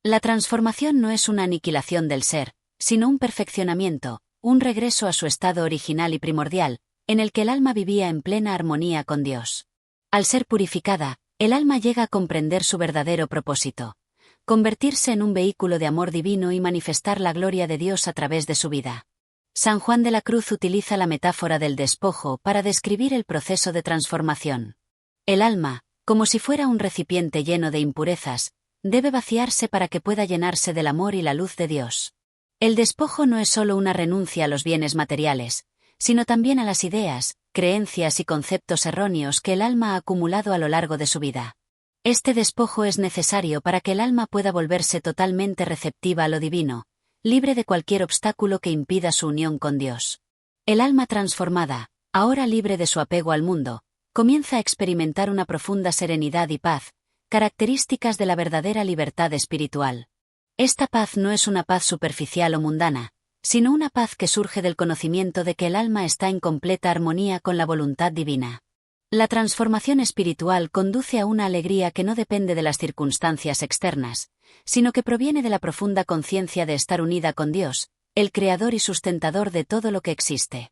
La transformación no es una aniquilación del ser, sino un perfeccionamiento, un regreso a su estado original y primordial, en el que el alma vivía en plena armonía con Dios. Al ser purificada, el alma llega a comprender su verdadero propósito: convertirse en un vehículo de amor divino y manifestar la gloria de Dios a través de su vida. San Juan de la Cruz utiliza la metáfora del despojo para describir el proceso de transformación. El alma, como si fuera un recipiente lleno de impurezas, debe vaciarse para que pueda llenarse del amor y la luz de Dios. El despojo no es solo una renuncia a los bienes materiales, sino también a las ideas, creencias y conceptos erróneos que el alma ha acumulado a lo largo de su vida. Este despojo es necesario para que el alma pueda volverse totalmente receptiva a lo divino, libre de cualquier obstáculo que impida su unión con Dios. El alma transformada, ahora libre de su apego al mundo, comienza a experimentar una profunda serenidad y paz, características de la verdadera libertad espiritual. Esta paz no es una paz superficial o mundana, sino una paz que surge del conocimiento de que el alma está en completa armonía con la voluntad divina. La transformación espiritual conduce a una alegría que no depende de las circunstancias externas, sino que proviene de la profunda conciencia de estar unida con Dios, el creador y sustentador de todo lo que existe.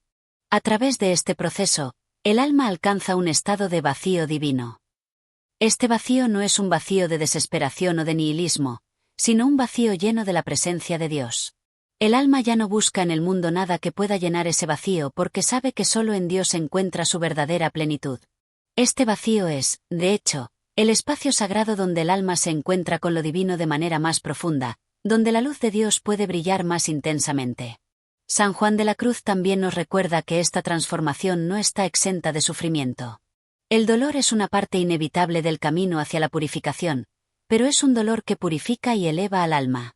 A través de este proceso, el alma alcanza un estado de vacío divino. Este vacío no es un vacío de desesperación o de nihilismo, sino un vacío lleno de la presencia de Dios. El alma ya no busca en el mundo nada que pueda llenar ese vacío porque sabe que solo en Dios encuentra su verdadera plenitud. Este vacío es, de hecho, el espacio sagrado donde el alma se encuentra con lo divino de manera más profunda, donde la luz de Dios puede brillar más intensamente. San Juan de la Cruz también nos recuerda que esta transformación no está exenta de sufrimiento. El dolor es una parte inevitable del camino hacia la purificación, pero es un dolor que purifica y eleva al alma.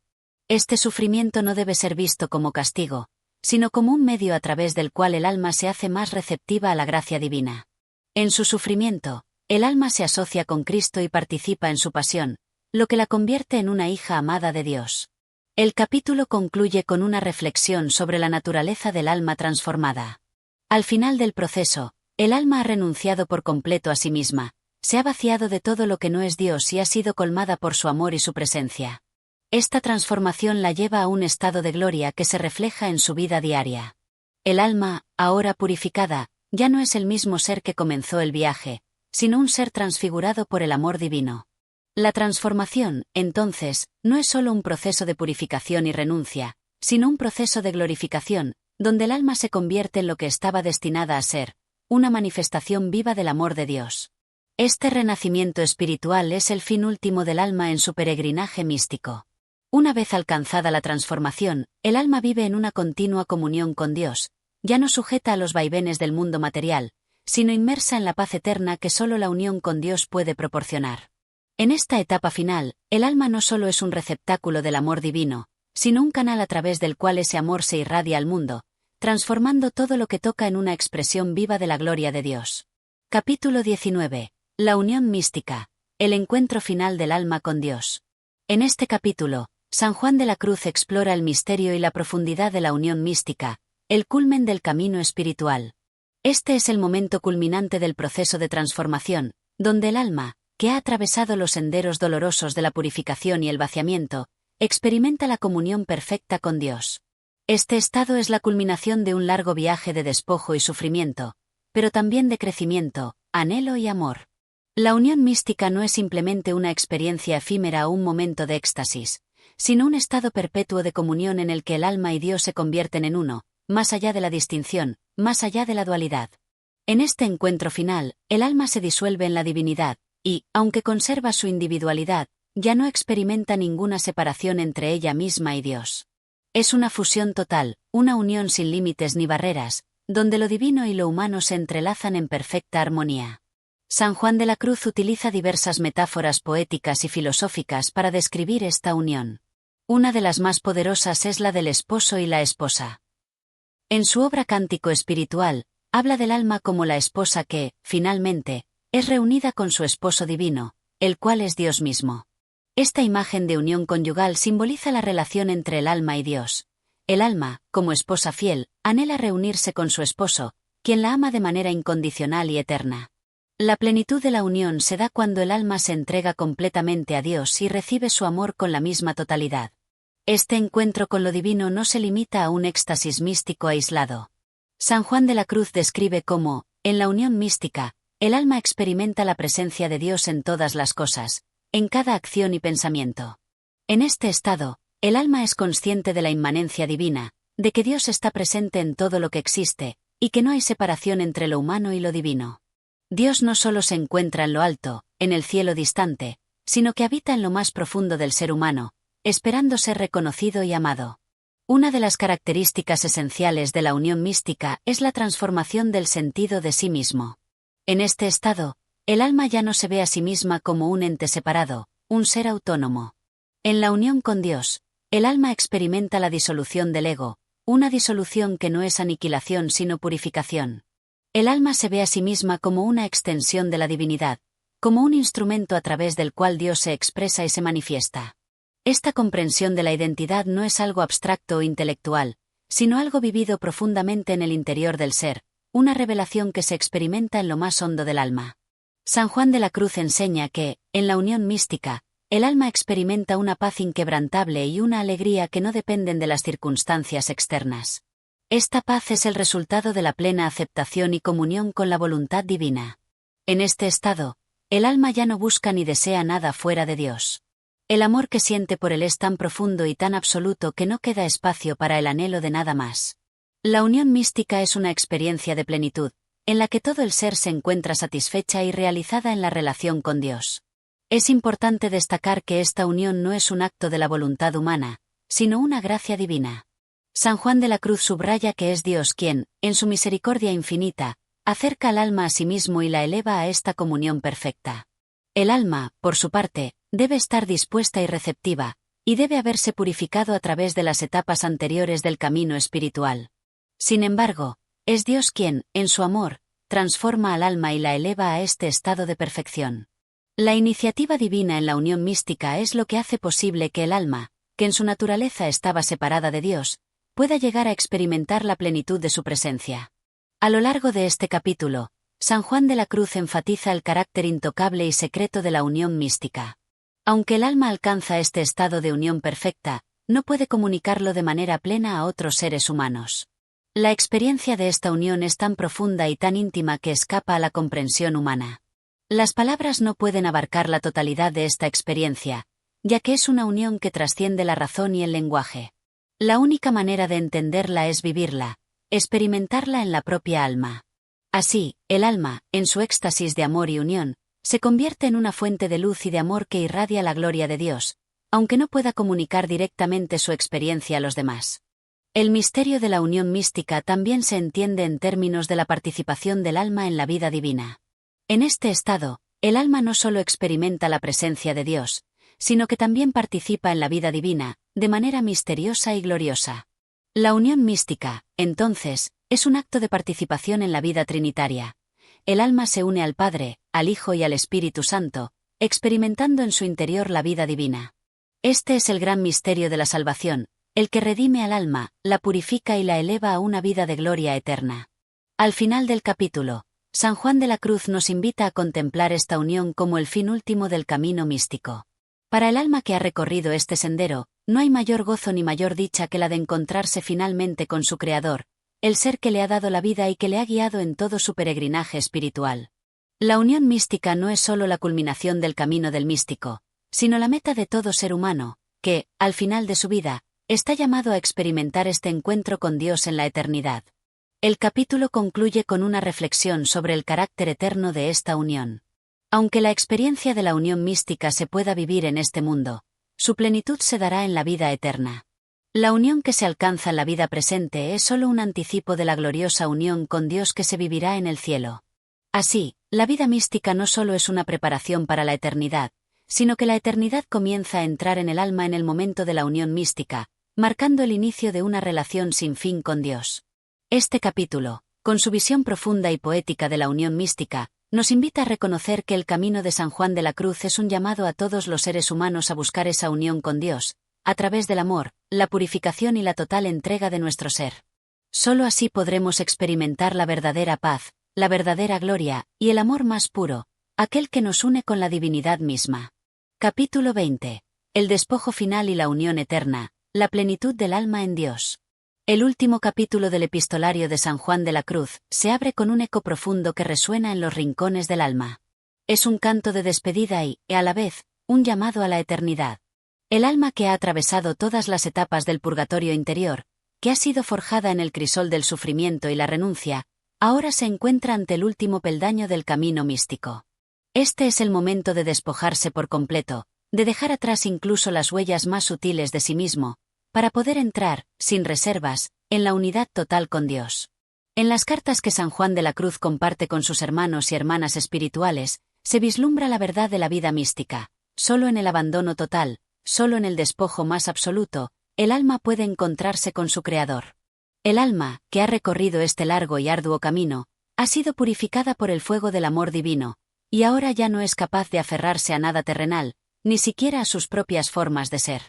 Este sufrimiento no debe ser visto como castigo, sino como un medio a través del cual el alma se hace más receptiva a la gracia divina. En su sufrimiento, el alma se asocia con Cristo y participa en su pasión, lo que la convierte en una hija amada de Dios. El capítulo concluye con una reflexión sobre la naturaleza del alma transformada. Al final del proceso, el alma ha renunciado por completo a sí misma, se ha vaciado de todo lo que no es Dios y ha sido colmada por su amor y su presencia. Esta transformación la lleva a un estado de gloria que se refleja en su vida diaria. El alma, ahora purificada, ya no es el mismo ser que comenzó el viaje, sino un ser transfigurado por el amor divino. La transformación, entonces, no es solo un proceso de purificación y renuncia, sino un proceso de glorificación, donde el alma se convierte en lo que estaba destinada a ser, una manifestación viva del amor de Dios. Este renacimiento espiritual es el fin último del alma en su peregrinaje místico. Una vez alcanzada la transformación, el alma vive en una continua comunión con Dios, ya no sujeta a los vaivenes del mundo material, sino inmersa en la paz eterna que solo la unión con Dios puede proporcionar. En esta etapa final, el alma no solo es un receptáculo del amor divino, sino un canal a través del cual ese amor se irradia al mundo, transformando todo lo que toca en una expresión viva de la gloria de Dios. Capítulo 19. La unión mística, el encuentro final del alma con Dios. En este capítulo, San Juan de la Cruz explora el misterio y la profundidad de la unión mística, el culmen del camino espiritual. Este es el momento culminante del proceso de transformación, donde el alma, que ha atravesado los senderos dolorosos de la purificación y el vaciamiento, experimenta la comunión perfecta con Dios. Este estado es la culminación de un largo viaje de despojo y sufrimiento, pero también de crecimiento, anhelo y amor. La unión mística no es simplemente una experiencia efímera o un momento de éxtasis, sino un estado perpetuo de comunión en el que el alma y Dios se convierten en uno, más allá de la distinción, más allá de la dualidad. En este encuentro final, el alma se disuelve en la divinidad, y, aunque conserva su individualidad, ya no experimenta ninguna separación entre ella misma y Dios. Es una fusión total, una unión sin límites ni barreras, donde lo divino y lo humano se entrelazan en perfecta armonía. San Juan de la Cruz utiliza diversas metáforas poéticas y filosóficas para describir esta unión. Una de las más poderosas es la del esposo y la esposa. En su obra Cántico Espiritual, habla del alma como la esposa que, finalmente, es reunida con su esposo divino, el cual es Dios mismo. Esta imagen de unión conyugal simboliza la relación entre el alma y Dios. El alma, como esposa fiel, anhela reunirse con su esposo, quien la ama de manera incondicional y eterna. La plenitud de la unión se da cuando el alma se entrega completamente a Dios y recibe su amor con la misma totalidad. Este encuentro con lo divino no se limita a un éxtasis místico aislado. San Juan de la Cruz describe cómo, en la unión mística, el alma experimenta la presencia de Dios en todas las cosas, en cada acción y pensamiento. En este estado, el alma es consciente de la inmanencia divina, de que Dios está presente en todo lo que existe, y que no hay separación entre lo humano y lo divino. Dios no solo se encuentra en lo alto, en el cielo distante, sino que habita en lo más profundo del ser humano, esperando ser reconocido y amado. Una de las características esenciales de la unión mística es la transformación del sentido de sí mismo. En este estado, el alma ya no se ve a sí misma como un ente separado, un ser autónomo. En la unión con Dios, el alma experimenta la disolución del ego, una disolución que no es aniquilación sino purificación. El alma se ve a sí misma como una extensión de la divinidad, como un instrumento a través del cual Dios se expresa y se manifiesta. Esta comprensión de la identidad no es algo abstracto o intelectual, sino algo vivido profundamente en el interior del ser, una revelación que se experimenta en lo más hondo del alma. San Juan de la Cruz enseña que, en la unión mística, el alma experimenta una paz inquebrantable y una alegría que no dependen de las circunstancias externas. Esta paz es el resultado de la plena aceptación y comunión con la voluntad divina. En este estado, el alma ya no busca ni desea nada fuera de Dios. El amor que siente por él es tan profundo y tan absoluto que no queda espacio para el anhelo de nada más. La unión mística es una experiencia de plenitud, en la que todo el ser se encuentra satisfecha y realizada en la relación con Dios. Es importante destacar que esta unión no es un acto de la voluntad humana, sino una gracia divina. San Juan de la Cruz subraya que es Dios quien, en su misericordia infinita, acerca al alma a sí mismo y la eleva a esta comunión perfecta. El alma, por su parte, debe estar dispuesta y receptiva, y debe haberse purificado a través de las etapas anteriores del camino espiritual. Sin embargo, es Dios quien, en su amor, transforma al alma y la eleva a este estado de perfección. La iniciativa divina en la unión mística es lo que hace posible que el alma, que en su naturaleza estaba separada de Dios, pueda llegar a experimentar la plenitud de su presencia. A lo largo de este capítulo, San Juan de la Cruz enfatiza el carácter intocable y secreto de la unión mística. Aunque el alma alcanza este estado de unión perfecta, no puede comunicarlo de manera plena a otros seres humanos. La experiencia de esta unión es tan profunda y tan íntima que escapa a la comprensión humana. Las palabras no pueden abarcar la totalidad de esta experiencia, ya que es una unión que trasciende la razón y el lenguaje. La única manera de entenderla es vivirla, experimentarla en la propia alma. Así, el alma, en su éxtasis de amor y unión, se convierte en una fuente de luz y de amor que irradia la gloria de Dios, aunque no pueda comunicar directamente su experiencia a los demás. El misterio de la unión mística también se entiende en términos de la participación del alma en la vida divina. En este estado, el alma no solo experimenta la presencia de Dios, sino que también participa en la vida divina, de manera misteriosa y gloriosa. La unión mística, entonces, es un acto de participación en la vida trinitaria. El alma se une al Padre, al Hijo y al Espíritu Santo, experimentando en su interior la vida divina. Este es el gran misterio de la salvación, el que redime al alma, la purifica y la eleva a una vida de gloria eterna. Al final del capítulo, San Juan de la Cruz nos invita a contemplar esta unión como el fin último del camino místico. Para el alma que ha recorrido este sendero, no hay mayor gozo ni mayor dicha que la de encontrarse finalmente con su Creador, el ser que le ha dado la vida y que le ha guiado en todo su peregrinaje espiritual. La unión mística no es solo la culminación del camino del místico, sino la meta de todo ser humano, que, al final de su vida, está llamado a experimentar este encuentro con Dios en la eternidad. El capítulo concluye con una reflexión sobre el carácter eterno de esta unión. Aunque la experiencia de la unión mística se pueda vivir en este mundo, su plenitud se dará en la vida eterna. La unión que se alcanza en la vida presente es solo un anticipo de la gloriosa unión con Dios que se vivirá en el cielo. Así, la vida mística no solo es una preparación para la eternidad, sino que la eternidad comienza a entrar en el alma en el momento de la unión mística, marcando el inicio de una relación sin fin con Dios. Este capítulo, con su visión profunda y poética de la unión mística, nos invita a reconocer que el camino de San Juan de la Cruz es un llamado a todos los seres humanos a buscar esa unión con Dios, a través del amor, la purificación y la total entrega de nuestro ser. Solo así podremos experimentar la verdadera paz, la verdadera gloria, y el amor más puro, aquel que nos une con la divinidad misma. Capítulo 20. El despojo final y la unión eterna, la plenitud del alma en Dios. El último capítulo del epistolario de San Juan de la Cruz se abre con un eco profundo que resuena en los rincones del alma. Es un canto de despedida y, a la vez, un llamado a la eternidad. El alma que ha atravesado todas las etapas del purgatorio interior, que ha sido forjada en el crisol del sufrimiento y la renuncia, ahora se encuentra ante el último peldaño del camino místico. Este es el momento de despojarse por completo, de dejar atrás incluso las huellas más sutiles de sí mismo, para poder entrar, sin reservas, en la unidad total con Dios. En las cartas que San Juan de la Cruz comparte con sus hermanos y hermanas espirituales, se vislumbra la verdad de la vida mística. Solo en el abandono total, solo en el despojo más absoluto, el alma puede encontrarse con su Creador. El alma, que ha recorrido este largo y arduo camino, ha sido purificada por el fuego del amor divino, y ahora ya no es capaz de aferrarse a nada terrenal, ni siquiera a sus propias formas de ser.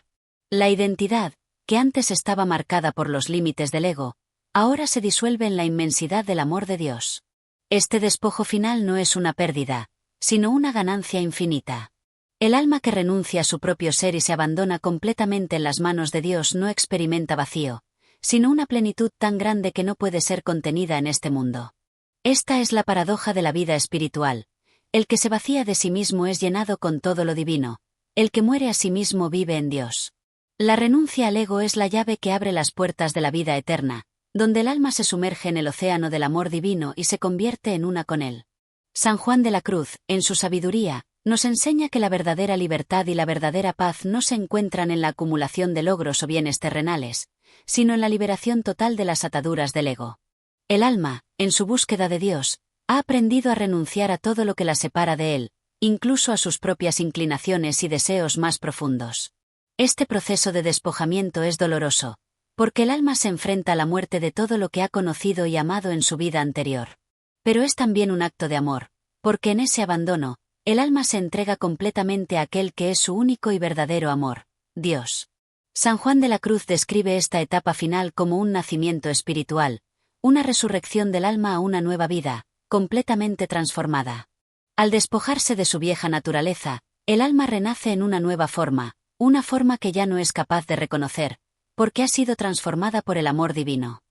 La identidad, que antes estaba marcada por los límites del ego, ahora se disuelve en la inmensidad del amor de Dios. Este despojo final no es una pérdida, sino una ganancia infinita. El alma que renuncia a su propio ser y se abandona completamente en las manos de Dios no experimenta vacío, sino una plenitud tan grande que no puede ser contenida en este mundo. Esta es la paradoja de la vida espiritual. El que se vacía de sí mismo es llenado con todo lo divino, el que muere a sí mismo vive en Dios. La renuncia al ego es la llave que abre las puertas de la vida eterna, donde el alma se sumerge en el océano del amor divino y se convierte en una con él. San Juan de la Cruz, en su sabiduría, nos enseña que la verdadera libertad y la verdadera paz no se encuentran en la acumulación de logros o bienes terrenales, sino en la liberación total de las ataduras del ego. El alma, en su búsqueda de Dios, ha aprendido a renunciar a todo lo que la separa de él, incluso a sus propias inclinaciones y deseos más profundos. Este proceso de despojamiento es doloroso, porque el alma se enfrenta a la muerte de todo lo que ha conocido y amado en su vida anterior. Pero es también un acto de amor, porque en ese abandono, el alma se entrega completamente a aquel que es su único y verdadero amor, Dios. San Juan de la Cruz describe esta etapa final como un nacimiento espiritual, una resurrección del alma a una nueva vida, completamente transformada. Al despojarse de su vieja naturaleza, el alma renace en una nueva forma, una forma que ya no es capaz de reconocer, porque ha sido transformada por el amor divino.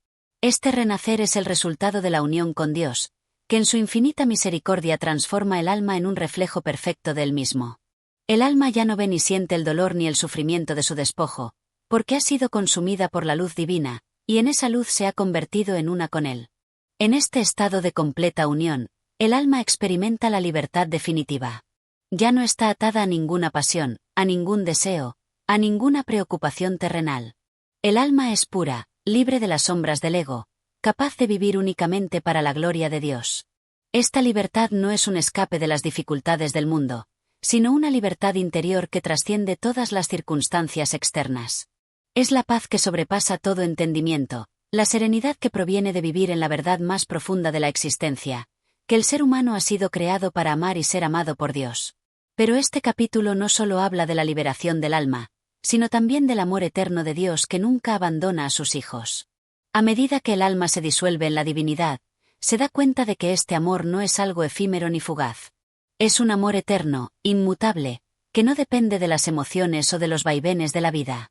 Este renacer es el resultado de la unión con Dios, que en su infinita misericordia transforma el alma en un reflejo perfecto de él mismo. El alma ya no ve ni siente el dolor ni el sufrimiento de su despojo, porque ha sido consumida por la luz divina, y en esa luz se ha convertido en una con él. En este estado de completa unión, el alma experimenta la libertad definitiva. Ya no está atada a ninguna pasión, a ningún deseo, a ninguna preocupación terrenal. El alma es pura, libre de las sombras del ego, capaz de vivir únicamente para la gloria de Dios. Esta libertad no es un escape de las dificultades del mundo, sino una libertad interior que trasciende todas las circunstancias externas. Es la paz que sobrepasa todo entendimiento, la serenidad que proviene de vivir en la verdad más profunda de la existencia, que el ser humano ha sido creado para amar y ser amado por Dios. Pero este capítulo no solo habla de la liberación del alma, sino también del amor eterno de Dios que nunca abandona a sus hijos. A medida que el alma se disuelve en la divinidad, se da cuenta de que este amor no es algo efímero ni fugaz. Es un amor eterno, inmutable, que no depende de las emociones o de los vaivenes de la vida.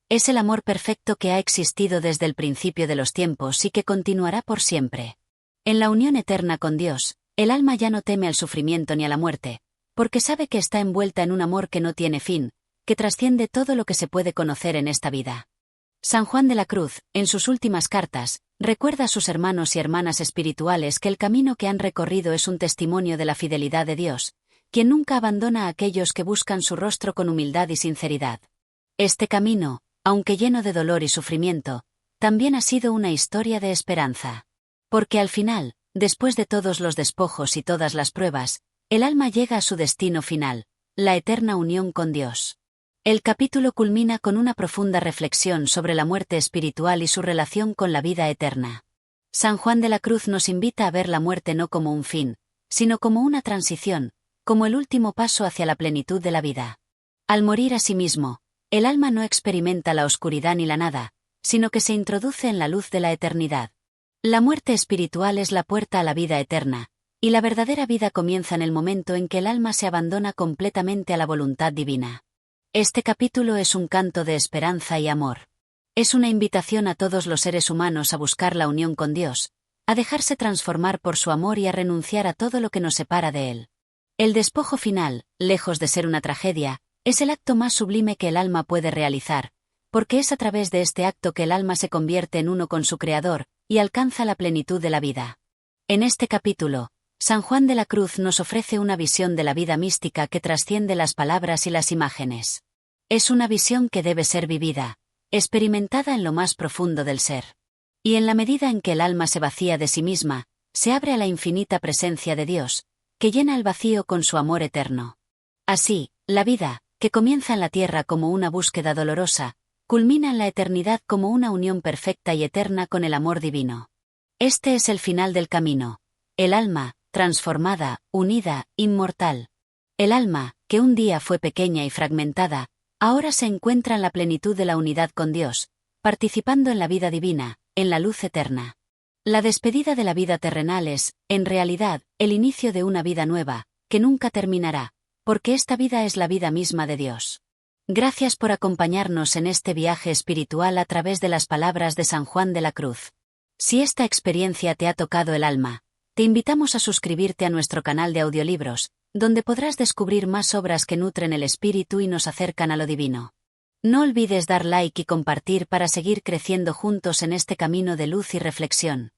Es el amor perfecto que ha existido desde el principio de los tiempos y que continuará por siempre. En la unión eterna con Dios, el alma ya no teme al sufrimiento ni a la muerte, porque sabe que está envuelta en un amor que no tiene fin, que trasciende todo lo que se puede conocer en esta vida. San Juan de la Cruz, en sus últimas cartas, recuerda a sus hermanos y hermanas espirituales que el camino que han recorrido es un testimonio de la fidelidad de Dios, quien nunca abandona a aquellos que buscan su rostro con humildad y sinceridad. Este camino, aunque lleno de dolor y sufrimiento, también ha sido una historia de esperanza. Porque al final, después de todos los despojos y todas las pruebas, el alma llega a su destino final, la eterna unión con Dios. El capítulo culmina con una profunda reflexión sobre la muerte espiritual y su relación con la vida eterna. San Juan de la Cruz nos invita a ver la muerte no como un fin, sino como una transición, como el último paso hacia la plenitud de la vida. Al morir a sí mismo, el alma no experimenta la oscuridad ni la nada, sino que se introduce en la luz de la eternidad. La muerte espiritual es la puerta a la vida eterna, y la verdadera vida comienza en el momento en que el alma se abandona completamente a la voluntad divina. Este capítulo es un canto de esperanza y amor. Es una invitación a todos los seres humanos a buscar la unión con Dios, a dejarse transformar por su amor y a renunciar a todo lo que nos separa de Él. El despojo final, lejos de ser una tragedia, es el acto más sublime que el alma puede realizar, porque es a través de este acto que el alma se convierte en uno con su Creador, y alcanza la plenitud de la vida. En este capítulo, San Juan de la Cruz nos ofrece una visión de la vida mística que trasciende las palabras y las imágenes. Es una visión que debe ser vivida, experimentada en lo más profundo del ser. Y en la medida en que el alma se vacía de sí misma, se abre a la infinita presencia de Dios, que llena el vacío con su amor eterno. Así, la vida, que comienza en la tierra como una búsqueda dolorosa, culmina en la eternidad como una unión perfecta y eterna con el amor divino. Este es el final del camino. El alma, transformada, unida, inmortal. El alma, que un día fue pequeña y fragmentada, ahora se encuentra en la plenitud de la unidad con Dios, participando en la vida divina, en la luz eterna. La despedida de la vida terrenal es, en realidad, el inicio de una vida nueva, que nunca terminará, porque esta vida es la vida misma de Dios. Gracias por acompañarnos en este viaje espiritual a través de las palabras de San Juan de la Cruz. Si esta experiencia te ha tocado el alma, te invitamos a suscribirte a nuestro canal de audiolibros, donde podrás descubrir más obras que nutren el espíritu y nos acercan a lo divino. No olvides dar like y compartir para seguir creciendo juntos en este camino de luz y reflexión.